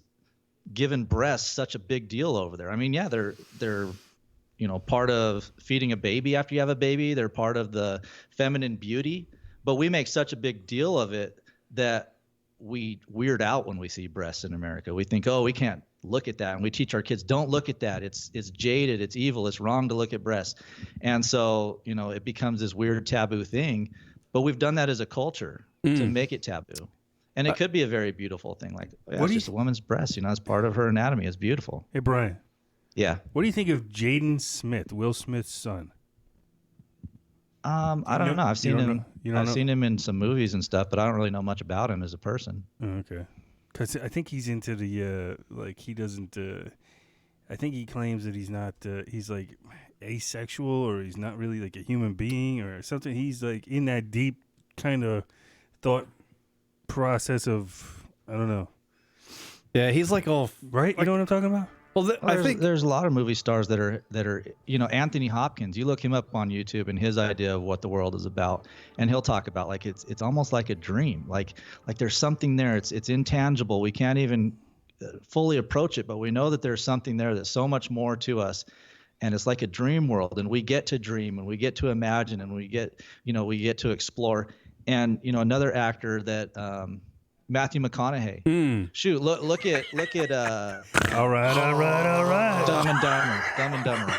given breasts such a big deal over there. I mean, yeah, they're part of feeding a baby after you have a baby. They're part of the feminine beauty, but we make such a big deal of it that we weird out when we see breasts in America. We think, oh, we can't look at that. And we teach our kids, don't look at that. It's jaded. It's evil. It's wrong to look at breasts. And so, it becomes this weird taboo thing, but we've done that as a culture to make it taboo. And it could be a very beautiful thing. Like, it's just a woman's breast, it's part of her anatomy. It's beautiful. Hey, Brian. Yeah. What do you think of Jaden Smith, Will Smith's son? I don't know. I've seen him. I've seen him in some movies and stuff, but I don't really know much about him as a person. Oh, okay. Because I think he's into the he doesn't. I think he claims that he's not. He's like asexual, or he's not really like a human being, or something. He's like in that deep kind of thought process of I don't know. Yeah, he's like all right. You know what I'm talking about? Well, I think there's a lot of movie stars that are Anthony Hopkins. You look him up on YouTube and his idea of what the world is about, and he'll talk about like it's almost like a dream. Like there's something there. It's intangible. We can't even fully approach it, but we know that there's something there that's so much more to us, and it's like a dream world. And we get to dream, and we get to imagine, and we get to explore. And another actor that. Matthew McConaughey. Shoot, look at. All right. Dumb and Dumber.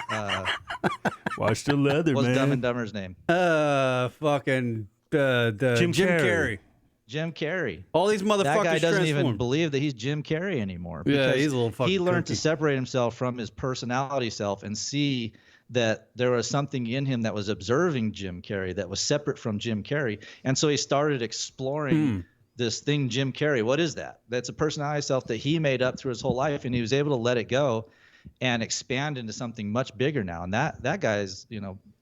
Watch the leather, What's man. Dumb and Dumber's name? Fucking Jim Carrey. Jim Carrey. All these motherfuckers. That guy doesn't even transformed. believe that he's Jim Carrey anymore. Yeah, because he's a little fucking. He learned to kooky. separate himself from his personality self and see that there was something in him that was observing Jim Carrey that was separate from Jim Carrey, and so he started exploring. This thing, Jim Carrey, what is that? That's a personality self that he made up through his whole life, and he was able to let it go and expand into something much bigger now. And that guy's,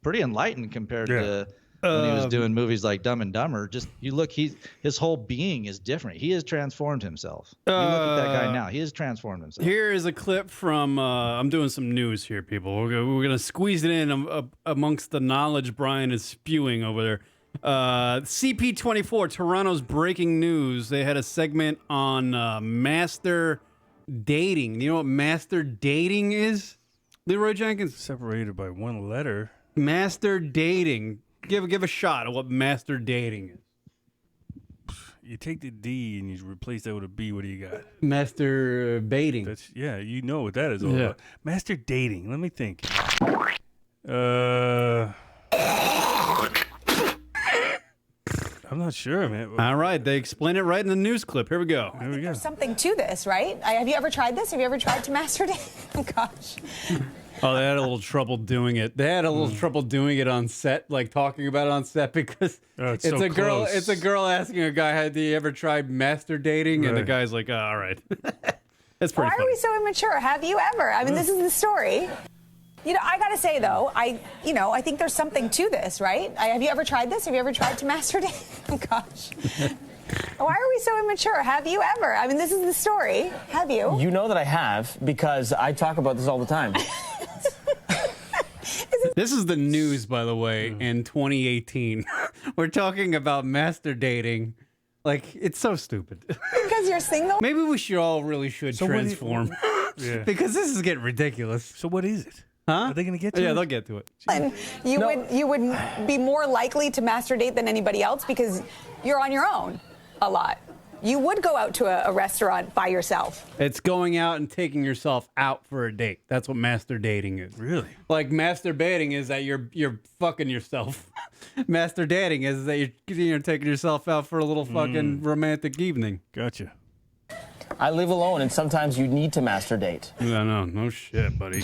pretty enlightened compared to when he was doing movies like Dumb and Dumber. Just you look, his whole being is different. He has transformed himself. You look at that guy now; he has transformed himself. Here is a clip from. I'm doing some news here, people. We're gonna squeeze it in amongst the knowledge Brian is spewing over there. CP24, Toronto's breaking news. They had a segment on master dating. You know what master dating is? Leroy Jenkins? Separated by one letter. Master dating. Give a shot at what master dating is. You take the D and you replace that with a B. What do you got? Master baiting. You know what that is all about. Master dating. Let me think. I'm not sure, man. All right, they explain it right in the news clip. Here we go. Here we go. There's something to this, right? Have you ever tried this? Have you ever tried to masturbate? Oh, gosh. Oh, they had a little trouble doing it. They had a little trouble doing it on set, like talking about it on set, because it's it's so a girl. close. It's a girl asking a guy, "Had you ever tried master dating?" And the Right. guy's like, "All right." That's pretty Why funny. are we so immature? Have you ever? I mean, this is the story. You know, I gotta say though, I think there's something to this, right? Have you ever tried this? Have you ever tried to masturbate? Oh gosh. Why are we so immature? Have you ever? I mean, this is the story. Have you? You know that I have because I talk about this all the time. This is the news, by the way, in 2018. We're talking about master dating. Like, it's so stupid. Because you're single? Maybe we should all really should So what do you- transform. Yeah. Because this is getting ridiculous. So what is it? Huh? Are they going to get to Yeah, it? they'll get to it. And you would be more likely to masturbate than anybody else because you're on your own a lot. You would go out to a restaurant by yourself. It's going out and taking yourself out for a date. That's what master dating is. Really? Like masturbating is that you're fucking yourself. Master dating is that you're taking yourself out for a little fucking romantic evening. Gotcha. I live alone, and sometimes you need to masturbate. No shit, buddy.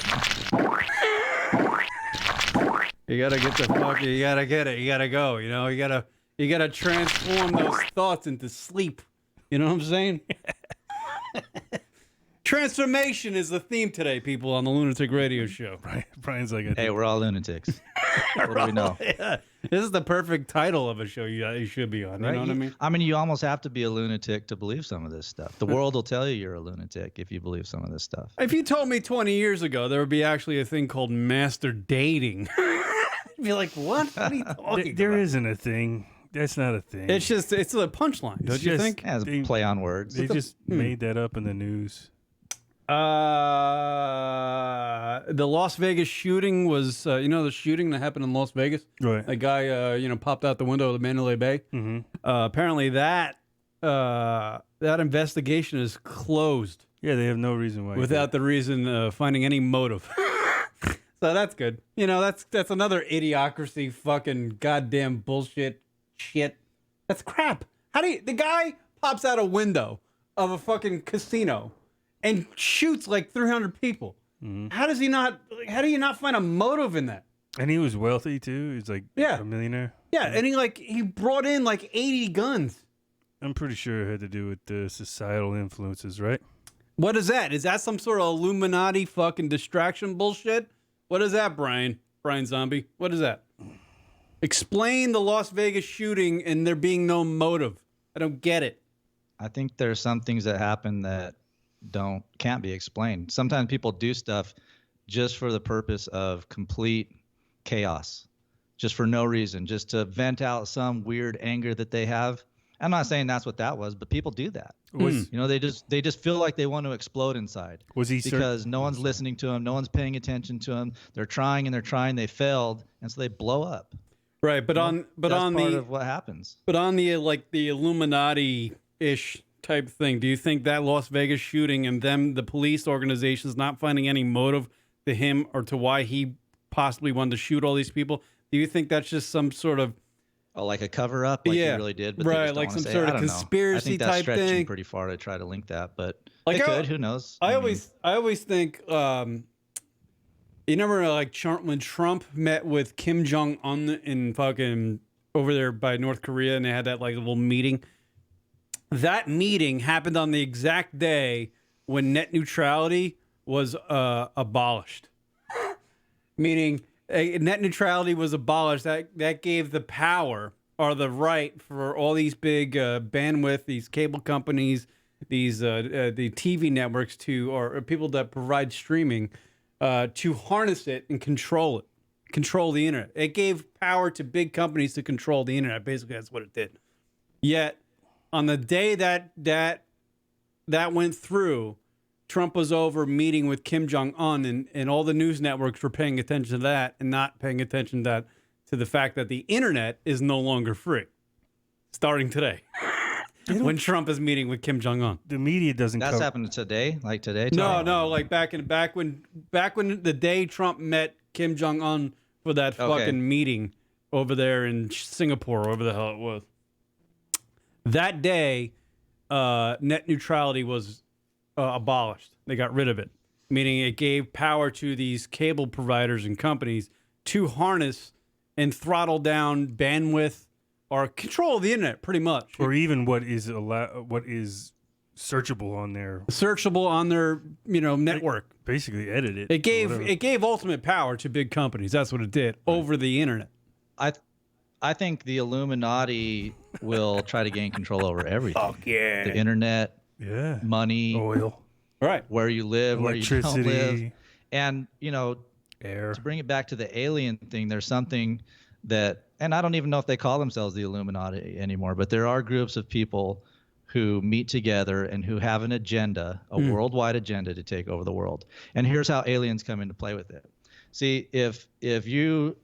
You gotta get the fuck. You gotta get it. You gotta go. You know. You gotta transform those thoughts into sleep. You know what I'm saying? Transformation is the theme today, people, on the Lunatic Radio Show. Brian's like, Hey, we're all lunatics. What do we know? Yeah. This is the perfect title of a show you should be on. You know what I mean? I mean, you almost have to be a lunatic to believe some of this stuff. The world will tell you you're a lunatic if you believe some of this stuff. If you told me 20 years ago there would be actually a thing called master dating, I'd be like, what? What are you talking there about? isn't a thing. That's not a thing. It's just, it's a punchline, don't you think? Yeah, it's a play on words. They just made that up in the news. The Las Vegas shooting was, the shooting that happened in Las Vegas? Right. A guy, popped out the window of the Mandalay Bay. Mm-hmm. Apparently that investigation is closed. Yeah, they have no reason why. Without the reason finding any motive. So that's good. That's another idiocracy fucking goddamn bullshit shit. That's crap. The guy pops out a window of a fucking casino and shoots like 300 people. Mm-hmm. How do you not find a motive in that? And he was wealthy too. He's like a millionaire. Yeah, and he brought in like 80 guns. I'm pretty sure it had to do with the societal influences, right? What is that? Is that some sort of Illuminati fucking distraction bullshit? What is that, Brine Zombie? What is that? Explain the Las Vegas shooting and there being no motive. I don't get it. I think there's some things that happen that can't be explained. Sometimes people do stuff just for the purpose of complete chaos, just for no reason, just to vent out some weird anger that they have. I'm not saying that's what that was, but people do that. They just feel like they want to explode inside. Was he because no one's listening to them, no one's paying attention to them. They're trying and they're trying, they failed, and so they blow up. Right, but that's on part the of what happens. But on the the Illuminati-ish type thing, do you think that Las Vegas shooting and the police organizations not finding any motive to him or to why he possibly wanted to shoot all these people, do you think that's just some sort of like a cover up, like he really did, but they right, just don't like wanna some say it? sort I of don't know. conspiracy I think that's type stretching thing? pretty far to try to link that, but Like it could. Who knows? I always think, you remember like when Trump met with Kim Jong Un in fucking over there by North Korea, and they had that like little meeting. That meeting happened on the exact day when net neutrality was abolished. Meaning, net neutrality was abolished. That gave the power or the right for all these big bandwidth, these cable companies, these the TV networks or people that provide streaming to harness it and control the internet. It gave power to big companies to control the internet. Basically, that's what it did. Yet, on the day that went through, Trump was over meeting with Kim Jong Un, and all the news networks were paying attention to that and not paying attention to the fact that the internet is no longer free, starting today. When Trump is meeting with Kim Jong Un, the media doesn't. That's happened today, like today. No, like back when the day Trump met Kim Jong Un for that fucking meeting over there in Singapore, wherever the hell it was. That day, net neutrality was abolished. They got rid of it, meaning it gave power to these cable providers and companies to harness and throttle down bandwidth or control the internet, pretty much. Or even what is searchable on their network. Basically, edit it. It gave ultimate power to big companies. That's what it did over the internet. I think the Illuminati will try to gain control over everything. Fuck yeah. The internet, money, oil, right? Where you live, where you don't electricity, live, and air. To bring it back to the alien thing, there's something that, and I don't even know if they call themselves the Illuminati anymore, but there are groups of people who meet together and who have an agenda, a worldwide agenda to take over the world. And here's how aliens come into play with it. See, if you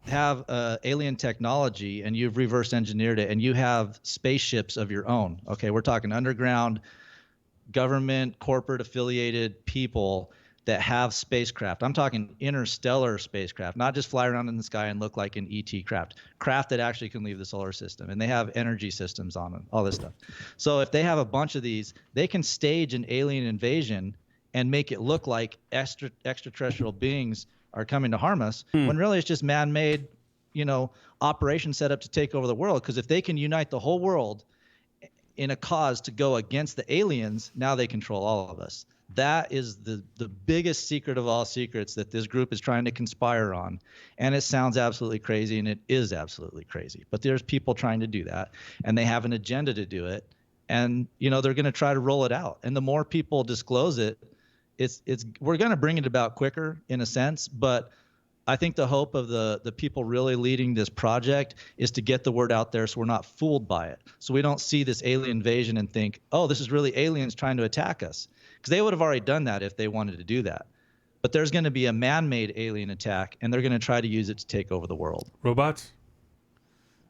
have alien technology and you've reverse engineered it and you have spaceships of your own, okay, we're talking underground, government, corporate affiliated people that have spacecraft. I'm talking interstellar spacecraft, not just fly around in the sky and look like an ET craft that actually can leave the solar system. And they have energy systems on them, all this stuff. So if they have a bunch of these, they can stage an alien invasion and make it look like extraterrestrial beings are coming to harm us, when really it's just man-made, operation set up to take over the world. Because if they can unite the whole world in a cause to go against the aliens, now they control all of us. That is the biggest secret of all secrets that this group is trying to conspire on. And it sounds absolutely crazy, and it is absolutely crazy. But there's people trying to do that, and they have an agenda to do it. And, they're going to try to roll it out. And the more people disclose it, we're going to bring it about quicker in a sense. But I think the hope of the people really leading this project is to get the word out there so we're not fooled by it. So we don't see this alien invasion and think, oh, this is really aliens trying to attack us. Because they would have already done that if they wanted to do that. But there's going to be a man-made alien attack, and they're going to try to use it to take over the world. Robots?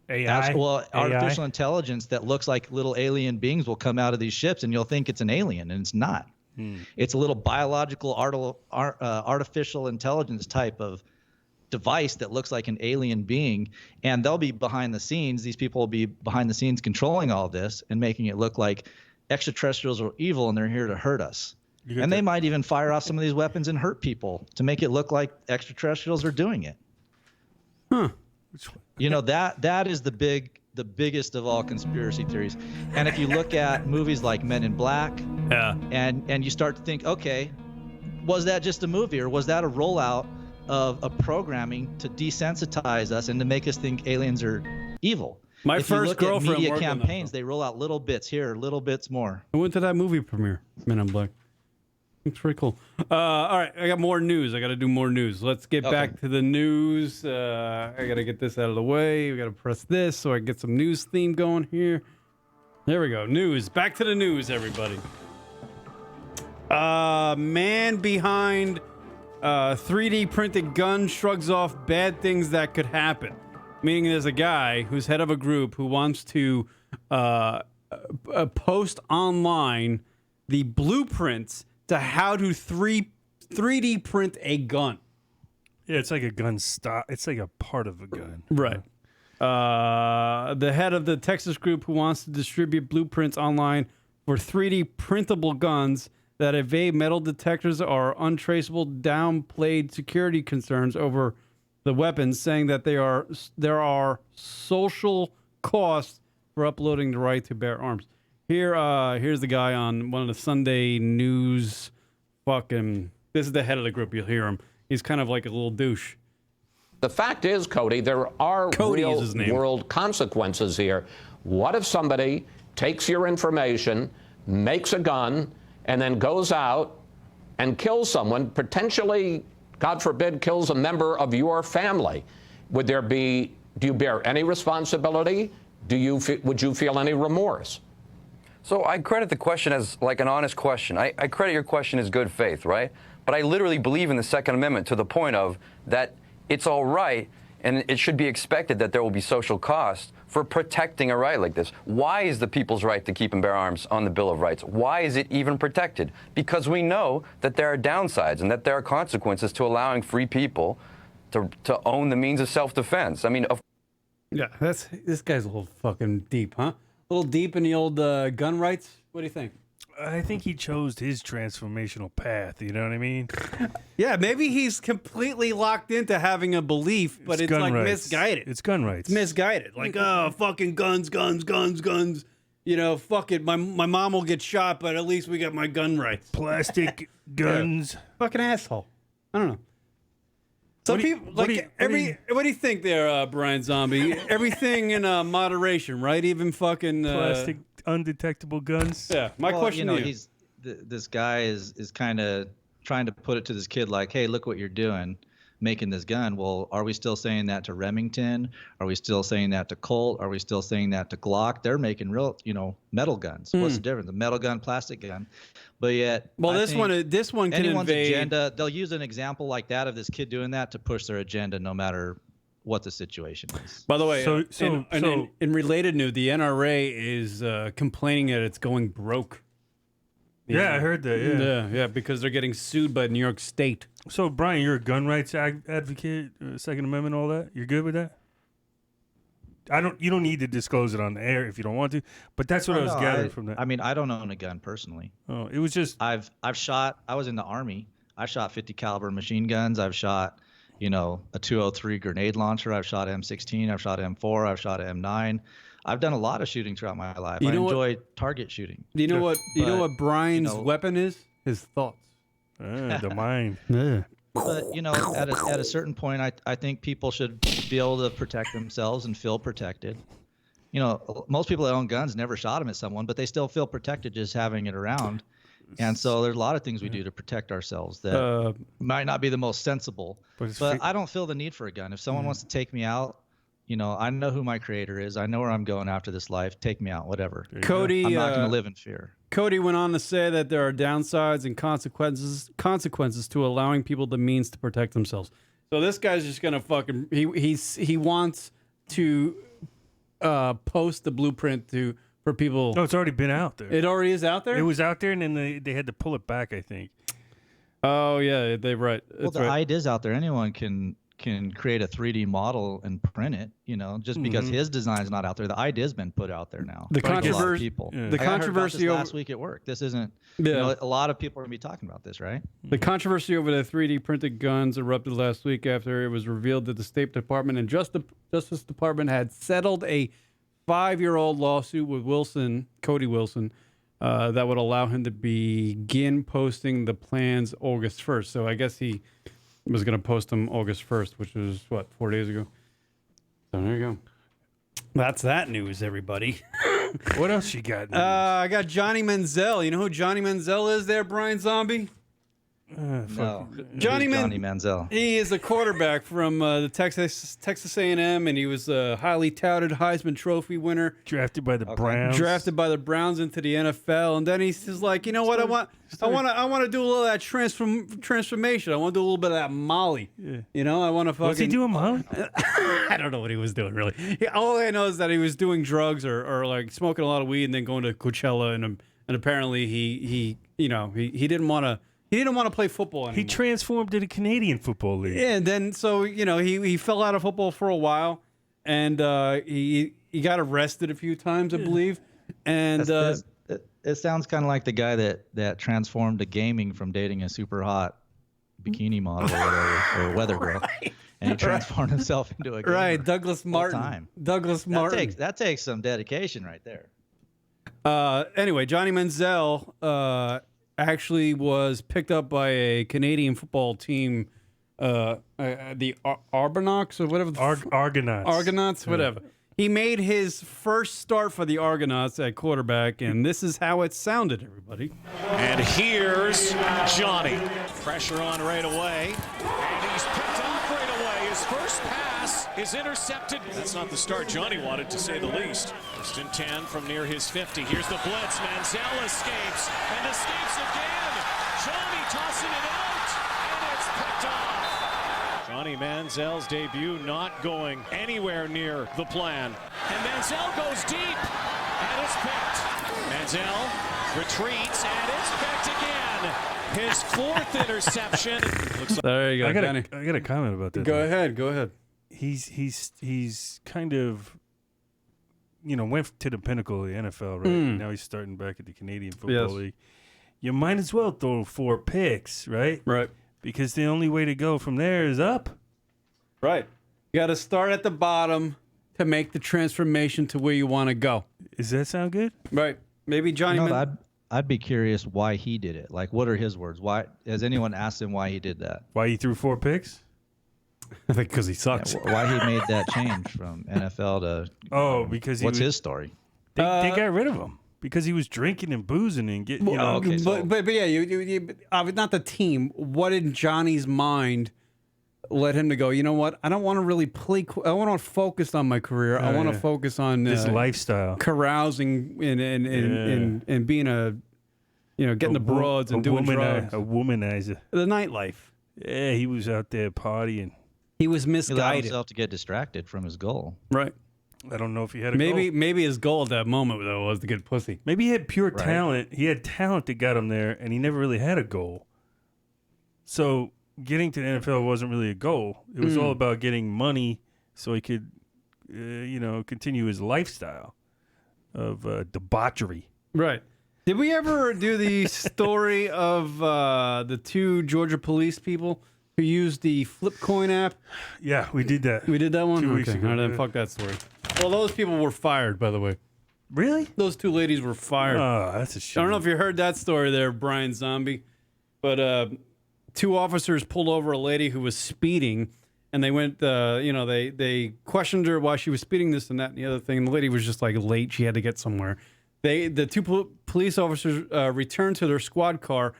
AI? Artificial intelligence that looks like little alien beings will come out of these ships, and you'll think it's an alien, and it's not. It's a little biological, artificial intelligence type of device that looks like an alien being, and they'll be behind the scenes. These people will be behind the scenes controlling all this and making it look like extraterrestrials are evil and they're here to hurt us. And they might even fire off some of these weapons and hurt people to make it look like extraterrestrials are doing it. That is the biggest of all conspiracy theories. And if you look at movies like Men in Black, and you start to think, okay, was that just a movie, or was that a rollout of programming to desensitize us and to make us think aliens are evil? If you look at media campaigns, they roll out little bits here, little bits more. I went to that movie premiere, Men in Black. It's pretty cool. All right, I got more news. I got to do more news. Let's get back to the news. I got to get this out of the way. We got to press this so I can get some news theme going here. There we go. News. Back to the news, everybody. Man behind 3D printed gun shrugs off bad things that could happen. Meaning there's a guy who's head of a group who wants to post online the blueprints to how to 3D print a gun. Yeah, it's like a gun stock. It's like a part of a gun. Right. The head of the Texas group who wants to distribute blueprints online for 3D printable guns that evade metal detectors or untraceable downplayed security concerns over the weapons, saying that there are social costs for uploading the right to bear arms. Here's the guy on one of the Sunday news. This is the head of the group. You'll hear him. He's kind of like a little douche. The fact is, Cody, there are real world consequences here. What if somebody takes your information, makes a gun, and then goes out and kills someone, potentially, God forbid, kills a member of your family? Do you bear any responsibility? Would you feel any remorse? So I credit the question as like an honest question. I credit your question as good faith, right? But I literally believe in the Second Amendment to the point of that it's all right and it should be expected that there will be social costs for protecting a right like this. Why is the people's right to keep and bear arms on the Bill of Rights? Why is it even protected? Because we know that there are downsides and that there are consequences to allowing free people to own the means of self-defense. I mean, yeah, this guy's a little fucking deep, huh? A little deep in the old gun rights. What do you think? I think he chose his transformational path. You know what I mean? Yeah, maybe he's completely locked into having a belief, but it's gun like rights. misguided. It's gun rights. It's misguided. Like, oh, fucking guns. You know, fuck it. My mom will get shot, but at least we got my gun rights. Plastic guns. Yeah. Fucking asshole. I don't know. Some people what do you think there, Brine Zombie? Everything in moderation, right? Even fucking Plastic undetectable guns. Yeah. My question to you. He's this guy is kind of trying to put it to this kid like, hey, look what you're doing, making this gun. Well, are we still saying that to Remington? Are we still saying that to Colt? Are we still saying that to Glock? They're making real, metal guns. What's the difference? A metal gun, plastic gun. But yet, well, this one can anyone's invade. agenda. They'll use an example like that of this kid doing that to push their agenda, no matter what the situation is. By the way, in related news, the NRA is complaining that it's going broke. Yeah, I heard that. Yeah, because they're getting sued by New York State. So, Brian, you're a gun rights advocate, Second Amendment, all that. You're good with that? You don't need to disclose it on the air if you don't want to, but that's what I was gathering from that. I mean, I don't own a gun personally. Oh, it was just I've shot. I was in the Army. I shot 50 caliber machine guns. I've shot, a 203 grenade launcher. I've shot M16. I've shot M4. I've shot M9. I've done a lot of shooting throughout my life. I enjoy target shooting. Do you know what? You know what Brian's weapon is? His thoughts. The mind. Yeah. But at a certain point, I think people should be able to protect themselves and feel protected. Most people that own guns never shot them at someone, but they still feel protected just having it around. And so there's a lot of things we do to protect ourselves that might not be the most sensible. But I don't feel the need for a gun. If someone wants to take me out, I know who my creator is. I know where I'm going after this life. Take me out, whatever. Cody, I'm not going to live in fear. Cody went on to say that there are downsides and consequences to allowing people the means to protect themselves. So this guy's just gonna fucking he wants to post the blueprint for people. No, it's already been out there. It already is out there? It was out there, and then they had to pull it back, I think. Oh yeah, they're right. Well, the idea's out there. Anyone can create a 3D model and print it, just because his design's not out there. The idea's been put out there now. The controversy. The controversy over last week at work. This isn't. A lot of people are going to be talking about this, right? The controversy over the 3D printed guns erupted last week after it was revealed that the State Department and Justice Department had settled a 5-year-old lawsuit with Cody Wilson, that would allow him to begin posting the plans August 1st. So I guess he was going to post them August 1st, which was, 4 days ago? So there you go. That's that news, everybody. What else you got? I got Johnny Manziel. You know who Johnny Manziel is there, Brine Zombie? No. Johnny Manziel. He is a quarterback from the Texas A&M, and he was a highly touted Heisman Trophy winner. Drafted by the Browns. Drafted by the Browns into the NFL, and then he's like, you know what? I want to do a little of that transformation. I want to do a little bit of that Molly. Yeah. I want to fucking. What's he doing, Molly? I don't know what he was doing really. All I know is that he was doing drugs or like smoking a lot of weed and then going to Coachella, and apparently he didn't want to. He didn't want to play football anymore. He transformed to the Canadian Football League. Yeah, and then he fell out of football for a while, and he got arrested a few times, I believe. And it sounds kind of like the guy that transformed to gaming from dating a super hot bikini model or whatever, or weather girl, and he transformed himself into a gamer. Right, Douglas Martin. Douglas Martin. That takes some dedication right there. Anyway, Johnny Manziel actually was picked up by a Canadian football team, the Argonauts or whatever. Argonauts, whatever. He made his first start for the Argonauts at quarterback, and this is how it sounded, everybody. And here's Johnny. Pressure on right away, and he's picked off right away. His first pass is intercepted. That's not the start Johnny wanted, to say the least. First and 10 from near his 50. Here's the blitz. Manziel escapes, and escapes again. Johnny tossing it out, and it's picked off. Johnny Manziel's debut not going anywhere near the plan. And Manziel goes deep, and it's picked. Manziel retreats, and it's picked again. His fourth interception. There you go, Johnny. I got a comment about that. Go ahead. He's kind of went to the pinnacle of the NFL, right? Now he's starting back at the Canadian Football League. You might as well throw 4 picks, right? Right. Because the only way to go from there is up. Right. You got to start at the bottom to make the transformation to where you want to go. Does that sound good? Right. Maybe Johnny. I'd be curious why he did it. Like, what are his words? Why has anyone asked him why he did that? Why he threw 4 picks? I think because he sucks. Yeah, why he made that change from NFL to? Because what's his story? They got rid of him because he was drinking and boozing and getting. But yeah, you not the team. What in Johnny's mind led him to go? You know what? I don't want to really play. I want to focus on my career. I want to focus on this lifestyle, carousing and being getting the broads and doing drugs. A womanizer. The nightlife. Yeah, he was out there partying. He was He allowed misguided. himself to get distracted from his goal. Right. I don't know if he had a goal. Maybe his goal at that moment though was to get pussy. Maybe he had pure talent. He had talent that got him there, and he never really had a goal. So getting to the NFL wasn't really a goal. It was all about getting money so he could, continue his lifestyle of debauchery. Right. Did we ever do the story of the 2 Georgia police people who used the flip coin app? Yeah, we did that. We did that one? 2 weeks ago. All right, then fuck that story. Well, those people were fired, by the way. Really? Those 2 ladies were fired. Oh, that's a shame. I don't know if you heard that story there, Brine Zombie, but 2 officers pulled over a lady who was speeding, and they went, they questioned her while she was speeding, this and that and the other thing. And the lady was just like late. She had to get somewhere. The 2 police officers returned to their squad car.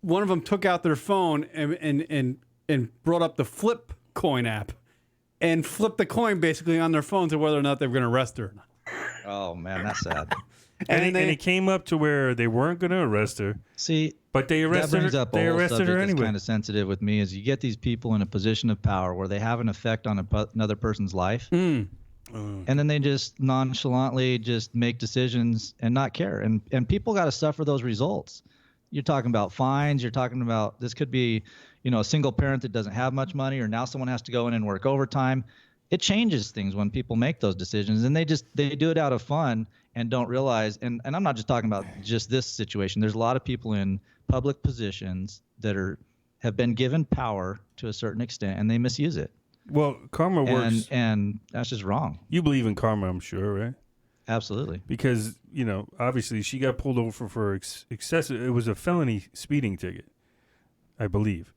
One of them took out their phone and brought up the flip coin app and flipped the coin basically on their phone to whether or not they were going to arrest her or not. Oh man, that's sad. and it came up to where they weren't going to arrest her. See, but they arrested that brings her. up They a whole arrested her subject anyway. that's kind of sensitive with me. Is you get these people in a position of power where they have an effect on another person's life. And then they just nonchalantly just make decisions and not care. And people got to suffer those results. You're talking about fines. You're talking about this could be, a single parent that doesn't have much money, or now someone has to go in and work overtime. It changes things when people make those decisions, and they do it out of fun and don't realize. And I'm not just talking about just this situation. There's a lot of people in public positions that have been given power to a certain extent, and they misuse it. Well, karma works. And that's just wrong. You believe in karma, I'm sure, right? Absolutely. Because, obviously she got pulled over for excessive. It was a felony speeding ticket, I believe.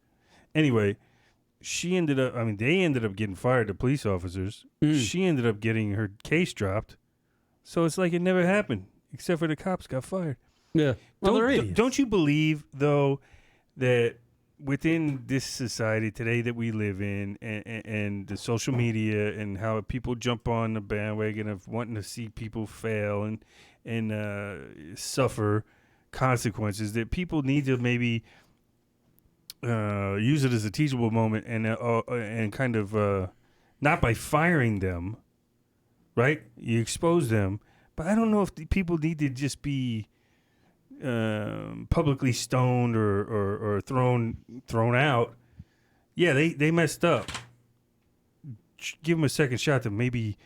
Anyway, they ended up getting fired, the police officers. She ended up getting her case dropped. So it's like it never happened, except for the cops got fired. Yeah. Well, Don't you believe, though, that within this society today that we live in, and the social media and how people jump on the bandwagon of wanting to see people fail and suffer consequences, that people need to maybe use it as a teachable moment and kind of not by firing them, right? You expose them, but I don't know if the people need to just be publicly stoned or thrown out. Yeah, they messed up. Give them a second shot to maybe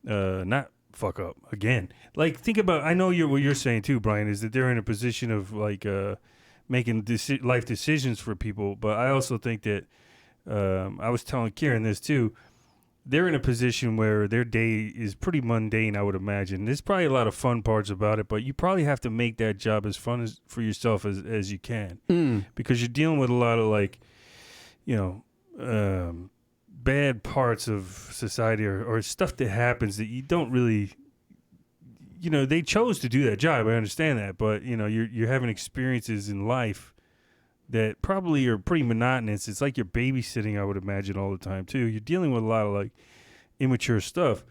not fuck up again. Like, think about, I know what you're saying too, Brian, is that they're in a position of like making life decisions for people, but I also think that I was telling Kieran this too. They're in a position where their day is pretty mundane, I would imagine. There's probably a lot of fun parts about it, but you probably have to make that job as fun for yourself as you can. Because you're dealing with a lot of, like, bad parts of society or stuff that happens that you don't really, they chose to do that job. I understand that, but, you're having experiences in life that probably are pretty monotonous. It's like you're babysitting, I would imagine, all the time too. You're dealing with a lot of like immature stuff.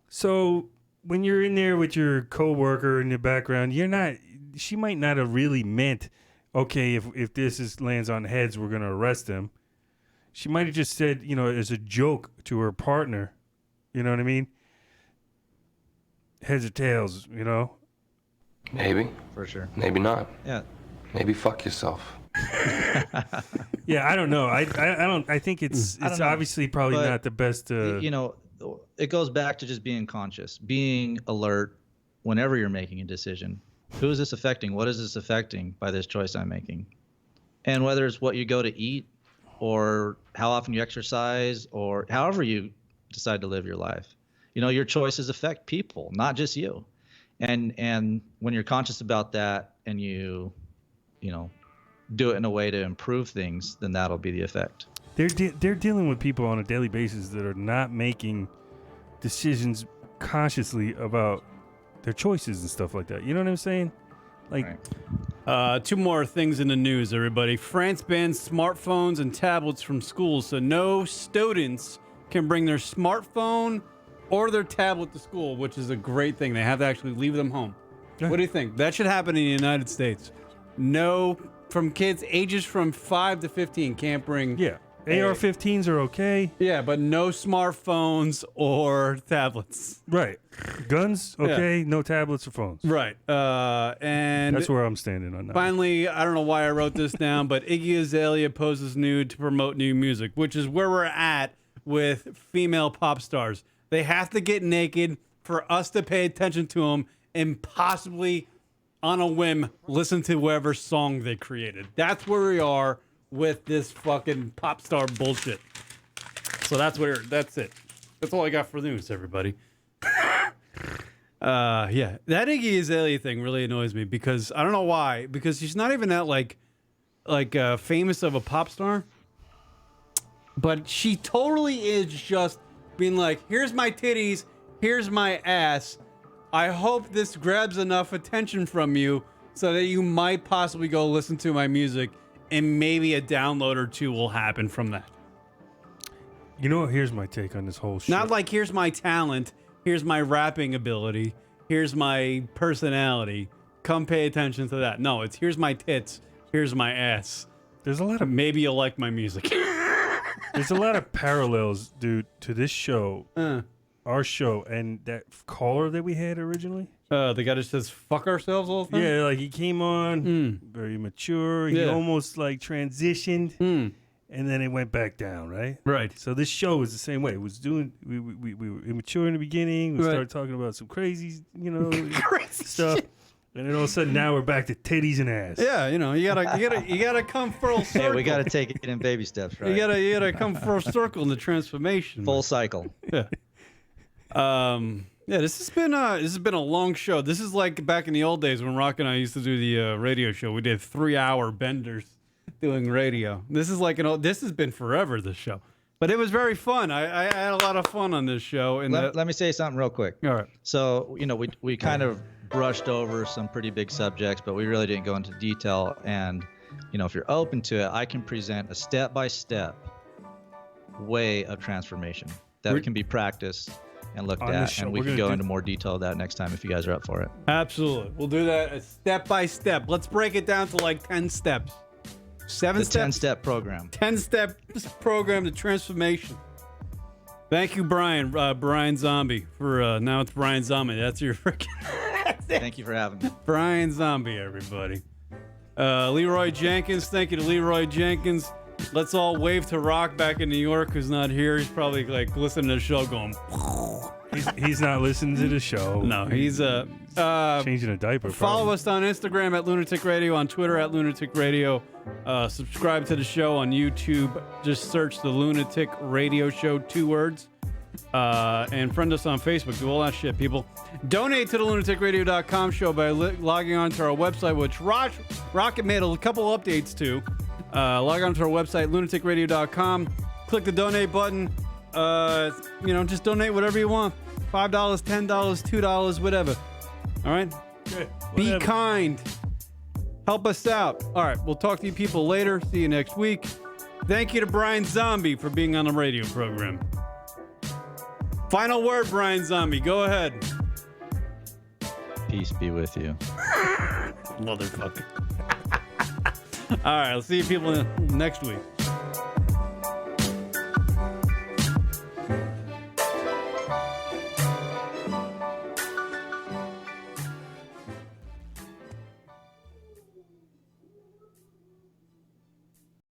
So when you're in there with your coworker in the background, she might not have really meant, okay, if this lands on heads, we're going to arrest him. She might have just said, as a joke to her partner, you know what I mean? Heads or tails, Maybe. For sure. Maybe not. Yeah. Maybe fuck yourself. Yeah, I don't know. I think it's I don't know. obviously probably But, not the best. it goes back to just being conscious, being alert whenever you're making a decision. Who is this affecting? What is this affecting by this choice I'm making? And whether it's what you go to eat or how often you exercise or however you decide to live your life, your choices affect people, not just you. And when you're conscious about that and you do it in a way to improve things, then that'll be the effect. They're dealing with people on a daily basis that are not making decisions consciously about their choices and stuff like that. You know what I'm saying? Like, two more things in the news, everybody. France bans smartphones and tablets from schools, so no students can bring their smartphone or their tablet to school, which is a great thing. They have to actually leave them home. Yeah. What do you think? That should happen in the United States. No, from kids ages from 5 to 15 can't bring... Yeah. AR-15s are okay. Yeah, but no smartphones or tablets. Right. Guns, okay. No tablets or phones. Right. And that's where I'm standing on that. Finally, I don't know why I wrote this down, but Iggy Azalea poses nude to promote new music, which is where we're at with female pop stars. They have to get naked for us to pay attention to them and possibly, on a whim, listen to whatever song they created. That's where we are with this fucking pop star bullshit. So that's it. That's all I got for the news, everybody. Yeah, that Iggy Azalea thing really annoys me because I don't know why. Because she's not even that like famous of a pop star, but she totally is just being like, "Here's my titties, here's my ass. I hope this grabs enough attention from you so that you might possibly go listen to my music." And maybe a download or two will happen from that. You know what? Here's my take on this whole shit. Not like, here's my talent, here's my rapping ability, here's my personality. Come pay attention to that. No, it's here's my tits, here's my ass. There's a lot of... Maybe you'll like my music. There's a lot of parallels, dude, to this show, our show, and that caller that we had originally. The guy that says fuck ourselves all the time? Yeah, like he came on very mature. He almost like transitioned and then it went back down, right? Right. So this show is the same way. It was doing we were immature in the beginning. We started talking about some crazy, stuff. And then all of a sudden now we're back to titties and ass. Yeah, you gotta come full circle. Hey, we gotta take it in baby steps, right? You gotta come full circle in the transformation. Full cycle. Yeah. Yeah, this has been a long show. This is like back in the old days when Rock and I used to do the radio show. We did 3-hour benders doing radio. This is like this has been forever, this show. But it was very fun. I had a lot of fun on this show. And let me say something real quick. All right. So, we kind of brushed over some pretty big subjects, but we really didn't go into detail. And, if you're open to it, I can present a step-by-step way of transformation that can be practiced and looked at, and we can go into more detail of that next time if you guys are up for it. Absolutely. We'll do that step by step. Let's break it down to like 10 steps. 7 steps. 10-step program. 10-step program to transformation. Thank you, Brian. Brine Zombie. For now it's Brine Zombie. That's your freaking... Thank you for having me. Brine Zombie, everybody. Leroy Jenkins. Thank you to Leroy Jenkins. Let's all wave to Rock back in New York, who's not here. He's probably like listening to the show going... He's not listening to the show. No, he's changing a diaper. Follow us on Instagram at Lunatic Radio, on Twitter at Lunatic Radio. Subscribe to the show on YouTube. Just search the Lunatic Radio Show, 2 words. And friend us on Facebook. Do all that shit, people. Donate to the lunaticradio.com show by logging on to our website, which Rocket made a couple updates to. Log on to our website, lunaticradio.com. Click the donate button. Just donate whatever you want. $5, $10, $2, whatever. All right? Yeah, be kind. Help us out. All right, we'll talk to you people later. See you next week. Thank you to Brine Zombie for being on the radio program. Final word, Brine Zombie. Go ahead. Peace be with you. Motherfucker. All right, I'll see you people next week.